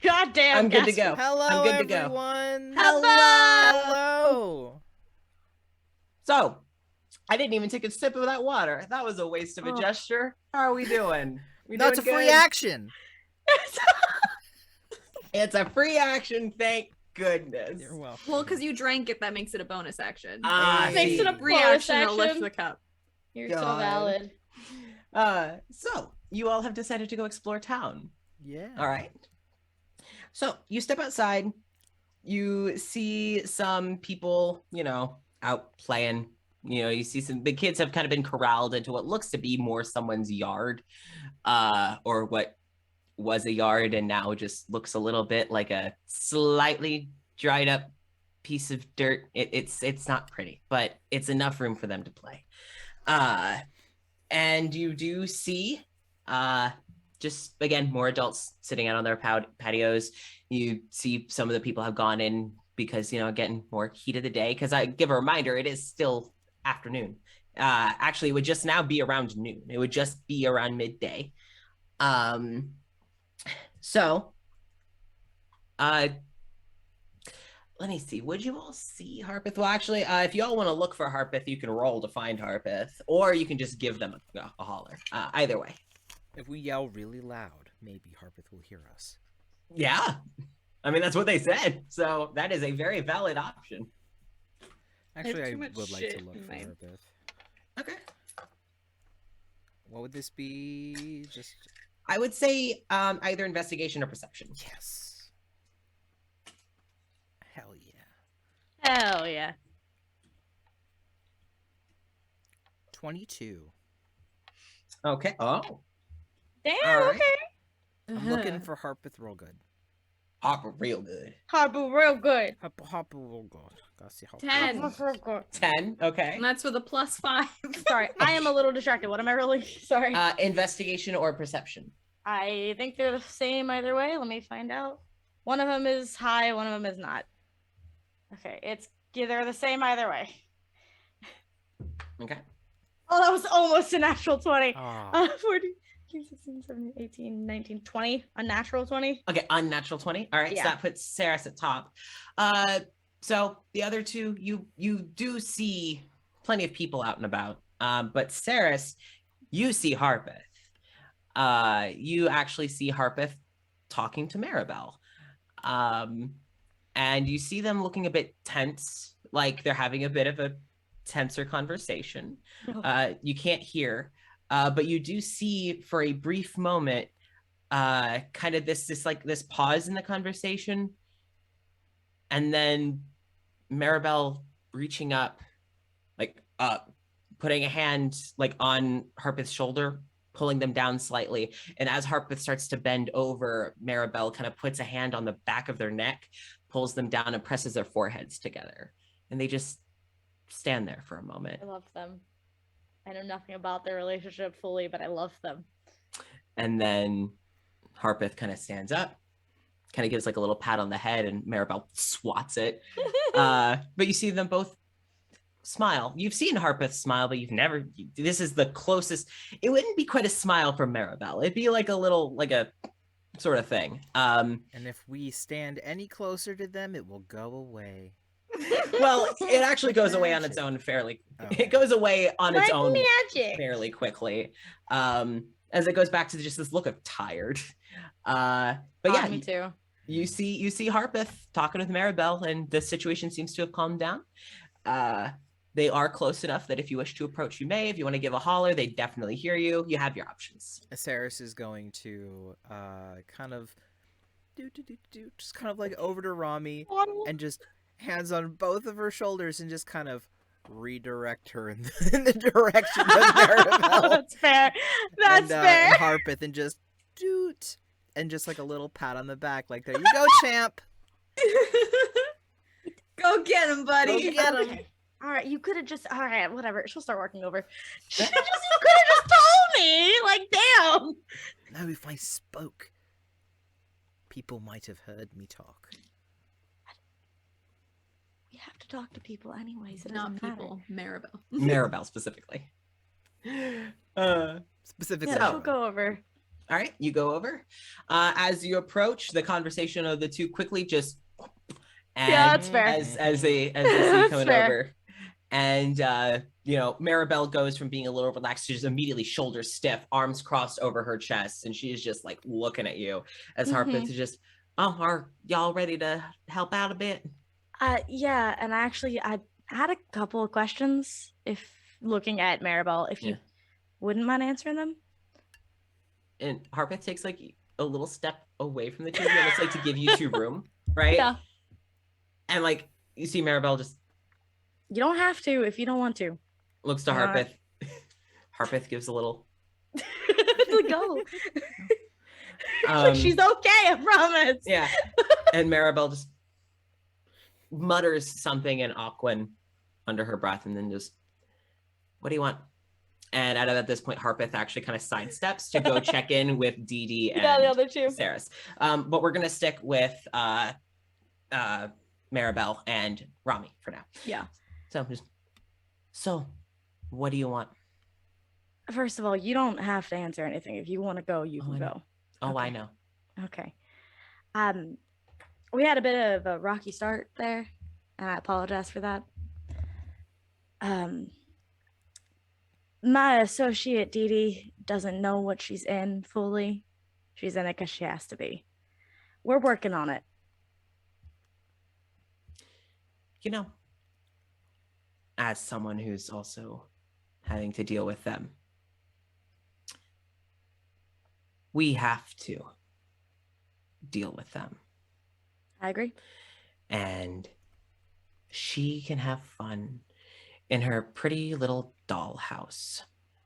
God damn. I'm good to Gasper. go. Hello, I'm good to go. everyone. Hello. Hello. So, I didn't even take a sip of that water. That was a waste of a gesture. How are we doing? That's a free action. It's a free action, thank goodness. You're welcome. Well, because you drank it, that makes it a bonus action. Makes it a reaction to bonus lift action. the cup. You're God. so valid. So you all have decided to go explore town. Yeah. All right. So you step outside. You see some people, out playing. You see the kids have kind of been corralled into what looks to be more someone's yard, or what was a yard and now just looks a little bit like a slightly dried up piece of dirt. It's not pretty, but it's enough room for them to play. And you do see just again more adults sitting out on their patios. You see some of the people have gone in because getting more heat of the day, because I give a reminder, it is still afternoon. Actually, it would just now be around noon. It would just be around midday. So let me see. Would you all see Harpeth? Well, actually, if you all want to look for Harpeth, you can roll to find Harpeth, or you can just give them a holler. Either way. If we yell really loud, maybe Harpeth will hear us. Yeah. I mean, that's what they said. So that is a very valid option. Actually, I too much would like shit to look in for my- Harpeth. Okay. What would this be? Just I would say either investigation or perception. yes. Hell yeah. Hell yeah. 22. Okay. Oh. Damn, All right. okay. I'm looking for Harpeth real good. Hopper real good. Harper real good. Harpeth real good. Gotta see Harpeth. 10. Harper real good. 10. Okay. And that's with a +5. Sorry, I am a little distracted. What am I rolling? Sorry. Investigation or perception. I think they're the same either way. Let me find out. One of them is high, one of them is not. Okay, they're the same either way. Okay. Oh, that was almost a natural 20. Ah. 40, 16, 17, 18, 19, 20. A natural 20. Okay, unnatural 20. All right, Yeah. so that puts Saris at top. So the other two, you do see plenty of people out and about. But Saris, you see Harpeth. You actually see Harpeth talking to Maribel. And you see them looking a bit tense, like they're having a bit of a tenser conversation. You can't hear, but you do see for a brief moment kind of this pause in the conversation, and then Maribel reaching up, putting a hand on Harpeth's shoulder, pulling them down slightly. And as Harpeth starts to bend over, Maribel kind of puts a hand on the back of their neck, pulls them down, and presses their foreheads together. And they just stand there for a moment. I love them. I know nothing about their relationship fully, but I love them. And then Harpeth kind of stands up, kind of gives a little pat on the head, and Maribel swats it. But you see them both smile. You've seen Harpeth smile, but this is the closest. It wouldn't be quite a smile from Maribel. It'd be a sort of thing. And if we stand any closer to them, it will go away. Well, it actually goes away on its own it goes away on its own magic. fairly quickly. As it goes back to just this look of tired. But yeah, me too. you see Harpeth talking with Maribel, and the situation seems to have calmed down. They are close enough that if you wish to approach, you may. If you want to give a holler, they definitely hear you. You have your options. Saris is going to kind of just kind of over to Rami and just hands on both of her shoulders and just kind of redirect her in the direction of Maribel. That's fair. That's fair. And Harpeth and just doot and just a little pat on the back, there you go, champ. Go get him, buddy. Go get him. Okay. All right, you could have just. All right, whatever. She'll start working over. You could have just told me. Damn. Now, if I spoke, people might have heard me talk. We have to talk to people anyways. It Not doesn't matter. people, Maribel. Maribel specifically. Specifically, Yeah, she'll go over. All right, you go over. As you approach, the conversation of the two quickly just Yeah, that's fair. as they see you coming fair. over. And Maribel goes from being a little relaxed to just immediately shoulders stiff, arms crossed over her chest, and she is just like looking at you as Harpeth is just, are y'all ready to help out a bit? Yeah, and I had a couple of questions. If looking at Maribel, if you wouldn't mind answering them. And Harpeth takes like a little step away from the two of you, almost like to give you two room, right? Yeah. And like you see Maribel just. You don't have to if you don't want to. Looks to Harpeth. Harpeth gives a little. Go. She's okay, I promise. Yeah. And Maribel just mutters something in Aquan under her breath and then just, what do you want? And at this point, Harpeth actually kind of sidesteps to go check in with Dee Dee and the other two. Saris. But we're going to stick with Maribel and Rami for now. Yeah. So, what do you want? First of all, you don't have to answer anything. If you want to go, you can go. Oh, okay. I know. Okay. We had a bit of a rocky start there, and I apologize for that. My associate Dee Dee doesn't know what she's in fully. She's in it because she has to be. We're working on it. As someone who's also having to deal with them, we have to deal with them. I agree. And she can have fun in her pretty little dollhouse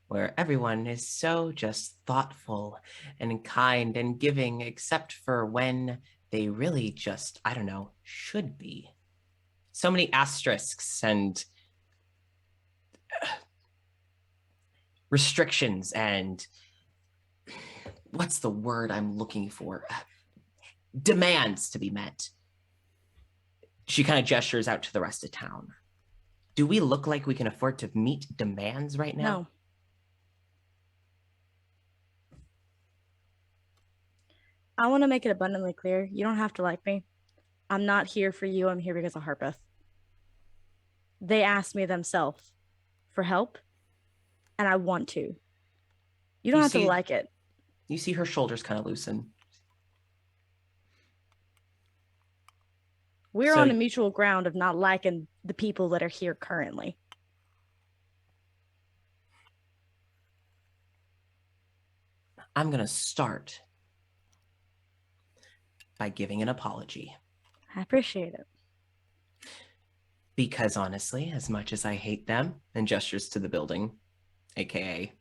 where everyone is so just thoughtful and kind and giving, except for when they really just, I don't know, should be. So many asterisks and restrictions and what's the word I'm looking for? Demands to be met. She kind of gestures out to the rest of town. Do we look like we can afford to meet demands right now? No. I want to make it abundantly clear. You don't have to like me. I'm not here for you. I'm here because of Harpeth. They asked me themselves for help, and I want to. You don't have to like it. You see her shoulders kind of loosen. We're on a mutual ground of not liking the people that are here currently. I'm going to start by giving an apology. I appreciate it. Because honestly, as much as I hate them, and gestures to the building, aka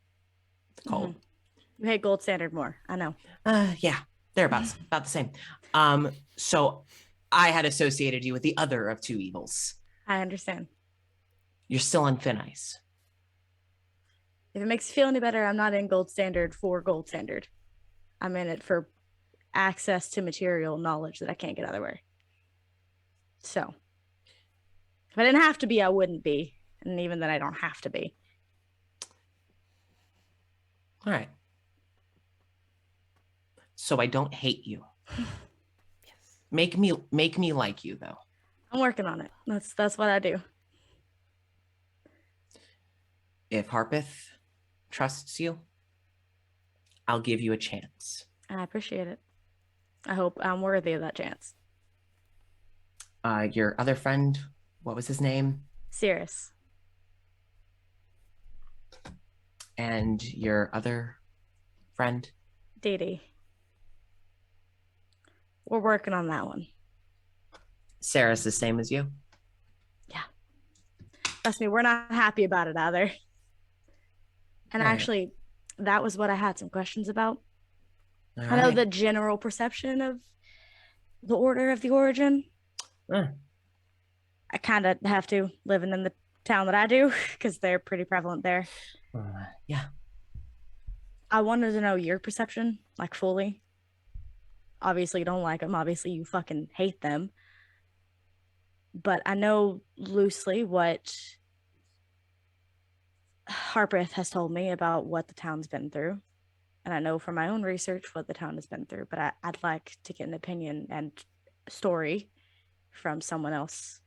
the cold. Mm-hmm. You hate Gold Standard more, I know. Yeah, they're about the same. So I had associated you with the other of two evils. I understand. You're still on thin ice. If it makes you feel any better, I'm not in Gold Standard for Gold Standard. I'm in it for access to material knowledge that I can't get otherwhere. So, if I didn't have to be, I wouldn't be. And even then, I don't have to be. All right. So I don't hate you. Yes. Make me like you, though. I'm working on it. That's what I do. If Harpeth trusts you, I'll give you a chance. I appreciate it. I hope I'm worthy of that chance. Your other friend, what was his name? Cirrus. And your other friend? Dee Dee. We're working on that one. Sarah's the same as you? Yeah. Trust me, we're not happy about it either. And actually, that was what I had some questions about. I know the general perception of the Order of the Origin. I kind of have to, living in the town that I do, because they're pretty prevalent there. Yeah. I wanted to know your perception, like fully. Obviously, you don't like them. Obviously, you fucking hate them. But I know loosely what Harpeth has told me about what the town's been through. and I know from my own research what the town has been through, but I'd like to get an opinion and story from someone else,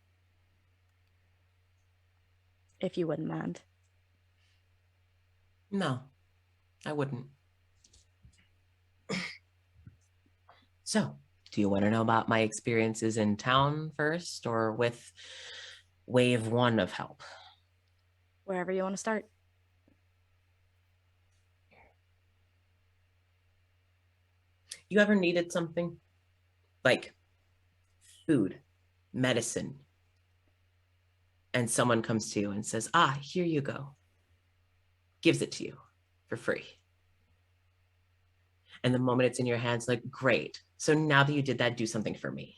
if you wouldn't mind. No, I wouldn't. So, do you want to know about my experiences in town first, or with wave 1 of help? Wherever you want to start. You ever needed something? Like food, medicine, and someone comes to you and says, here you go. Gives it to you for free. And the moment it's in your hands, like, great. So now that you did that, do something for me.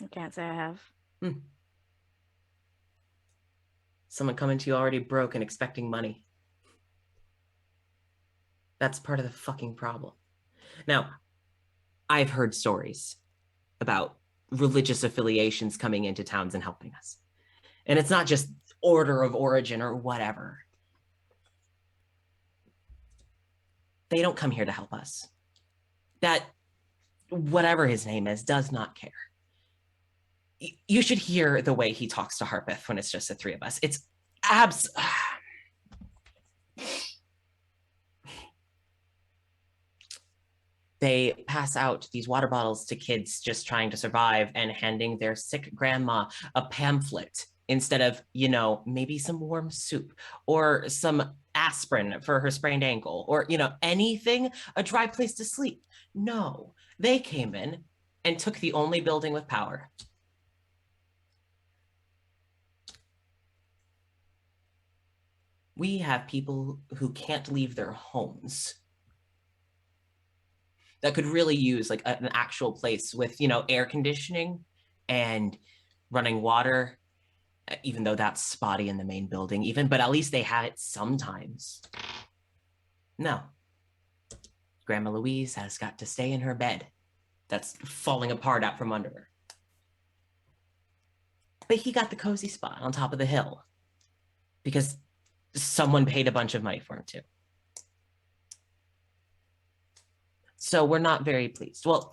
I can't say I have. Someone coming to you already broke and expecting money. That's part of the fucking problem. Now, I've heard stories about religious affiliations coming into towns and helping us. And it's not just order of origin or whatever. They don't come here to help us. That, whatever his name is, does not care. You should hear the way he talks to Harpeth when it's just the three of us. It's They pass out these water bottles to kids just trying to survive and handing their sick grandma a pamphlet instead of, maybe some warm soup or some aspirin for her sprained ankle or, anything, a dry place to sleep. No, they came in and took the only building with power. We have people who can't leave their homes that could really use like an actual place with, air conditioning and running water, even though that's spotty in the main building even, but at least they have it sometimes. No. Grandma Louise has got to stay in her bed that's falling apart out from under her. But he got the cozy spot on top of the hill because someone paid a bunch of money for him too. So we're not very pleased. Well,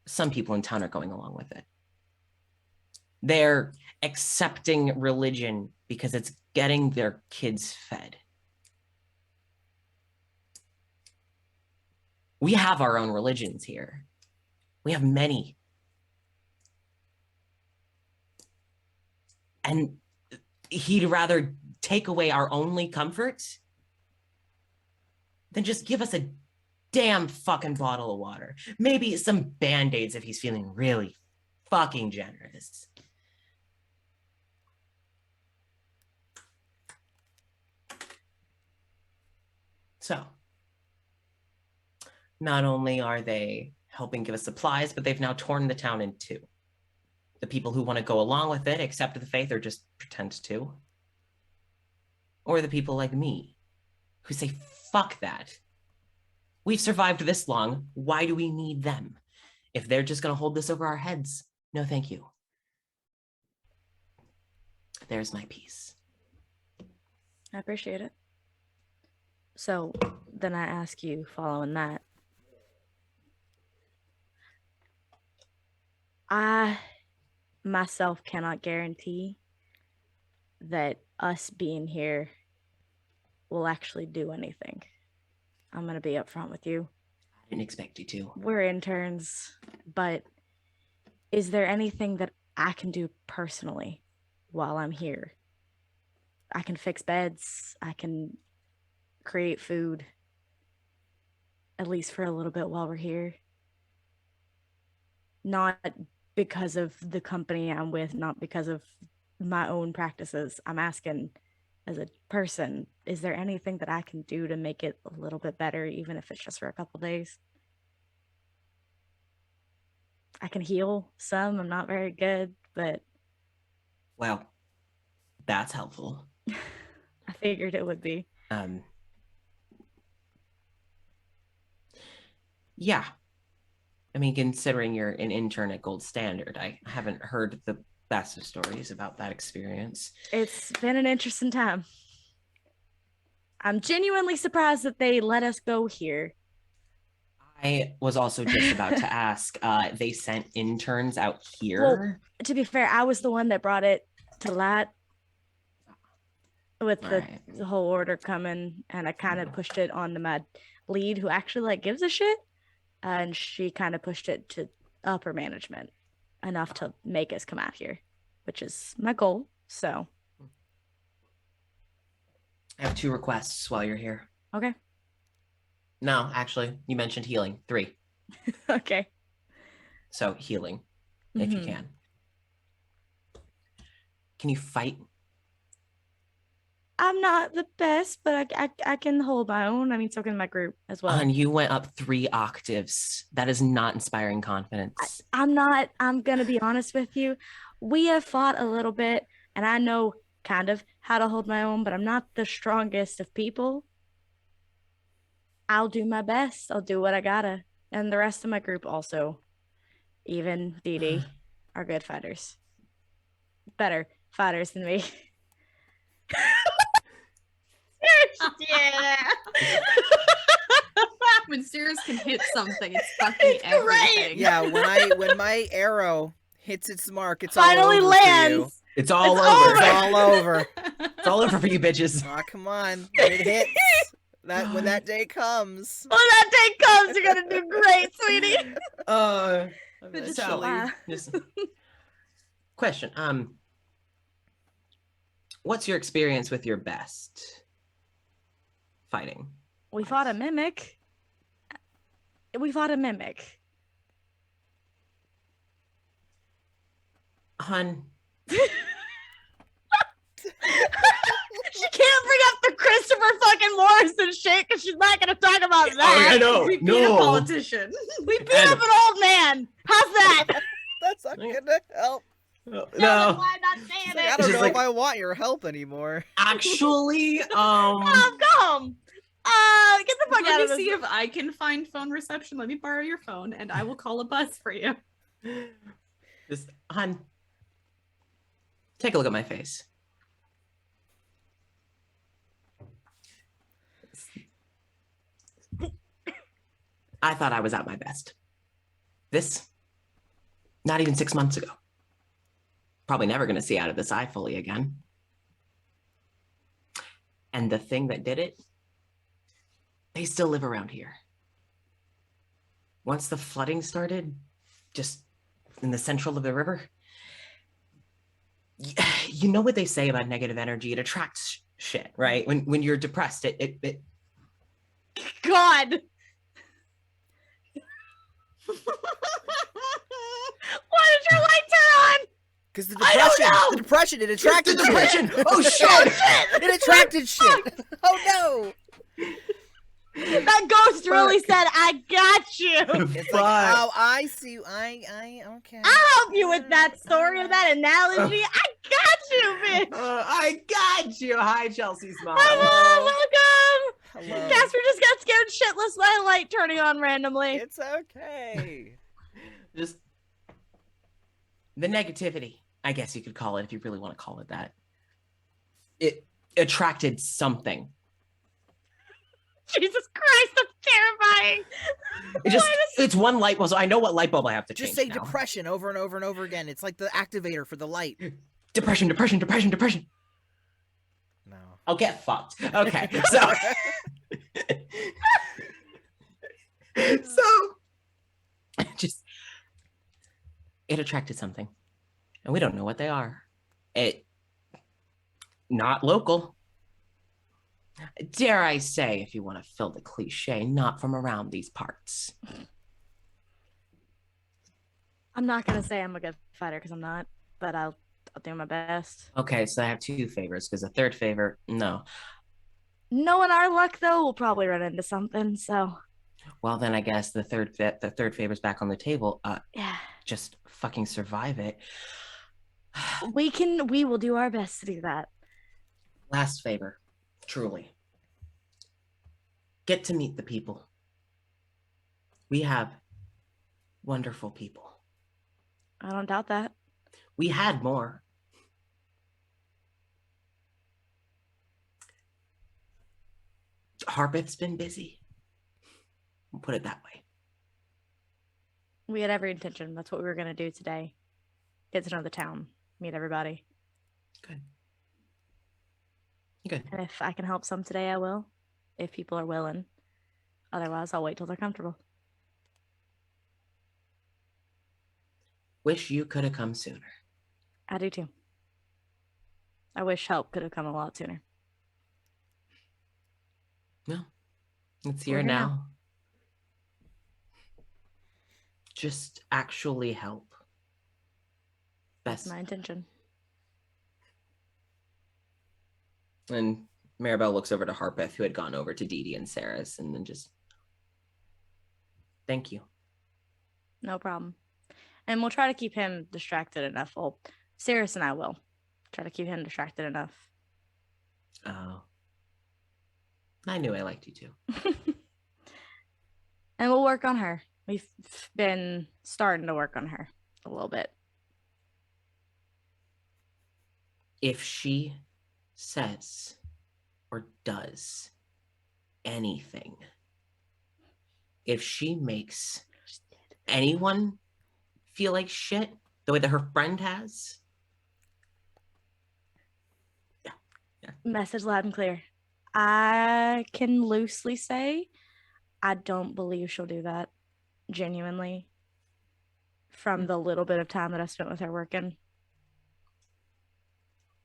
some people in town are going along with it. They're accepting religion because it's getting their kids fed. We have our own religions here. We have many. And he'd rather take away our only comfort than just give us a damn fucking bottle of water. Maybe some Band-Aids if he's feeling really fucking generous. So, not only are they helping give us supplies, but they've now torn the town in two. The people who want to go along with it, accept the faith, or just pretend to. Or the people like me, who say, fuck that. We've survived this long. Why do we need them? If they're just going to hold this over our heads, no thank you. There's my piece. I appreciate it. So then I ask you, following that, I myself cannot guarantee that us being here will actually do anything. I'm going to be upfront with you. I didn't expect you to. We're interns, but is there anything that I can do personally while I'm here? I can fix beds. I can create food, at least for a little bit while we're here. Not because of the company I'm with, not because of my own practices. I'm asking as a person, is there anything that I can do to make it a little bit better, even if it's just for a couple days? I can heal some. I'm not very good, but... Well, that's helpful. I figured it would be. Yeah. I mean, considering you're an intern at Gold Standard, I haven't heard the That's the stories about that experience. It's been an interesting time. I'm genuinely surprised that they let us go here. I was also just about to ask, they sent interns out here? Well, to be fair, I was the one that brought it to light with the whole order coming, and I kind of pushed it on to my lead, who actually like gives a shit, and she kind of pushed it to upper management enough to make us come out here, which is my goal. So I have 2 requests while you're here. okay. No, actually, you mentioned healing. 3. Okay. So healing, if you can. Can you fight? I'm not the best, but I can hold my own. I mean, so can my group as well. And you went up 3 octaves. That is not inspiring confidence. I'm not. I'm going to be honest with you. We have fought a little bit, and I know kind of how to hold my own, but I'm not the strongest of people. I'll do my best. I'll do what I gotta. And the rest of my group also, even Dee Dee, are good fighters. Better fighters than me. Yeah. When Cirrus can hit something, it's fucking everything. Yeah, when my arrow hits its mark, it's finally all over lands. for you. It's all It's over. It's all over. It's all over for you bitches. Aw, come on. When it hits. When that day comes. When that day comes, you're gonna do great, sweetie. Question. What's your experience with your best fighting? We fought a mimic. Hun. She can't bring up the Christopher fucking Morrison shit because she's not gonna talk about that. I know. We beat a politician. We beat up an old man. How's that? That's not gonna help. No. Why not saying I it? don't Just know like- if I want your help anymore. Actually, Come. Get the fuck out Let of me this. see if I can find phone reception. Let me borrow your phone, and I will call a bus for you. Just, hun, take a look at my face. I thought I was at my best. This, not even 6 months ago. Probably never going to see out of this eye fully again. And the thing that did it, they still live around here. Once the flooding started, just in the central of the river, you know what they say about negative energy? It attracts shit, right? When you're depressed, it God. Why did your light turn on? Because the I don't know! depression, it attracted the depression. shit. Oh shit! It attracted shit. Oh That ghost really said, I got you. no. It's like, oh, I see. Okay. I'll help you with that story or that analogy. I got you, bitch. I got you. Hi, Chelsea's mom. Hello, welcome. Hello. Casper just got scared shitless by a light turning on randomly. It's okay. Just the negativity, I guess you could call it, if you really want to call it that. It attracted something. Jesus Christ, that's terrifying. It's one light bulb, so I know what light bulb I have to Just change say now. depression over and over and over again. It's like the activator for the light. Depression. No. I'll get fucked. Okay, so just it attracted something, and we don't know what they are. It not local. Dare I say, if you want to fill the cliche, not from around these parts. I'm not gonna say I'm a good fighter because I'm not, but I'll do my best. Okay, so I have 2 favors, because the third favor, no. Knowing our luck though, we'll probably run into something. So Well, then I guess the third favor's back on the table. yeah, Just fucking survive it. we will do our best to do that. Last favor, truly. Get to meet the people. We have wonderful people. I don't doubt that. We had more. Harpeth's been busy. We'll put it that way. We had every intention. That's what we were going to do today. Get to know the town. Meet everybody. Good. Good. And if I can help some today, I will. If people are willing. Otherwise, I'll wait till they're comfortable. Wish you could have come sooner. I do too. I wish help could have come a lot sooner. No. It's We're here here now. now. Just actually help. That's Best. my intention. And Maribel looks over to Harpeth, who had gone over to Dee Dee and Saris, and then just, thank you. No problem. And we'll try to keep him distracted enough. Well, Saris and I will try to keep him distracted enough. Oh. I knew I liked you too. And we'll work on her. We've been starting to work on her a little bit. If she says or does anything, if she makes anyone feel like shit the way that her friend has, Message loud and clear. I can loosely say I don't believe she'll do that. Genuinely. From the little bit of time that I spent with her working.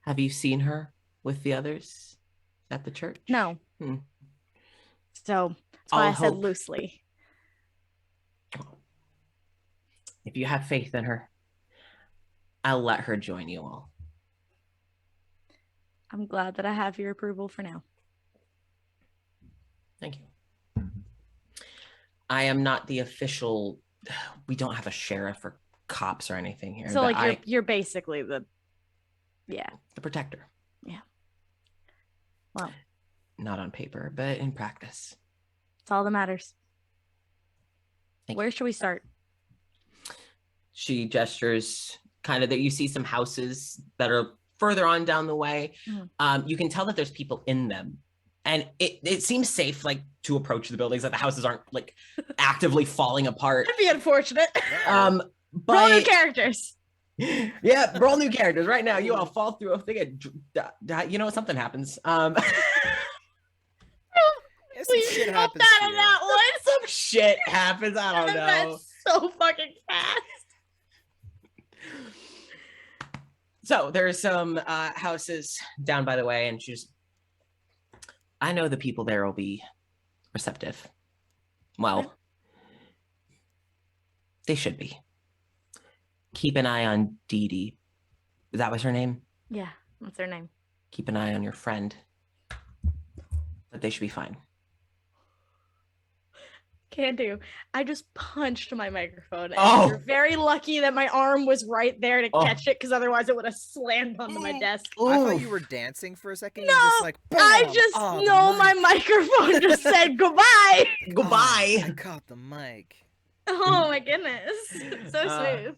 have you seen her with the others at the church? No. Hmm. So that's why I'll I said hope. loosely. If you have faith in her, I'll let her join you all. I'm glad that I have your approval for now. Thank you. I am not the official. We don't have a sheriff or cops or anything here. So but like you're basically the the protector. Yeah. Well, Not on paper, but in practice. it's all that matters. Thank Where you. should we start? She gestures kind of that you see some houses that are further on down the way. You can tell that there's people in them. And it seems safe, like, to approach the buildings, that the houses aren't like actively falling apart. That'd be unfortunate. But Roll new characters. yeah, roll new characters right now. You all fall through a thing. You know, something happens. Yeah, some shit Hope happens that to in you. that one. Some shit happens. I don't know. That's so fucking fast. So there's some houses down by the way, and she's. I know the people there will be receptive. Well, they should be. Keep an eye on Dee Dee. That was her name? Yeah, what's her name? Keep an eye on your friend. But they should be fine. Can do. I just punched my microphone. And Oh. you're very lucky that my arm was right there to Oh. catch it, because otherwise it would have slammed onto my desk. I thought Oof. you were dancing for a second. No, You were just like, I bam! just Oh, the know mic. my microphone just said goodbye. Goodbye. Oh, I caught the mic. Oh my goodness. So Uh, smooth.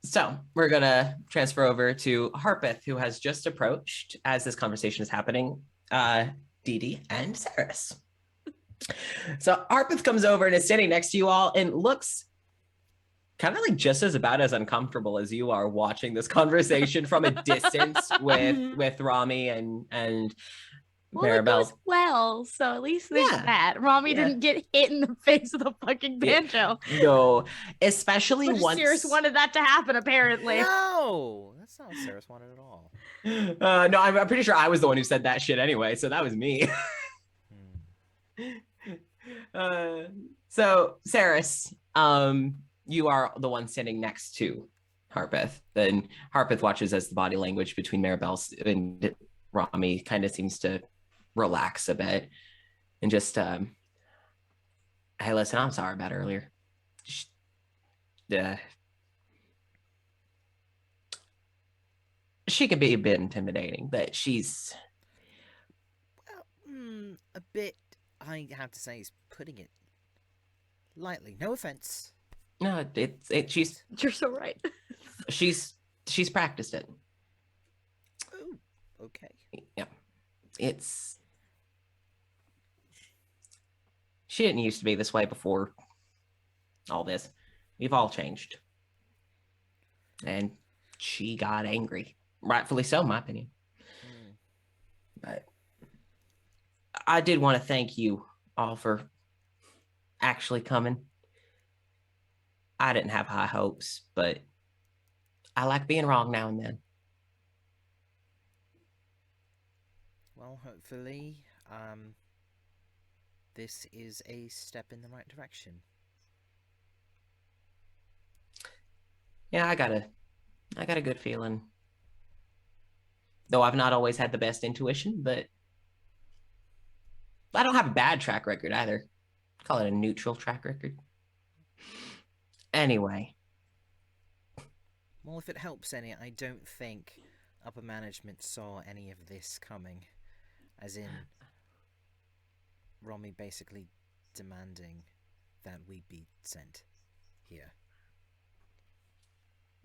So we're gonna transfer over to Harpeth, who has just approached as this conversation is happening. Dee Dee and Saris. So Harpeth comes over and is standing next to you all and looks kind of like just as about as uncomfortable as you are watching this conversation from a distance with Rami and Well, it Maribel. goes well, so at least there's Yeah. that. Rami Yeah. didn't get hit in the face with a fucking Yeah. banjo. No, especially Which once. Sirius wanted that to happen, apparently. No, that's not what Saris wanted at all. No, I'm pretty sure I was the one who said that shit anyway, so that was me. So Saris, you are the one standing next to Harpeth. Then Harpeth watches as the body language between Maribel and Rami kind of seems to relax a bit, and just, hey, listen, I'm sorry about earlier. She can be a bit intimidating, but she's. Well, a bit. I have to say, he's putting it lightly. No offense. No, she's You're so right. she's she's practiced it. Oh, okay. Yeah. She didn't used to be this way before all this. We've all changed. And she got angry. Rightfully so, in my opinion. But I did want to thank you all for actually coming. I didn't have high hopes, but I like being wrong now and then. Well, hopefully, this is a step in the right direction. Yeah, I got a good feeling. Though I've not always had the best intuition, but I don't have a bad track record either. Call it a neutral track record. Anyway. Well, if it helps any, I don't think upper management saw any of this coming. As in, Romy basically demanding that we be sent here.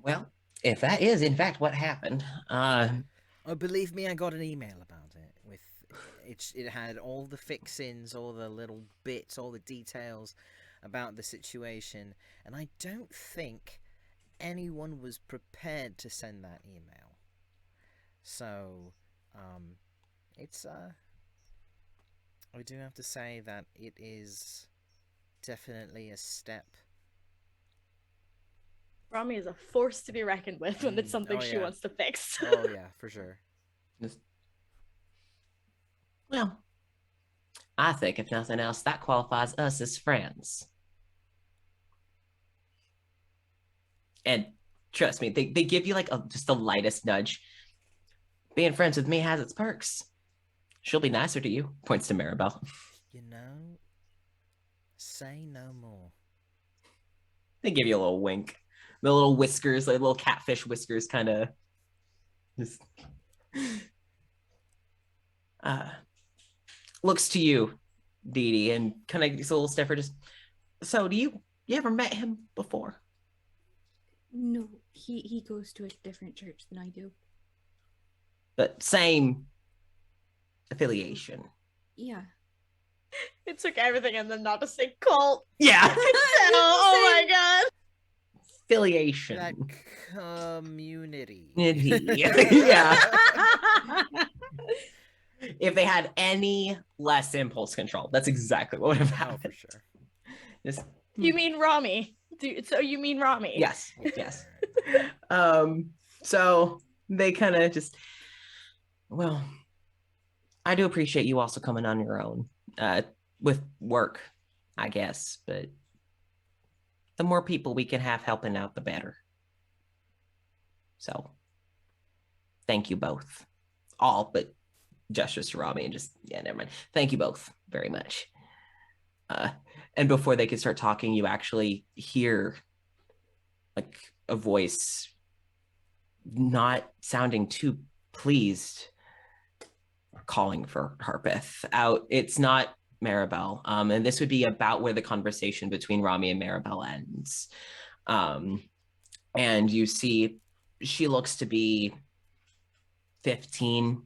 Well, if that is in fact what happened, oh, believe me, I got an email about it. With it had all the fix-ins, all the little bits, all the details about the situation, and I don't think anyone was prepared to send that email. So, it's I do have to say that it is definitely a step. Rami is a force to be reckoned with when it's something she wants to fix. Oh yeah, for sure. Well, I think if nothing else, that qualifies us as friends. And trust me, they give you like just the lightest nudge. Being friends with me has its perks. She'll be nicer to you. Points to Maribel. You know, say no more. They give you a little wink. The little whiskers, like little catfish whiskers, kind of just looks to you, Dee Dee, and kind of gets a little stiffer. Just so, you ever met him before? No, he goes to a different church than I do. But same affiliation. Yeah. It took everything and then not to say cult. Yeah. Oh my god. Affiliation. That community. Yeah. If they had any less impulse control, that's exactly what would have happened. Oh, for sure. Just, You mean Rami? So you mean Rami? yes. So they kind of just, well, I do appreciate you also coming on your own with work, I guess, but the more people we can have helping out, the better. So thank you both. All but gestures to Robbie and just, yeah, never mind. Thank you both very much. And before they could start talking, you actually hear like a voice not sounding too pleased calling for Harpeth out. It's not Maribel. And this would be about where the conversation between Rami and Maribel ends. And you see she looks to be 15,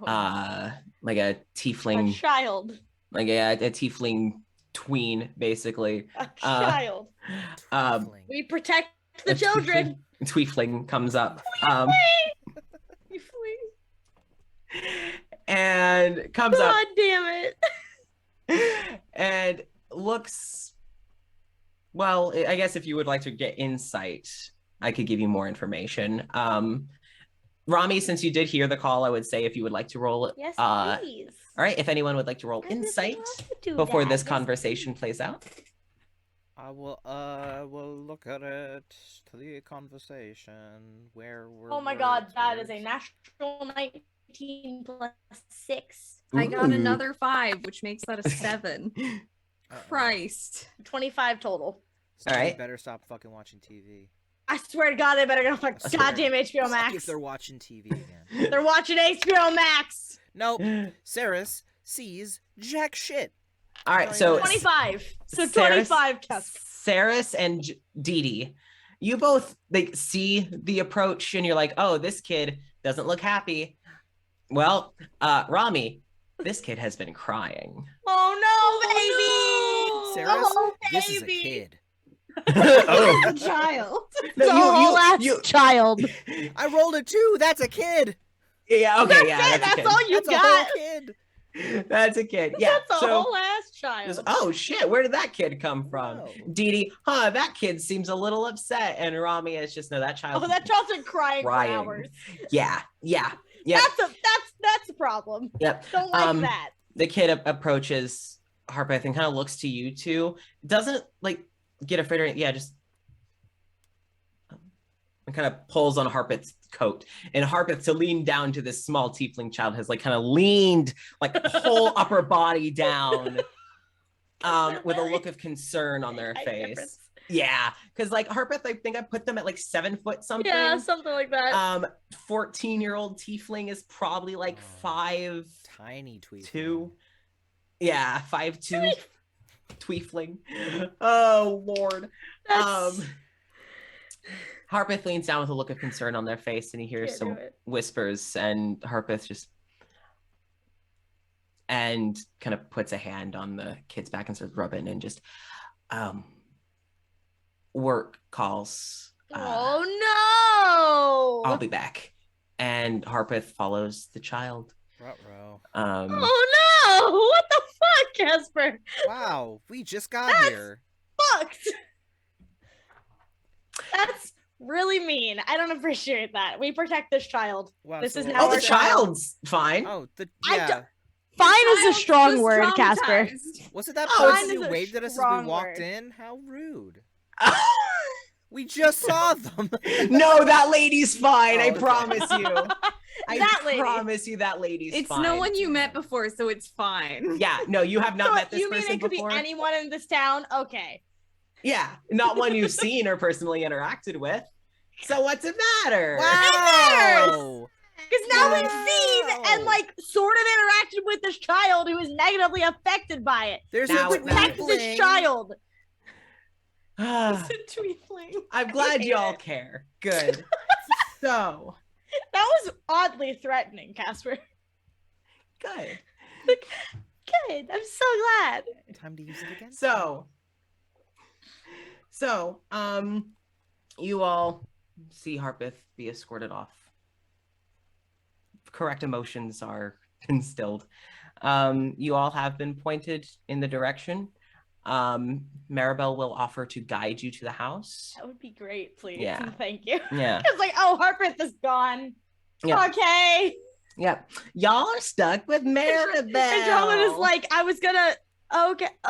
like a tiefling. A child. Like a tiefling tween, basically. A child. We protect the children. Tiefling comes up. Tiefling. And comes up. God damn it. And looks, well, I guess if you would like to get insight, I could give you more information. Rami, since you did hear the call, I would say if you would like to roll. Yes, please. All right, if anyone would like to roll insight before this conversation plays out. I will look at it. The conversation where we're. Oh my god, that is a natural 19 plus 6. I got another 5, which makes that a 7. Christ. 25 total. So all right. You better stop fucking watching TV. I swear to God, they better go fuck goddamn HBO Max. If they're watching TV again. They're watching HBO Max. Nope. Saris sees jack shit. All right, so 25. So 25 tests. Saris and Dee Dee, you both like see the approach and you're like, oh, this kid doesn't look happy. Well, Rami, this kid has been crying. Oh no, baby! Sarah's, Oh, this is a baby! kid. Oh. The child. No, It's a whole ass child. I rolled a 2. That's a kid. Yeah, okay, That's yeah, it. that's a That's kid. all you That's a got. whole kid. That's a kid. Yeah. That's a so whole ass child. just, oh shit, where did that kid come from? Whoa. Dee Dee, that kid seems a little upset. And Rami is just, no, that child. Oh, that child's been crying Crying. for hours. Yeah. That's a problem. Yep. Don't like that. The kid approaches Harpeth and kind of looks to you two. Doesn't like get afraid or anything. Yeah, just and kind of pulls on Harpeth's coat. And Harpeth, to lean down to this small tiefling child, has like kind of leaned like whole upper body down with a look of concern on their face. Difference. Yeah, because like Harpeth, I think I put them at like 7 foot something. Yeah, something like that. 14-year-old tiefling is probably like 5'2". Tiny tweet. Yeah, 5'2". Tweefling. Oh Lord. That's... Harpeth leans down with a look of concern on their face, and he hears some whispers, and Harpeth just and kind of puts a hand on the kid's back and starts rubbing and just work calls. Oh no! I'll be back. And Harpeth follows the child. Ruh-roh. Oh no! What the fuck, Casper? Wow, we just got here. Fucked. That's really mean. I don't appreciate that. We protect this child. Wow, This so is what- now Oh, the our child. child's fine. Oh, the I yeah. Fine is a Child's strong just word, Casper. traumatized. Was it that Oh, person fine who is a waved at us as we strong walked word. in? How rude. We just saw them. No, that lady's fine. Oh, I okay. promise you. That lady. promise you that lady's It's fine. no one you met before, so it's fine. Yeah, no, you have not So met this you mean person it could before. be anyone in this town? Okay. Yeah, not one you've seen or personally interacted with. So what's the matter? Wow. Because now we've seen and like sort of interacted with this child who is negatively affected by it. There's Now a it matters. Protect this child. Ah, It's a tweetling. I'm glad y'all care. Good. So That was oddly threatening, Casper. good. Good. I'm so glad. Time to use it again. So, you all see Harpeth be escorted off. Correct emotions are instilled. You all have been pointed in the direction. Maribel will offer to guide you to the house. That would be great, please. Yeah. And thank you. Yeah. It's like, oh, Harpeth is gone. Yeah. Okay. Yeah. Y'all are stuck with Maribel. Andromeda's like, I was gonna.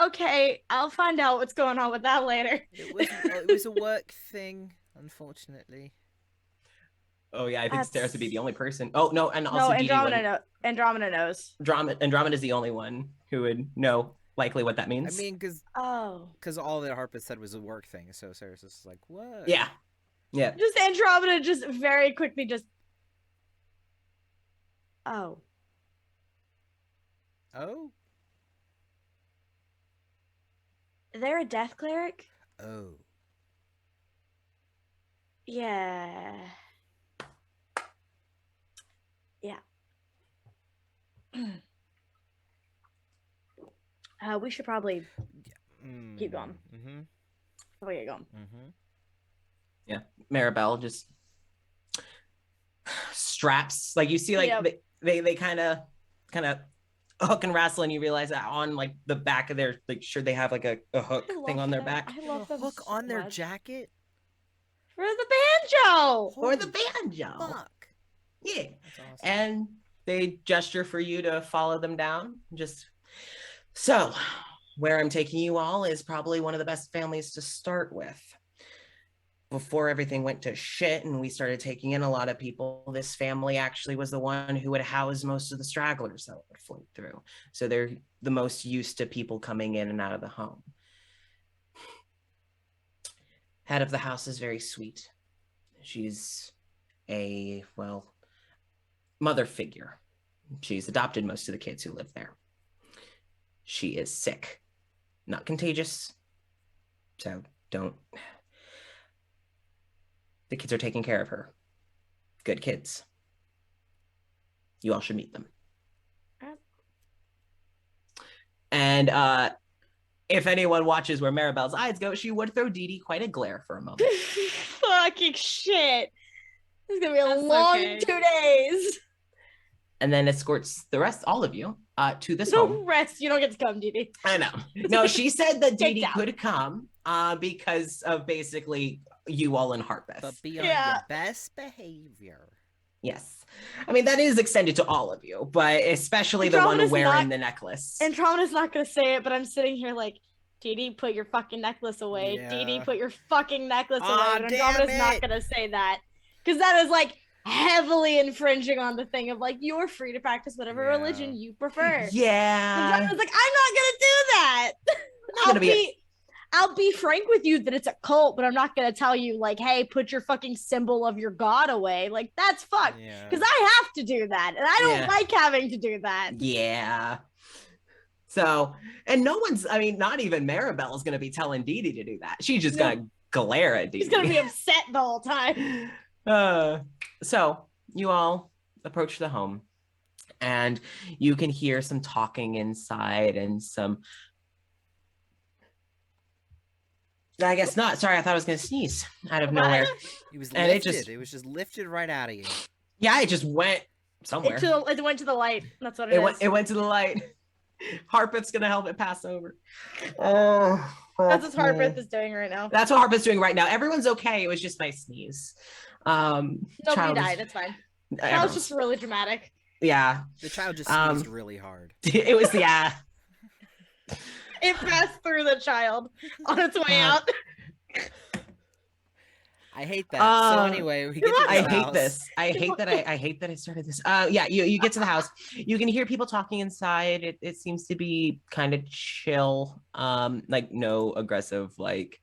Okay. I'll find out what's going on with that later. It was a work thing, unfortunately. Oh yeah, I think That's- Steris would be the only person. Oh no, and also No, Dee Dee Andromeda knows. Andromeda's the only one who would know likely what that means. I mean, because Oh. all that Harpeth said was a work thing, so Sarah's just like, what? yeah. Just Andromeda just very quickly just. Oh. Oh? They're a death cleric? Oh. Yeah. Yeah. We should probably keep going. Mm-hmm. Probably get going. Mm-hmm. Yeah. Maribel just straps, like you see, like Yep. they kind of hook and wrestle, and you realize that on like the back of their like shirt they have like a hook I thing love on their that. back I love them Hook so on their much. jacket? For the banjo. or the banjo. Fuck. Yeah. That's awesome. And they gesture for you to follow them down. Just so where I'm taking you all is probably one of the best families to start with. Before everything went to shit and we started taking in a lot of people, this family actually was the one who would house most of the stragglers that would float through. So they're the most used to people coming in and out of the home. Head of the house is very sweet. She's a, well, mother figure. She's adopted most of the kids who live there. She is sick, not contagious. So don't. The kids are taking care of her. Good kids. You all should meet them. And if anyone watches where Maribel's eyes go, she would throw Dee Dee quite a glare for a moment. Fucking shit. It's gonna be a long 2 days. And then escorts all of you, to this No home. rest. You don't get to come, Dee Dee. I know. No, she said that Dee Dee Take down. could come because of basically you all in Harpeth. But be on Yeah. your best behavior. Yes. I mean, that is extended to all of you, but especially the one Andromeda's wearing not- the necklace. Andromeda's not gonna say it, but I'm sitting here like, Dee Dee, put your fucking necklace away. Yeah. Dee Dee, put your fucking necklace Aw, away. And damn Andromeda's not it. gonna say that. Because that is like heavily infringing on the thing of like, you're free to practice whatever Yeah. religion you prefer. Yeah. Andromeda's like, I'm not gonna do that. gonna I'll be frank with you that it's a cult, but I'm not gonna tell you like, hey, put your fucking symbol of your god away. Like that's fucked. Yeah. Because I have to do that, and I don't Yeah. like having to do that. Yeah. So, and no one's, I mean, not even Maribel is going to be telling Dee Dee to do that. She's just going to glare at Dee Dee. He's gonna be upset the whole time. So you all approach the home and you can hear some talking inside and some, I guess not. Sorry, I thought I was going to sneeze out of nowhere. It was And it lifted. just- It was just lifted right out of you. Yeah, it just went somewhere. It went to the light. That's what it is. It went to the light. Harpeth's going to help it pass over. Oh, That's what Harpeth is doing right now. That's what Harpeth's doing right now. Everyone's okay. It was just my sneeze. Nobody child is- died. It's fine. That was everyone's- just really dramatic. yeah. The child just Um, sneezed really hard. It was, yeah. It passed through the child on its way Uh, out. I hate that. So Uh, anyway, we get to I this hate house. this. I hate that I started this. Yeah, you get to the house. You can hear people talking inside. It seems to be kind of chill. Like no aggressive, like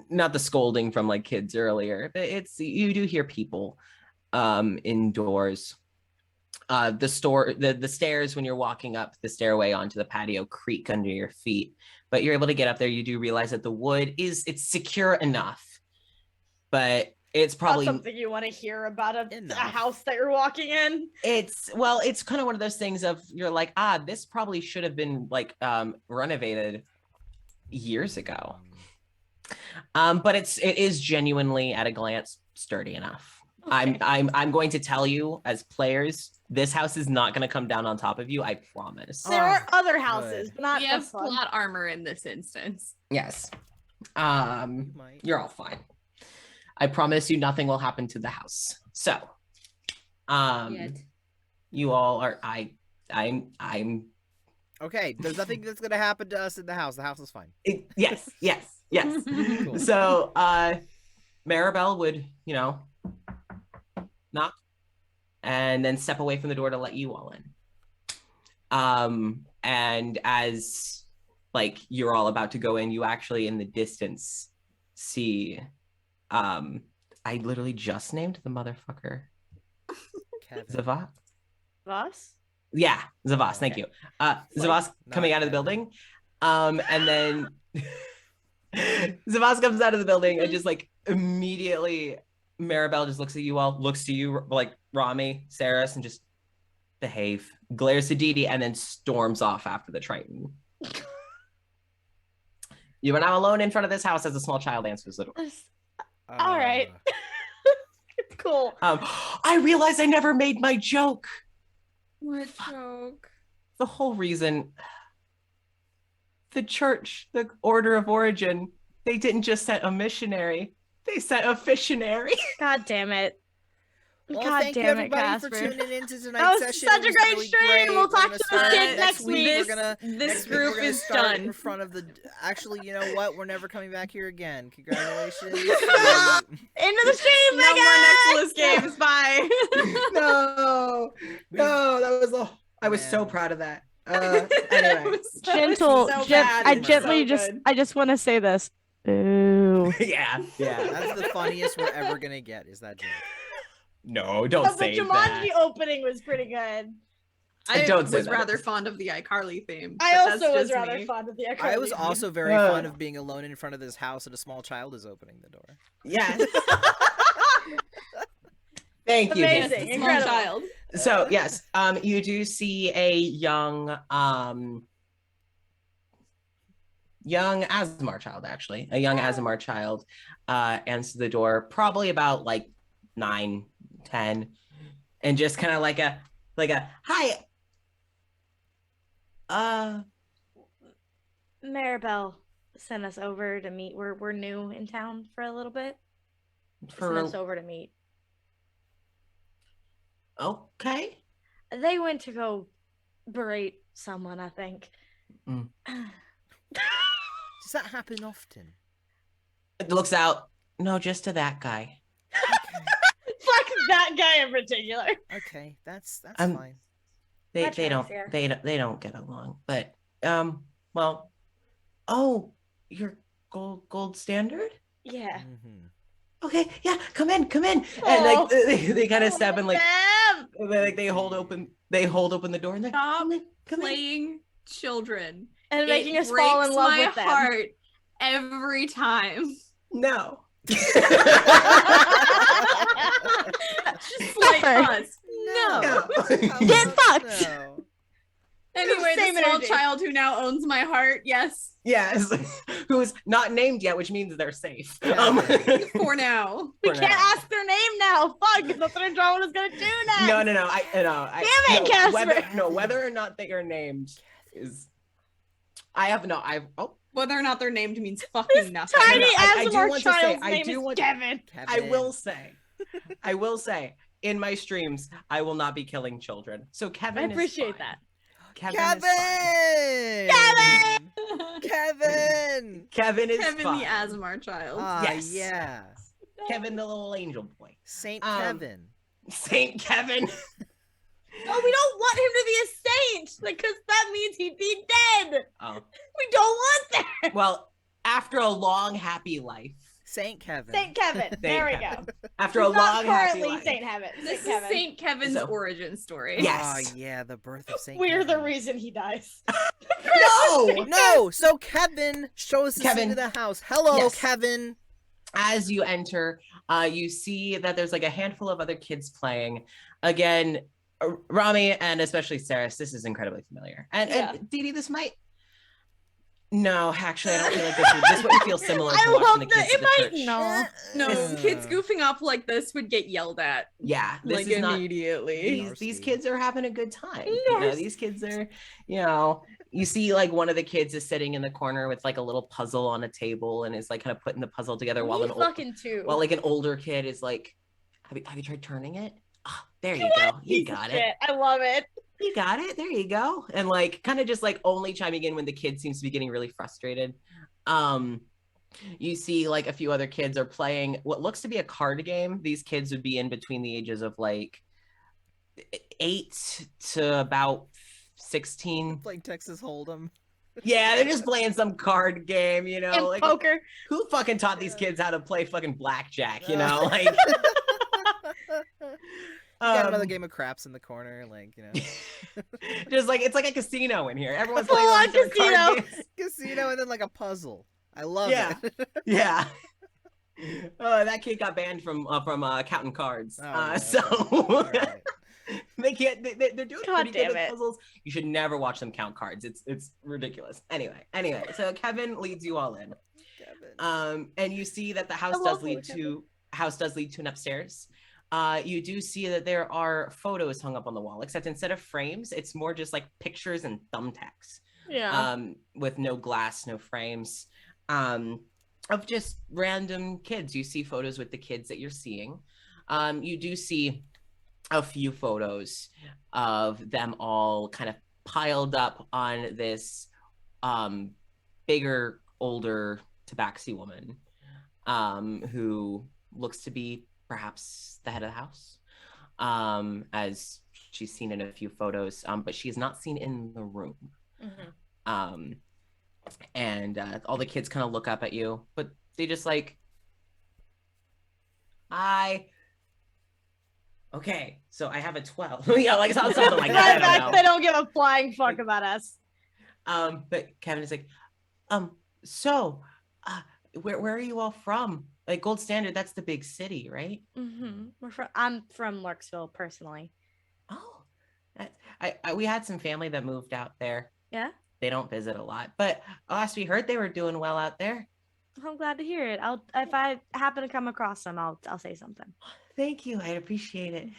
not the scolding from like kids earlier. But you do hear people indoors. The stairs when you're walking up the stairway onto the patio creak under your feet, but you're able to get up there. You do realize that the wood it's secure enough, but it's probably Not something you want to hear about a Enough. house that you're walking in. it's kind of one of those things of you're like, this probably should have been like renovated years ago. But it is genuinely at a glance sturdy enough. Okay. I'm going to tell you as players, this house is not going to come down on top of you. I promise. There Oh, are other houses, good. but not We have this one. plot armor in this instance. Yes. Might. You're all fine. I promise you nothing will happen to the house. So, you all are I'm Okay, there's nothing that's gonna happen to us in the house. The house is fine. yes. Cool. So, Maribel would, knock and then step away from the door to let you all in. And as like you're all about to go in, you actually in the distance see, I literally just named the motherfucker Kevin. Zavas. Us? Yeah, Zavas. Thank Okay. you. Zavas coming out of the Kevin. building. And then Zavas comes out of the building and just like immediately Maribel just looks at you all, looks to you like Rami, Saris, and just behave, glares to Dee Dee, and then storms off after the Triton. You are now alone in front of this house as a small child answers the door. All right. Cool. I realized I never made my joke. What joke? The whole reason the church, the Order of Origin, they didn't just send a missionary, they sent a fissionary. God damn it. Well, God thank you damn it, everybody for Casper. tuning into tonight's That was session. such It a was great really stream. great. We'll We're talk gonna to the start kids next week. week. We're gonna This next week group we're gonna is start done. in front of the. Actually, you know what? We're never coming back here again. Congratulations. Into the stream, No more Megan! Nexilis games. Bye. No, that was I was so Man. proud of that. Anyway. Gentle. So gen- bad. I So gently good. I just want to say this. Boo. yeah. That's the funniest we're ever gonna get. Is that joke? No, don't But the say Jumanji that. opening was pretty good. I Don't say was that. rather fond of the iCarly theme. I but also that's was just rather me. fond of the I was iCarly also very Uh. fond of being alone in front of this house and a small child is opening the door. Yeah. Thank you. Amazing. Yes, a small Incredible. child. So yes, you do see a young Azamar child, actually. A young Azamar child answers the door, probably about like 9, 10, and just kind of like a hi. Maribel sent us over to meet. We're new in town for a little bit. Sent us over to meet. Okay. They went to go berate someone, I think. Does that happen often? It looks out. No, just to that guy. Okay, Fuck that guy in particular. okay, that's Um, fine. They Much they don't nicer. they don't get along. But well, oh, your gold standard? Yeah. Mhm. Okay, yeah, come in. And Oh. like they kind of step in, like Them! they hold open the door and they're Stop come in. playing children. And making It us fall in breaks love my with them. heart every time. No. Just like Suffer. us. No. No. Get fucked! No. Anyway, Same the small energy. child who now owns my heart. Yes, Yes. Who's not named yet, which means they're safe. for now. We For can't now. ask their name now. Fuck, that's what Andromeda is gonna do next. No. Damn it, Casper. Whether or not they are named is. Whether or not they're named means fucking nothing. Tiny No, I do Azamar want to say- child's I name do is want- Kevin. I will say, in my streams, I will not be killing children. So Kevin I is appreciate fine. that. Kevin! Kevin! Kevin is Kevin fine. the Azamar child. Yes. Yeah. Kevin, the little angel boy. Saint Um, Kevin. Saint Kevin. Oh, we don't want him to be a saint because that means he'd be dead. Oh. We don't want that. Well, after a long, happy life. Saint Kevin. Saint Kevin. There we Kevin. go. After He's a not long, happy currently life. Saint Kevin. This is Kevin. Saint Kevin's So- origin story. Yes. Oh yeah, the birth of Saint We're the Kevin. reason he dies. No! No, so Kevin shows us Kevin. into the house. Hello, Yes. Kevin. As you enter, you see that there's like a handful of other kids playing. Again, Rami and especially Saris, this is incredibly familiar. And Didi, this might. No, actually, I don't feel like this would feel similar to I watching love the that. kids It at the might church. no. No, kids goofing up like this would get yelled at Yeah, this like is not. immediately. These kids are having a good time. You know, these kids are, you see like one of the kids is sitting in the corner with like a little puzzle on a table and is like kind of putting the puzzle together while like an older kid is like, have you tried turning it? Oh, there you go. You got it. Shit, I love it. You got it. There you go. And like kind of just like only chiming in when the kid seems to be getting really frustrated. You see like a few other kids are playing what looks to be a card game. These kids would be in between the ages of like 8 to about 16. Playing Texas Hold'em. Yeah, they're just playing some card game, And like poker. who fucking taught these kids how to play fucking blackjack, like Got another game of craps in the corner, just like it's like a casino in here. Everyone's Full playing all on these different casino. card games. casino, and then like a puzzle. I love Yeah. it. Yeah. That kid got banned from counting cards. Oh, yeah, So All right. they can't. They're doing God pretty good damn at it. puzzles. You should never watch them count cards. It's ridiculous. Anyway. So Kevin leads you all in. Kevin. And you see that the house love does lead Kevin. to an upstairs. You do see that there are photos hung up on the wall, except instead of frames, it's more just like pictures and thumbtacks. Yeah. With no glass, no frames, of just random kids. You see photos with the kids that you're seeing. You do see a few photos of them all kind of piled up on this bigger, older tabaxi woman who looks to be perhaps the head of the house, as she's seen in a few photos, but she is not seen in the room. Mhm. And all the kids kind of look up at you, but they just like, okay, so I have a 12. Yeah, like something like that. I don't know. They don't give a flying fuck about us. But Kevin is like, so, where are you all from? like Gold Standard, that's the big city, right? I'm from Larksville personally. Oh, we had some family that moved out there. Yeah. They don't visit a lot, but last we heard they were doing well out there. I'm glad to hear it. If I happen to come across them, I'll say something. Thank you. I appreciate it.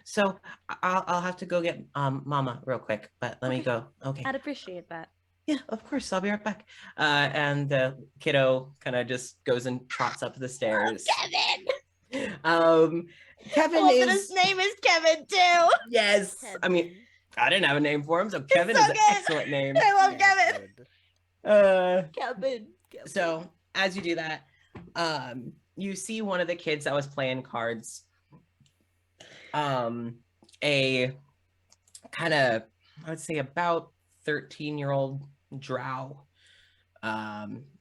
So I'll have to go get Mama real quick, but let me go. Okay. I'd appreciate that. Yeah, of course. I'll be right back. And the kiddo kind of just goes and trots up the stairs. Kevin. Kevin is. His name is Kevin too. Yes. Kevin. I mean, I didn't have a name for him, so Kevin so is an good. excellent name. I love Kevin. Kevin. So as you do that, you see one of the kids that was playing cards. A kind of, I would say about 13-year-old drow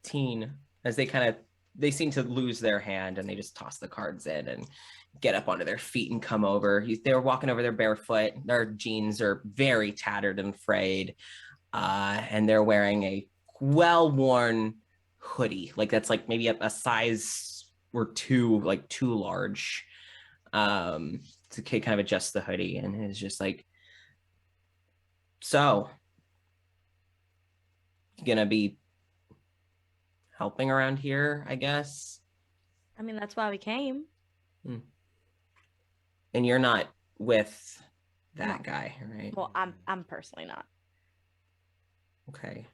teen, as they seem to lose their hand and they just toss the cards in and get up onto their feet and come over. They're walking over there barefoot. Their jeans are very tattered and frayed, and they're wearing a well-worn hoodie, like that's like maybe a size or two, like too large. To kind of adjust the hoodie, and is just like, so gonna be helping around here, I guess. I mean, that's why we came. And you're not with that guy, right? Well, I'm personally not. Okay.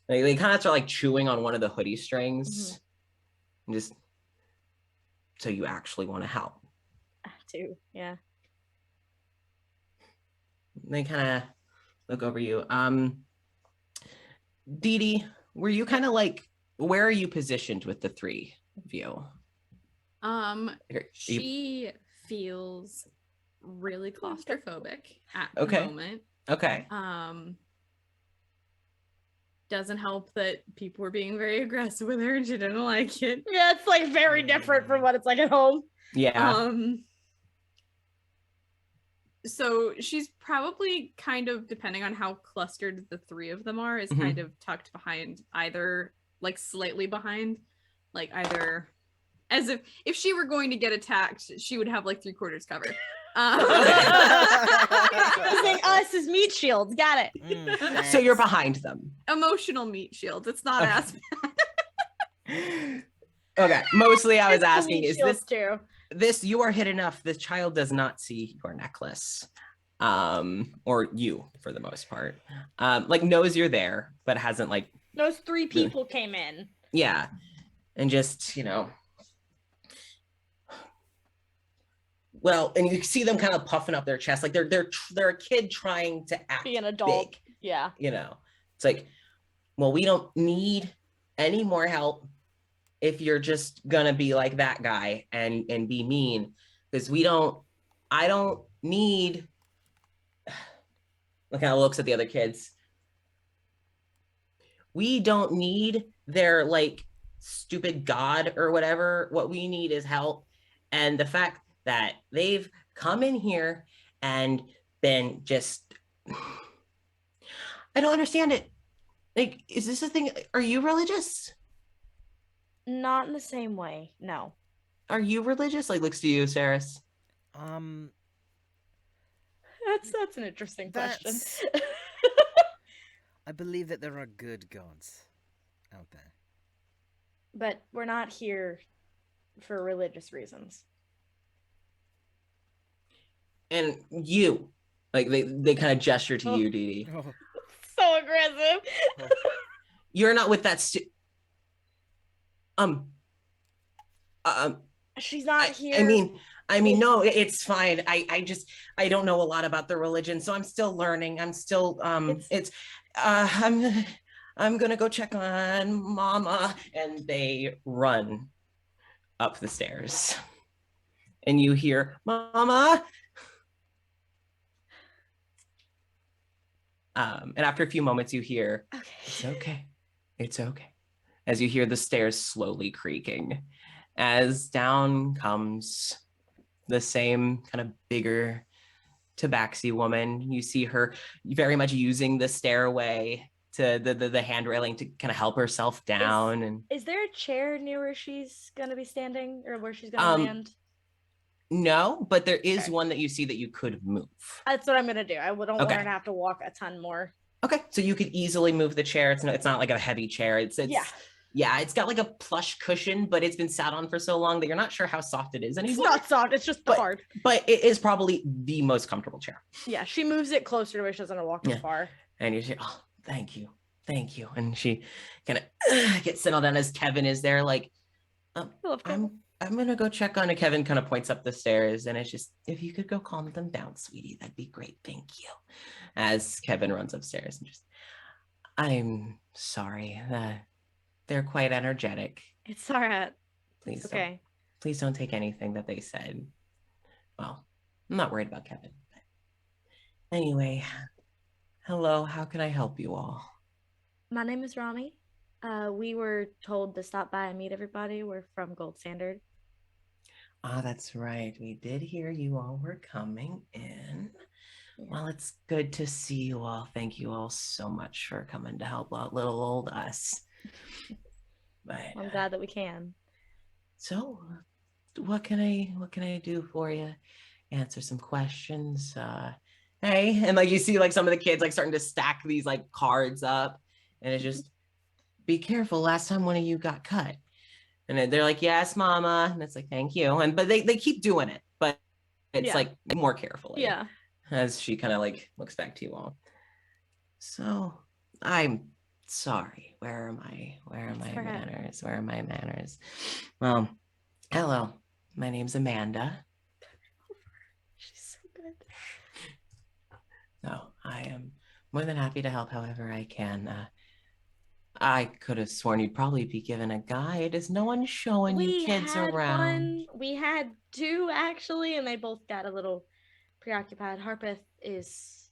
They kind of start like chewing on one of the hoodie strings. And just, so you actually want to help. I do, yeah. They kind of look over you. Dee Dee, were you kind of like, where are you positioned with the three of you? She feels really claustrophobic at the moment. Okay. Doesn't help that people were being very aggressive with her and she didn't like it. Yeah, it's like very different from what it's like at home. Yeah. So she's probably kind of, depending on how clustered the three of them are, is kind of tucked behind, either like slightly behind, like either as if she were going to get attacked, she would have like 3/4 cover. Using us as meat shields. Got it. So you're behind them. Emotional meat shields. It's not as bad. Okay. Mostly I was asking, is this too? This, you are hit enough. This child does not see your necklace. Or you for the most part. Like knows you're there, but hasn't like those three people came in. Yeah. And just, you know. Well, and you see them kind of puffing up their chest, like they're a kid trying to act be an adult. big, yeah. You know, it's like, well, we don't need any more help if you're just gonna be like that guy and be mean, because I don't need. Look how it looks at the other kids. We don't need their like stupid god or whatever. What we need is help, and the fact that they've come in here and been just, I don't understand it. Like, is this a thing? Are you religious? Not in the same way, no. Are you religious? Like, looks to you, Saris. That's an interesting question. I believe that there are good gods out there. But we're not here for religious reasons. And you, like they kind of gesture to you, Dee Dee. So aggressive. You're not with that she's not here. I mean, no, it's fine. I don't know a lot about the religion, so I'm still learning. I'm still I'm gonna go check on Mama, and they run up the stairs, and you hear Mama. And after a few moments, you hear, okay. It's okay. As you hear the stairs slowly creaking, as down comes the same kind of bigger tabaxi woman. You see her very much using the stairway to the hand railing to kind of help herself down. Is there a chair near where she's gonna be standing or where she's gonna land? No, but there is one that you see that you could move. That's what I'm gonna do. I don't want her to have to walk a ton more. Okay, so you could easily move the chair. It's not like a heavy chair. It's it's got like a plush cushion, but it's been sat on for so long that you're not sure how soft it is anymore. It's not soft. It's just hard. But it is probably the most comfortable chair. Yeah, she moves it closer to where she doesn't walk as far. And you say, "Oh, thank you." And she kind of gets settled down as Kevin is there, like, I'm gonna go check on it. Kevin kind of points up the stairs, and it's just, if you could go calm them down, sweetie, that'd be great. Thank you. As Kevin runs upstairs and just, I'm sorry. They're quite energetic. It's all right. Please, it's okay. Please don't take anything that they said. Well, I'm not worried about Kevin. But anyway, hello. How can I help you all? My name is Rami. We were told to stop by and meet everybody. We're from Gold Standard. Ah, that's right. We did hear you all were coming in. Yeah. Well, it's good to see you all. Thank you all so much for coming to help out little old us. But I'm glad that we can. So, what can I do for you? Answer some questions. Hey, and like you see like some of the kids like starting to stack these like cards up, and it's just, be careful. Last time one of you got cut. And they're like, yes, mama. And it's like, thank you. But they keep doing it, but it's like more carefully. Yeah. As she kind of like looks back to you all. So I'm sorry. Where are my manners? Where are my manners? Well, hello. My name's Amanda. She's so good. No, I am more than happy to help however I can. I could have sworn you'd probably be given a guide. Is no one showing you kids around? We had two actually, and they both got a little preoccupied. Harpeth is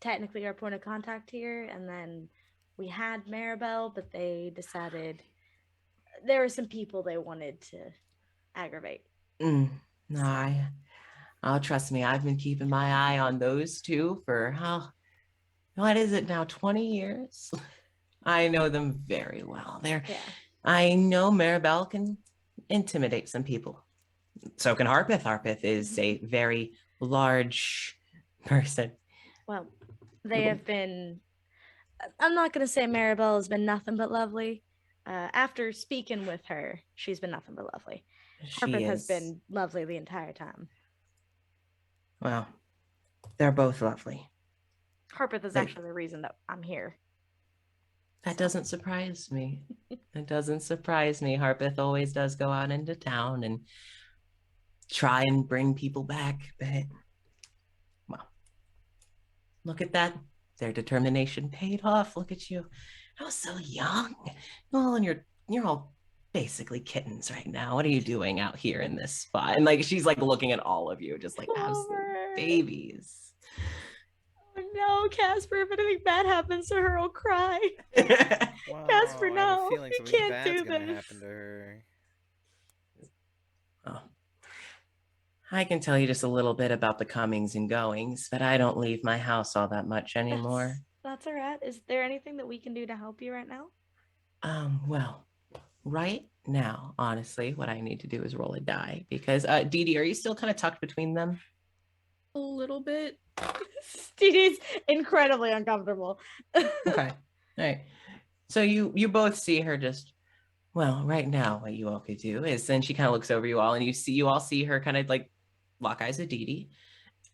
technically our point of contact here, and then we had Maribel, but they decided there were some people they wanted to aggravate. No, trust me, I've been keeping my eye on those two for what is it now, 20 years? I know them very well. I know Maribel can intimidate some people. So can Harpeth. Harpeth is a very large person. Well, they have been, I'm not going to say Maribel has been nothing but lovely. After speaking with her, she's been nothing but lovely. Harpeth has been lovely the entire time. Well, they're both lovely. Harpeth is actually the reason that I'm here. That doesn't surprise me. It doesn't surprise me. Harpeth always does go out into town and try and bring people back. But, well, look at that. Their determination paid off. Look at you. I was so young. Well, and you're all basically kittens right now. What are you doing out here in this spot? And like she's like looking at all of you, just like absolute babies. Oh no, Casper, if anything bad happens to her, I'll cry. Wow, Casper, no, you can't do this. this. To her. Oh. I can tell you just a little bit about the comings and goings, but I don't leave my house all that much anymore. That's all right. Is there anything that we can do to help you right now? Well, right now, honestly, what I need to do is roll a die because Dee Dee, are you still kind of tucked between them? A little bit. Dee incredibly uncomfortable. Okay. All right. So you both see her just, well, right now what you all could do is then she kind of looks over you all and you all see her kind of like lock eyes with Dee Dee.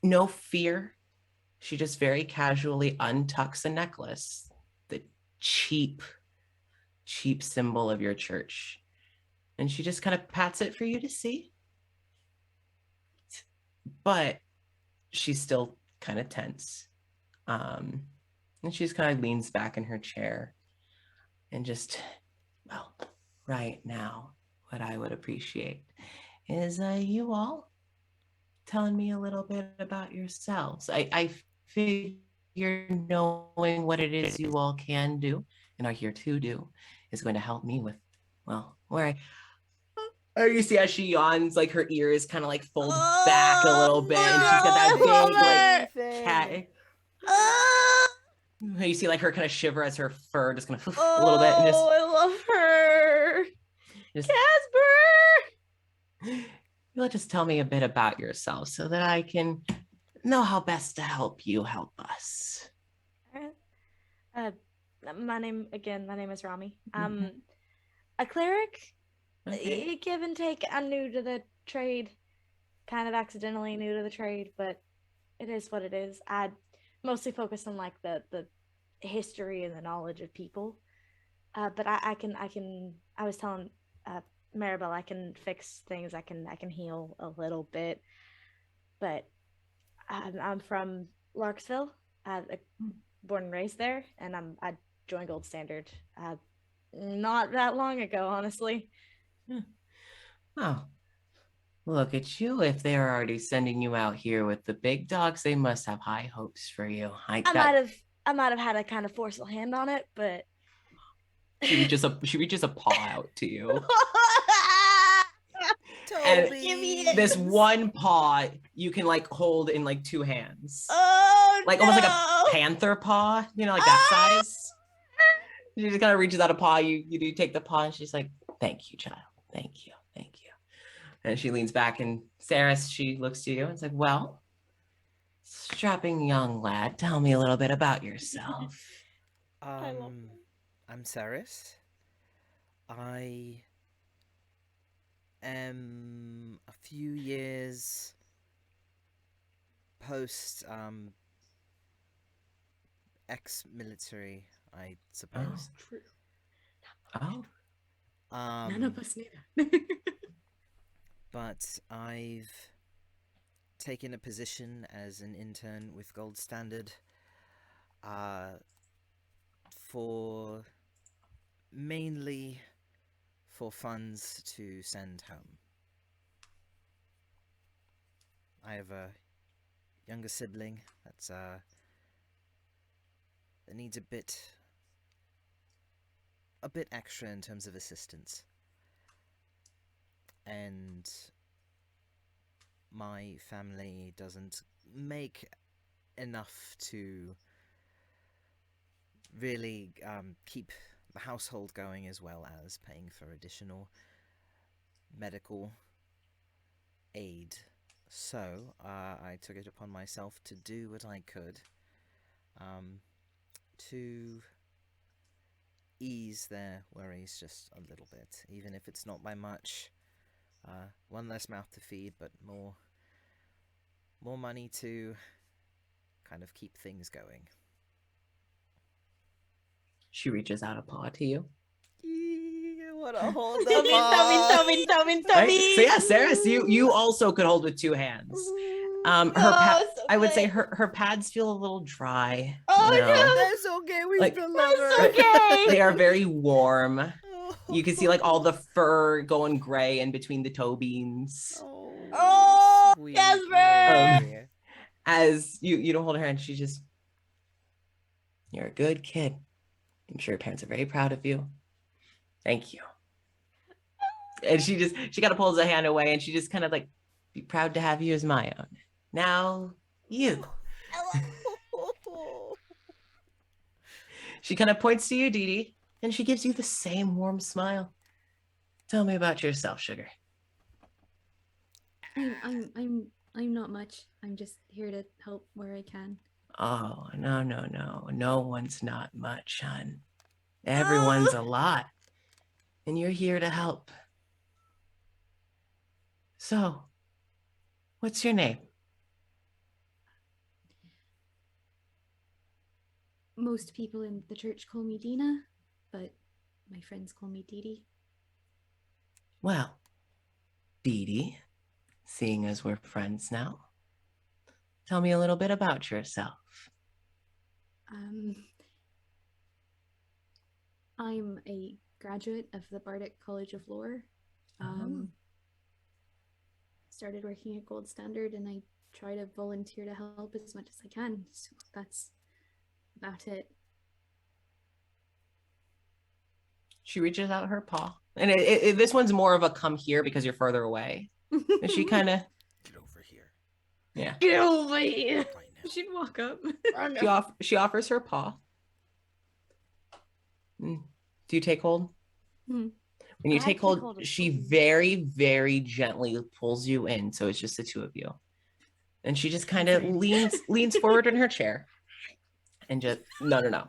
No fear. She just very casually untucks a necklace, the cheap symbol of your church. And she just kind of pats it for you to see. But she's still kind of tense. And she just kind of leans back in her chair and just, well, right now, what I would appreciate is you all telling me a little bit about yourselves. I figure knowing what it is you all can do and are here to do is going to help me with, well, where you see as she yawns, like her ears kind of like fold back a little bit, and she's got that big like cat. You see like her kind of shiver as her fur just kind of a little bit. And just, I love her. just, Casper. you'll just tell me a bit about yourself so that I can know how best to help you help us. My name is Rami. A cleric. Okay. Give and take. I'm new to the trade. Kind of accidentally new to the trade, but it is what it is. I mostly focus on like the history and the knowledge of people. But I was telling Maribel I can fix things. I can heal a little bit. But I'm from Larksville. Born and raised there, and I joined Gold Standard not that long ago, honestly. Oh, look at you. If they're already sending you out here with the big dogs, they must have high hopes for you. I might have had a kind of forceful hand on it, but she reaches a paw out to you. Toby. And this one paw you can like hold in like two hands. Oh, like almost like a panther paw, you know, like that size. She just kind of reaches out a paw. You take the paw and she's like, "Thank you, child. Thank you. Thank you." And she leans back and Saris, she looks to you and is like, "Well, strapping young lad, tell me a little bit about yourself." I'm Saris. I am a few years post ex-military, I suppose. Oh. None of us neither. But I've taken a position as an intern with Gold Standard mainly for funds to send home. I have a younger sibling that needs a bit extra in terms of assistance. And my family doesn't make enough to really keep the household going, as well as paying for additional medical aid. So I took it upon myself to do what I could to ease their worries just a little bit, even if it's not by much. One less mouth to feed, but more money to kind of keep things going. She reaches out a paw to you. I want to hold the Tommy. Right? So yeah, Saris, you also could hold with two hands. I would say her pads feel a little dry. Oh you know? no, That's okay. We Like- still love her. that's okay. They are very warm. You can see like all the fur going gray in between the toe beans. Oh, sweet Casper! lady. As you don't hold her hand, she's just, "You're a good kid. I'm sure your parents are very proud of you. Thank you." And she kind of pulls her hand away and she just kind of like, "Be proud to have you as my own. Now you." She kind of points to you, Dee Dee, and she gives you the same warm smile. "Tell me about yourself, sugar." I'm not much. I'm just here to help where I can. "Oh, no. No one's not much, hon. Everyone's a lot. And you're here to help. So, what's your name?" Most people in the church call me Dina, but my friends call me Dee Dee. "Well, Dee Dee, seeing as we're friends now, tell me a little bit about yourself." I'm a graduate of the Bardic College of Lore. Started working at Gold Standard, and I try to volunteer to help as much as I can. So that's about it. She reaches out her paw. And this one's more of a come here because you're further away. And she kind of, Get over here. yeah. Get over here. Right now. She'd walk up. She offers her paw. Do you take hold? Hmm. When you I take take hold, hold of she you. very, very gently pulls you in, so it's just the two of you. And she just kind of leans forward in her chair, and just no.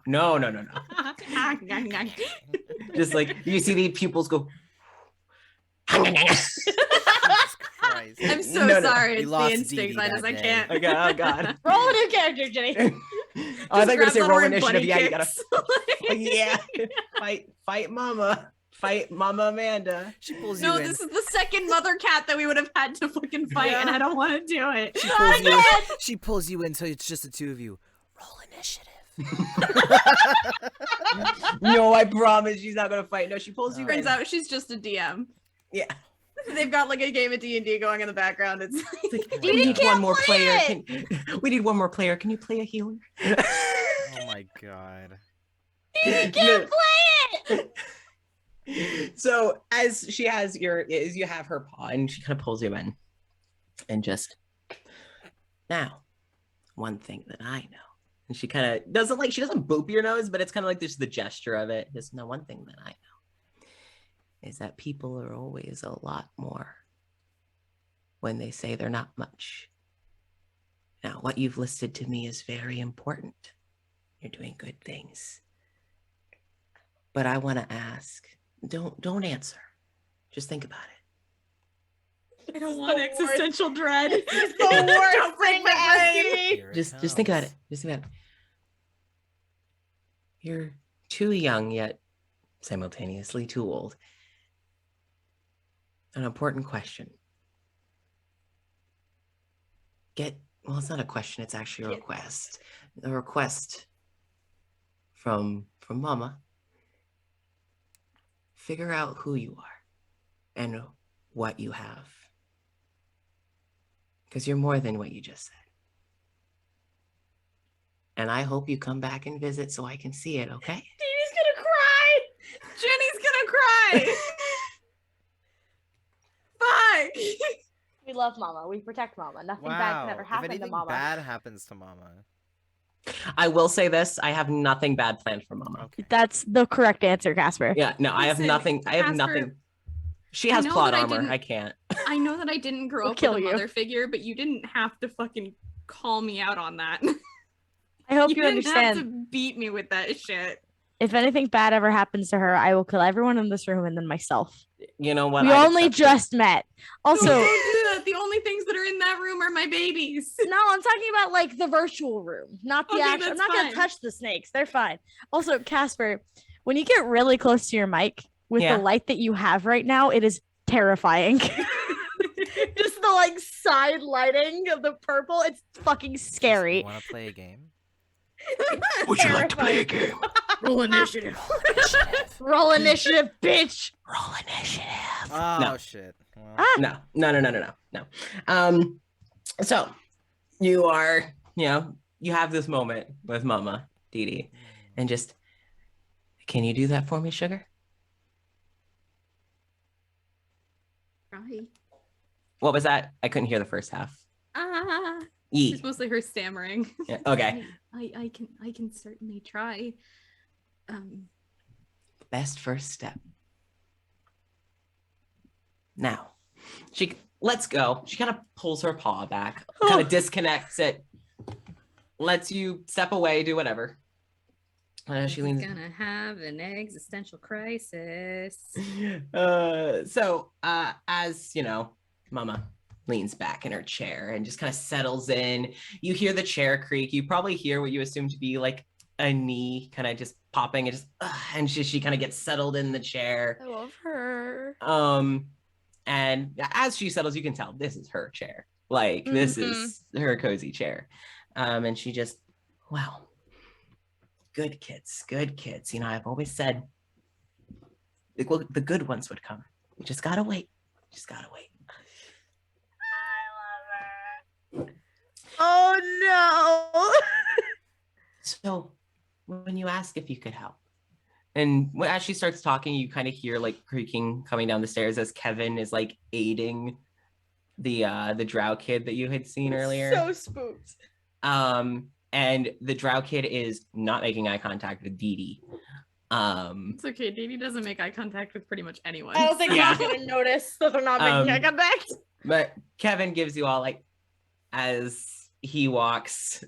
Just like you see the pupils go. Jesus Christ. I'm so No. sorry. We It's lost the instincts. Dee Dee I that day. can't. Oh God. Roll a new character, Jenny. I thought you were gonna grab say the roll horn initiative. bunny Yeah, you gotta. kicks. Oh, yeah, fight, Mama. Fight, Mama Amanda. She pulls No, you in. this is the second mother cat that we would have had to fucking fight, and I don't want to do it. She pulls you in, so it's just the two of you. Roll initiative. No, I promise she's not gonna fight. No, she pulls you Turns in. out she's just a DM. Yeah. They've got like a game of D&D going in the background. It's like, Oh my We need God. one more player. We need one more player. Can you play a healer? Oh my God. You can't play it. So as you have her paw and she kind of pulls you in and just now one thing that I know, and she kind of she doesn't boop your nose, but it's kind of like just the gesture of it. Just now one thing that I know is that people are always a lot more when they say they're not much. Now what you've listed to me is very important. You're doing good things. But I want to ask, don't answer. Just think about it. I don't want existential dread. It's the worst thing to ask me. Here it Just think about it. comes. Just think about it. You're too young yet simultaneously too old. An important question. Well, it's not a question, it's actually a request. A request from Mama. Figure out who you are and what you have. Because you're more than what you just said. And I hope you come back and visit so I can see it, okay? Dee gonna cry. Jenny's gonna cry. Fuck. We love Mama. We protect Mama. Nothing bad Wow. can ever If happen to anything Mama. bad happens to Mama. I will say this, I have nothing bad planned for Mama. Okay. That's the correct answer, Casper. Yeah, no, I have Listen, nothing. I have Casper, nothing. She I has know plot that I armor. didn't- I can't. I know that I didn't grow We'll up with kill a you. mother figure, but you didn't have to fucking call me out on that. I hope you didn't understand. have to beat me with that shit. If anything bad ever happens to her, I will kill everyone in this room and then myself. You know what? We I'd only accept it. just met. No, Also, don't do that. The only things that are in that room are my babies. no, I'm talking about like the virtual room, not the Okay, actual. I'm that's not gonna fine. touch the snakes. They're fine. Also, Casper, when you get really close to your mic with Yeah. the light that you have right now, it is terrifying. Just the like side lighting of the purple, it's fucking scary. Want to play a game? Would you like to play a game? Roll initiative. Roll initiative, bitch. Roll initiative. Oh No. shit. Well, Ah. No. So you are, you have this moment with Mama, Dee Dee, and just, can you do that for me, sugar? Right. What was that? I couldn't hear the first half. It's E. mostly her stammering. Yeah, okay. I can certainly try. Best first step. Now, let's go. She kind of pulls her paw back, kind of disconnects it, lets you step away, do whatever. She leans. Gonna have an existential crisis. As Mama leans back in her chair and just kind of settles in. You hear the chair creak. You probably hear what you assume to be like a knee kind of just popping and just, and she kind of gets settled in the chair. I love her. And as she settles, you can tell this is her chair. Like this is her cozy chair. And she just, wow. Good kids. I've always said the good ones would come. You just gotta wait. Oh no. So when you ask if you could help, and as she starts talking, you kind of hear like creaking coming down the stairs as Kevin is like aiding the drow kid that you had seen earlier. So spooked. And the drow kid is not making eye contact with Dee Dee, It's okay. Dee Dee doesn't make eye contact with pretty much anyone. I don't think Yeah. I'm gonna notice that they're not making eye contact. But Kevin gives you all like, as he walks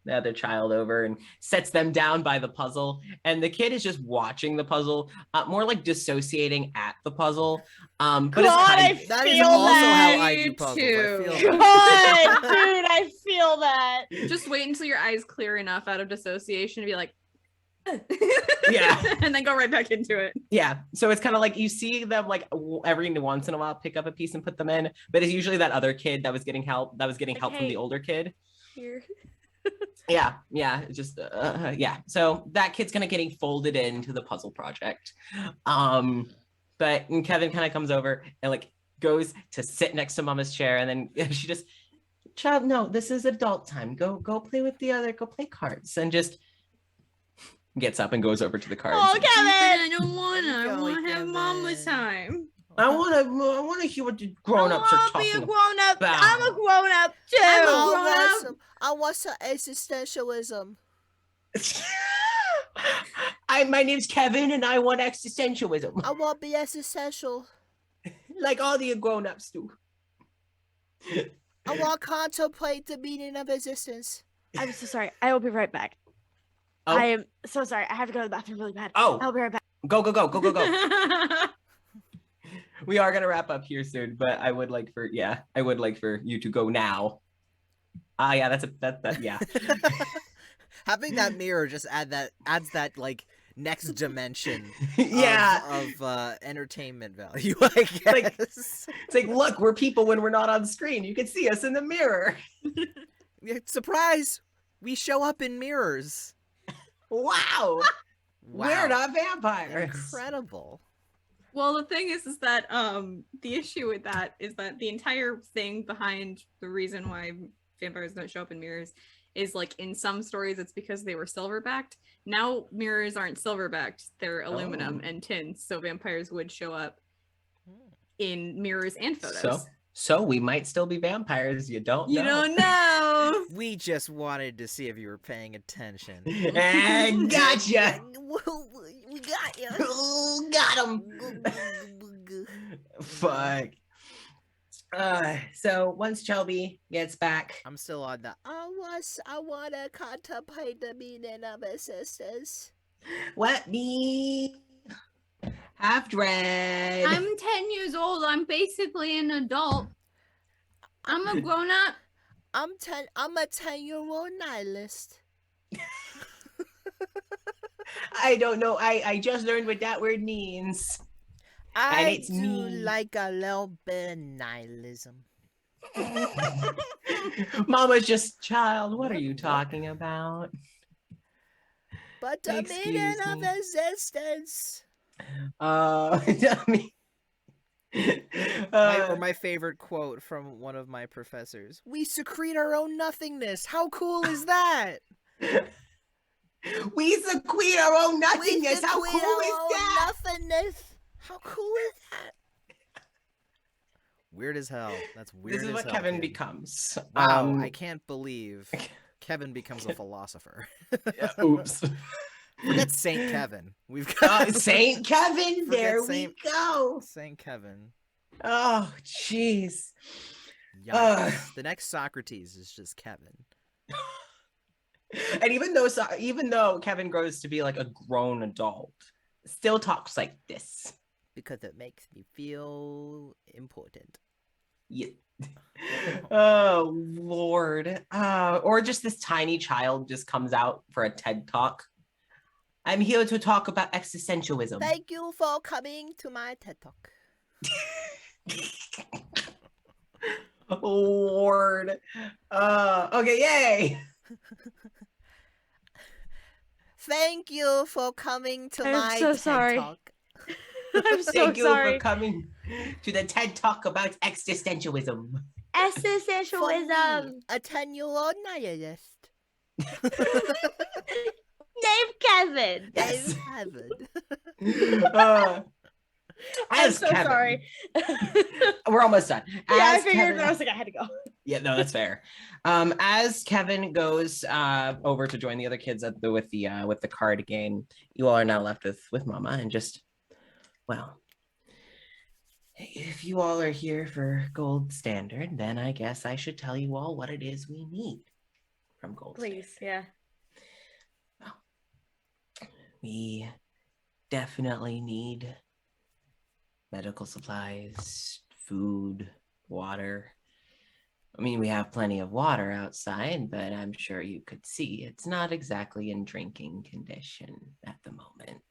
the other child over and sets them down by the puzzle, and the kid is just watching the puzzle, more like dissociating at the puzzle. But God, it's That is feel also that. how I do puzzles. too. I feel God, dude, I feel that. Just wait until your eyes clear enough out of dissociation to be like, Yeah. and then go right back into it. Yeah, so it's kind of like you see them like every once in a while pick up a piece and put them in, but it's usually that other kid that was getting help from Okay. the older kid. Here. Yeah, just yeah. So that kid's kind of getting folded into the puzzle project. But Kevin kind of comes over and like goes to sit next to Mama's chair, and then she just, child, no, this is adult time. Go play with the other. Go play cards, and just gets up and goes over to the cards. Oh, Kevin! I don't wanna. I Golly, want to have Kevin. mama's time. I want to hear what the grown-ups are I wanna be a talking grown up. about. I'm a grown up too. I want some existentialism. My name's Kevin, and I want existentialism, I want to be existential. like all the grown-ups do. I want to contemplate the meaning of existence. I'm so sorry. I will be right back. Oh. I am so sorry. I have to go to the bathroom really bad. Oh. I'll be right back. Go. We are gonna wrap up here soon, but I would like for you to go now. Yeah, that's yeah. Having that mirror just adds that like next dimension Yeah. of entertainment value, I guess. It's like, look, we're people when we're not on screen. You can see us in the mirror. Surprise! We show up in mirrors. Wow. We're not vampires. Incredible. Well, the thing is that the issue with that is that the entire thing behind the reason why vampires don't show up in mirrors is like in some stories it's because they were silver-backed. Now mirrors aren't silver-backed; they're aluminum and tin, so vampires would show up in mirrors and photos. So we might still be vampires. You don't know. You don't know. We just wanted to see if you were paying attention. And gotcha. We got you. Got him. Fuck. So once Shelby gets back, I'm still on the. I want to contemplate the meaning of existence. let me have dread. I'm 10 years old. I'm basically an adult. I'm a grown up. I'm a 10-year-old nihilist. I don't know. I just learned what that word means. I it's do me. like a little bit of nihilism. Mama's just, child, what are you talking about? But the meaning Excuse of me. existence. My favorite quote from one of my professors. We secrete our own nothingness. How cool is that? We secrete our own nothingness. How cool secrete our is own that? Nothingness. How cool is that? Weird as hell. That's weird. This is as what hell, Kevin kid. becomes. Wow, I can't believe Kevin becomes a philosopher. Oops. Forget Saint Kevin. We've got Saint Kevin. Forget There Saint- we go. Saint Kevin. Oh, jeez. Yikes. The next Socrates is just Kevin. And even though Kevin grows to be like a grown adult, still talks like this. Because it makes me feel important. Yeah. Oh Lord. Or just this tiny child just comes out for a TED talk. I'm here to talk about existentialism. Thank you for coming to my TED Talk. Lord. Okay, yay. Thank you for coming to I'm my so TED sorry. Talk. I'm so Thank you sorry. for coming to the TED talk about existentialism. For Existentialism. me, a 10-year-old nihilist. Name Kevin. Yes. Heaven. I'm As so Kevin. sorry. We're almost done. Yeah, I As figured Kevin- I was like, I had to go. Yeah, no, that's fair. As Kevin goes over to join the other kids with the card game, you all are now left with Mama and just, well, if you all are here for Gold Standard, then I guess I should tell you all what it is we need from Gold Please, Standard. Well, we definitely need medical supplies, food, water. I mean, we have plenty of water outside, but I'm sure you could see it's not exactly in drinking condition at the moment,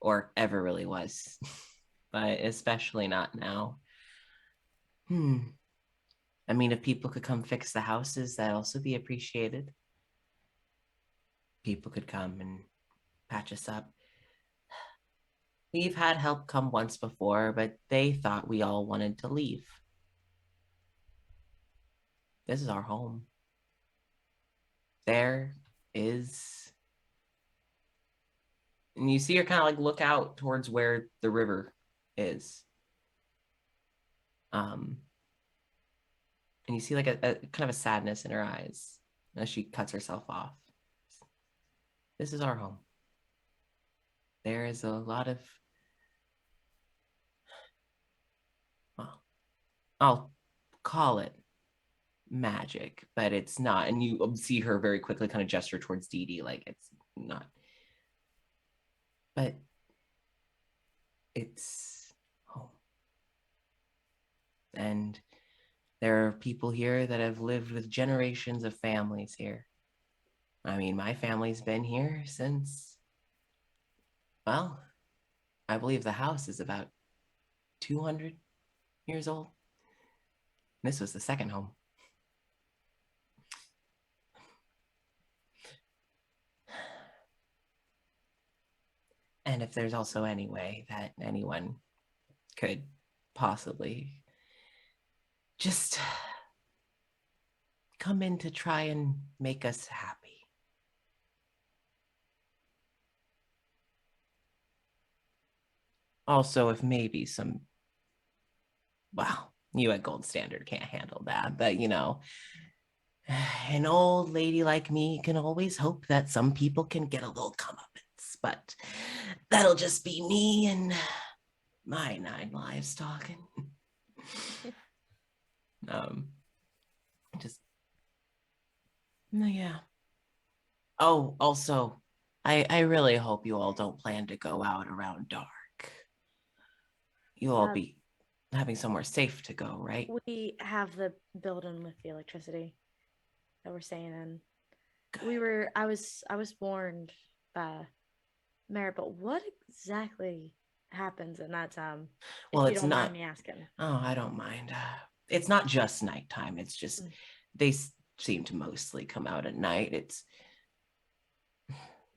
or ever really was, but especially not now. I mean, if people could come fix the houses, that'd also be appreciated. People could come and patch us up. We've had help come once before, but they thought we all wanted to leave. This is our home. There is, and you see her kind of like look out towards where the river is. And you see like a kind of a sadness in her eyes as she cuts herself off. This is our home. There is a lot of, well, I'll call it magic, but it's not. And you see her very quickly kind of gesture towards Dee Dee, like it's not. But it's home. And there are people here that have lived with generations of families here. I mean, my family's been here since, well, I believe the house is about 200 years old. This was the second home. And if there's also any way that anyone could possibly just come in to try and make us happy. Also, if maybe some, well, you at Gold Standard can't handle that, but you know, an old lady like me can always hope that some people can get a little comeuppance, but that'll just be me and my 9 lives talking. Just, yeah. Oh, also, I really hope you all don't plan to go out around dark. You'll all be having somewhere safe to go, right? We have the building with the electricity that we're staying in. Good. I was warned by Merritt, but what exactly happens in that time? Well, if you it's don't not. mind me asking. Oh, I don't mind. It's not just nighttime. It's just they seem to mostly come out at night. It's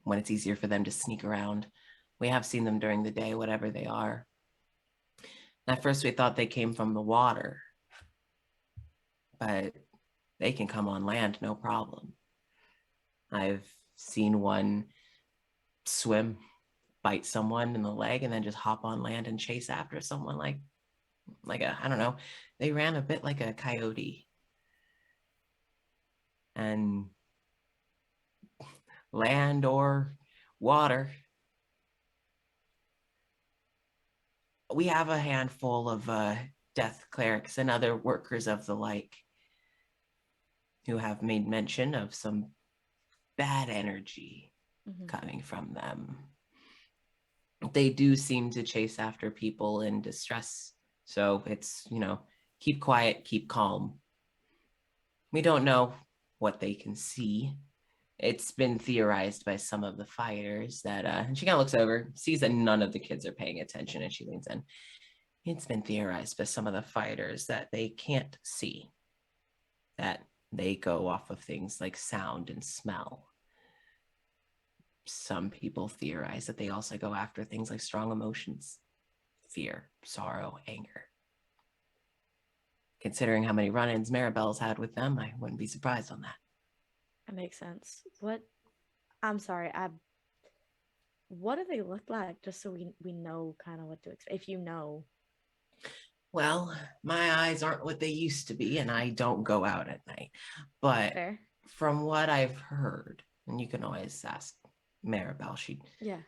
when it's easier for them to sneak around. We have seen them during the day, whatever they are. At first, we thought they came from the water, but they can come on land, no problem. I've seen one swim, bite someone in the leg, and then just hop on land and chase after someone like a, I don't know, they ran a bit like a coyote. And land or water, we have a handful of death clerics and other workers of the like who have made mention of some bad energy coming from them. They do seem to chase after people in distress. So it's, you know, keep quiet, keep calm. We don't know what they can see. It's been theorized by some of the fighters that, and she kind of looks over, sees that none of the kids are paying attention, and she leans in. It's been theorized by some of the fighters that they can't see, that they go off of things like sound and smell. Some people theorize that they also go after things like strong emotions, fear, sorrow, anger. Considering how many run-ins Maribel's had with them, I wouldn't be surprised on that. That makes sense. I'm sorry, what do they look like? Just so we know kind of what to expect, if you know. Well, my eyes aren't what they used to be, and I don't go out at night. But Fair. from what I've heard, and you can always ask Maribel, Yeah.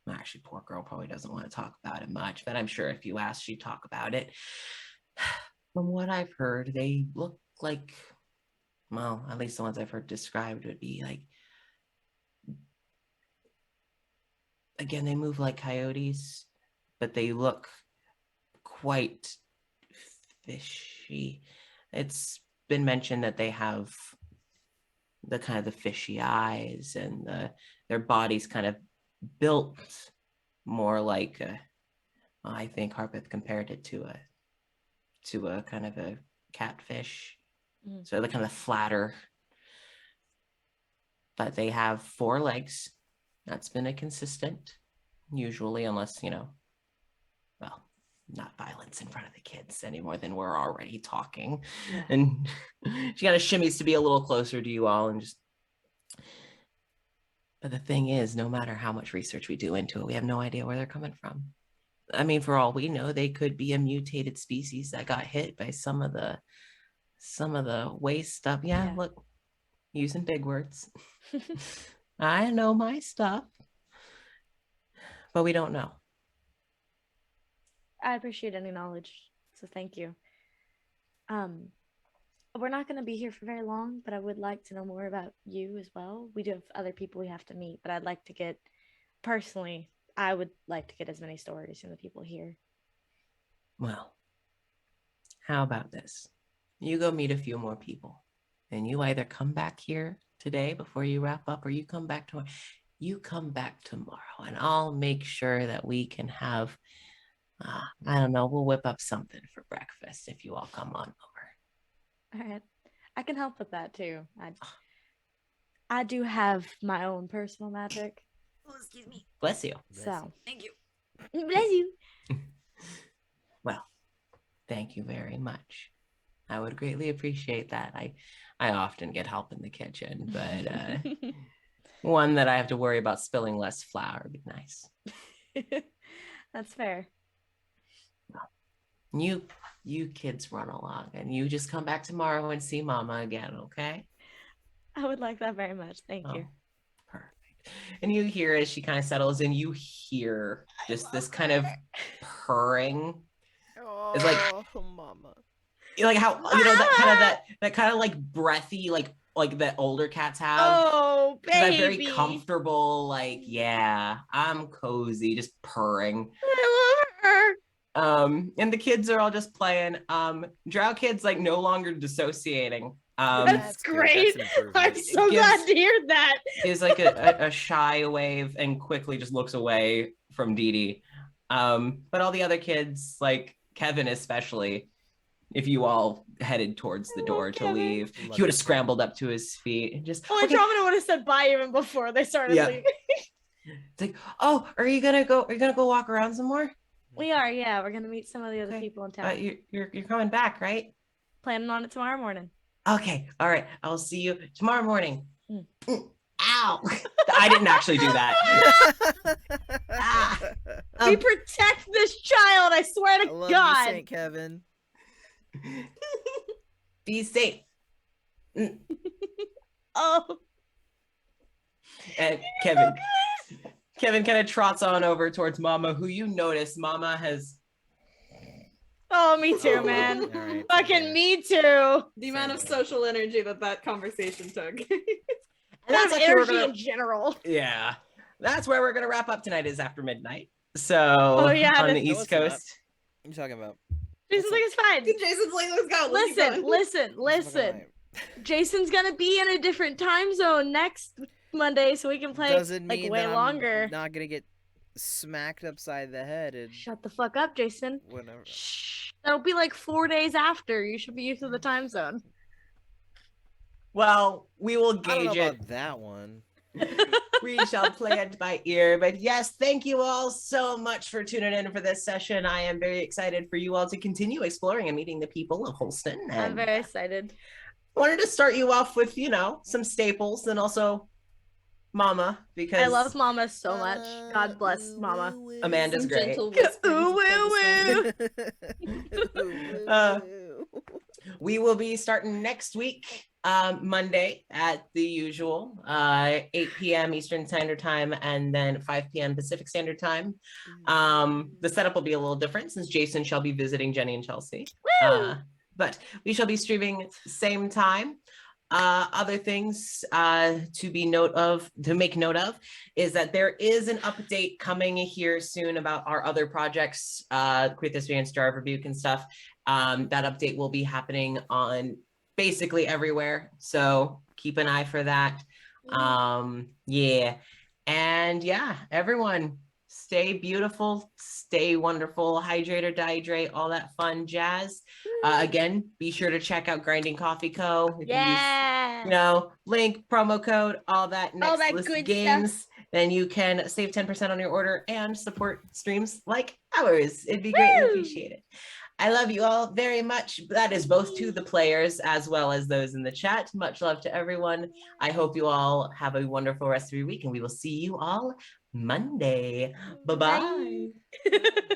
actually, poor girl probably doesn't want to talk about it much, but I'm sure if you ask, she'd talk about it. From what I've heard, they look like, well, at least the ones I've heard described would be like, again, they move like coyotes, but they look quite fishy. It's been mentioned that they have the kind of the fishy eyes, and their bodies kind of built more like I think Harpeth compared it to a kind of a catfish. So they're kind of flatter, but they have 4 legs. That's been a consistent, usually, unless, well, not violence in front of the kids any more than we're already talking. Yeah. And she kind of shimmies to be a little closer to you all, and just, but the thing is, no matter how much research we do into it, we have no idea where they're coming from. I mean, for all we know, they could be a mutated species that got hit by some of the waste stuff. Yeah. Look, using big words. I know my stuff, but we don't know. I appreciate any knowledge, so thank you. We're not going to be here for very long, but I would like to know more about you as well. We do have other people we have to meet, but I'd like to get, personally, I would like to get as many stories from the people here. Well, how about this? You go meet a few more people, and you either come back here today before you wrap up, or you come back tomorrow. You come back tomorrow, and I'll make sure that we can have, I don't know, we'll whip up something for breakfast if you all come on over. All right. I can help with that too. I do have my own personal magic. Oh, excuse me. Bless you. So, Thank you. bless you. Well, thank you very much. I would greatly appreciate that. I often get help in the kitchen, but one that I have to worry about spilling less flour would be nice. That's fair. Well, you kids run along, and you just come back tomorrow and see Mama again, okay? I would like that very much. Thank you. Perfect. And you hear, as she kind of settles in, you hear just this kind of purring. Oh, it's like, Mama. Like how that kind of like breathy, like that older cats have. Oh, baby. That very comfortable, like, yeah, I'm cozy, just purring. I love her. And the kids are all just playing. Drow kids like no longer dissociating. That's great. I'm so glad to hear that. Is like a shy wave and quickly just looks away from Dee Dee. But all the other kids, like Kevin especially, if you all headed towards the door to leave, he would have scrambled up to his feet and just. Oh, I probably would have said bye even before they started leaving. It's like, oh, are you gonna go walk around some more? We are, yeah. We're gonna meet some of the other people in town. You're coming back, right? Planning on it tomorrow morning. Okay, all right. I'll see you tomorrow morning. Ow! I didn't actually do that. We protect this child. I swear to I love God. you, Saint Kevin. Be safe. Oh. And Kevin kind of trots on over towards Mama, who you notice Mama has. Oh, me too, man. Right, Fucking me too. The amount of social energy that conversation took. That's energy in general. Yeah. That's where we're going to wrap up tonight, is after midnight. So, on the East Coast. What are you talking about? Jason's like, it's fine. Jason's like, let's go. Listen. Jason's going to be in a different time zone next Monday, so we can play like way longer. I'm not going to get smacked upside the head. And shut the fuck up, Jason. Whatever. Shh. That'll be like 4 days after. You should be used to the time zone. Well, we will gauge I don't know it. About that one. We shall play it by ear. But yes, thank you all so much for tuning in for this session. I am very excited for you all to continue exploring and meeting the people of Holston. And I'm very excited. I wanted to start you off with, some staples, and also Mama, because I love Mama so much. God bless Mama. Amanda's Some great. gentle whisperings Ooh, of woo, Thesperience. We will be starting next week, Monday at the usual 8 p.m. Eastern Standard Time and then 5 p.m. Pacific Standard Time. The setup will be a little different since Jason shall be visiting Jenny and Chelsea. But we shall be streaming same time. Other things to make note of is that there is an update coming here soon about our other projects, Queer Thesperience, Jar of Rebuke and stuff. That update will be happening on basically everywhere, so keep an eye for that. Yeah, and yeah, everyone stay beautiful, stay wonderful, hydrate or dehydrate, all that fun jazz. Again, be sure to check out Grinding Coffee Co. If Yeah. you use, link, promo code, all that All that Nexilis good games, stuff. then you can save 10% on your order and support streams like ours. It'd be greatly appreciated. I love you all very much. That is both to the players as well as those in the chat. Much love to everyone. I hope you all have a wonderful rest of your week, and we will see you all Monday. Bye-bye. Bye.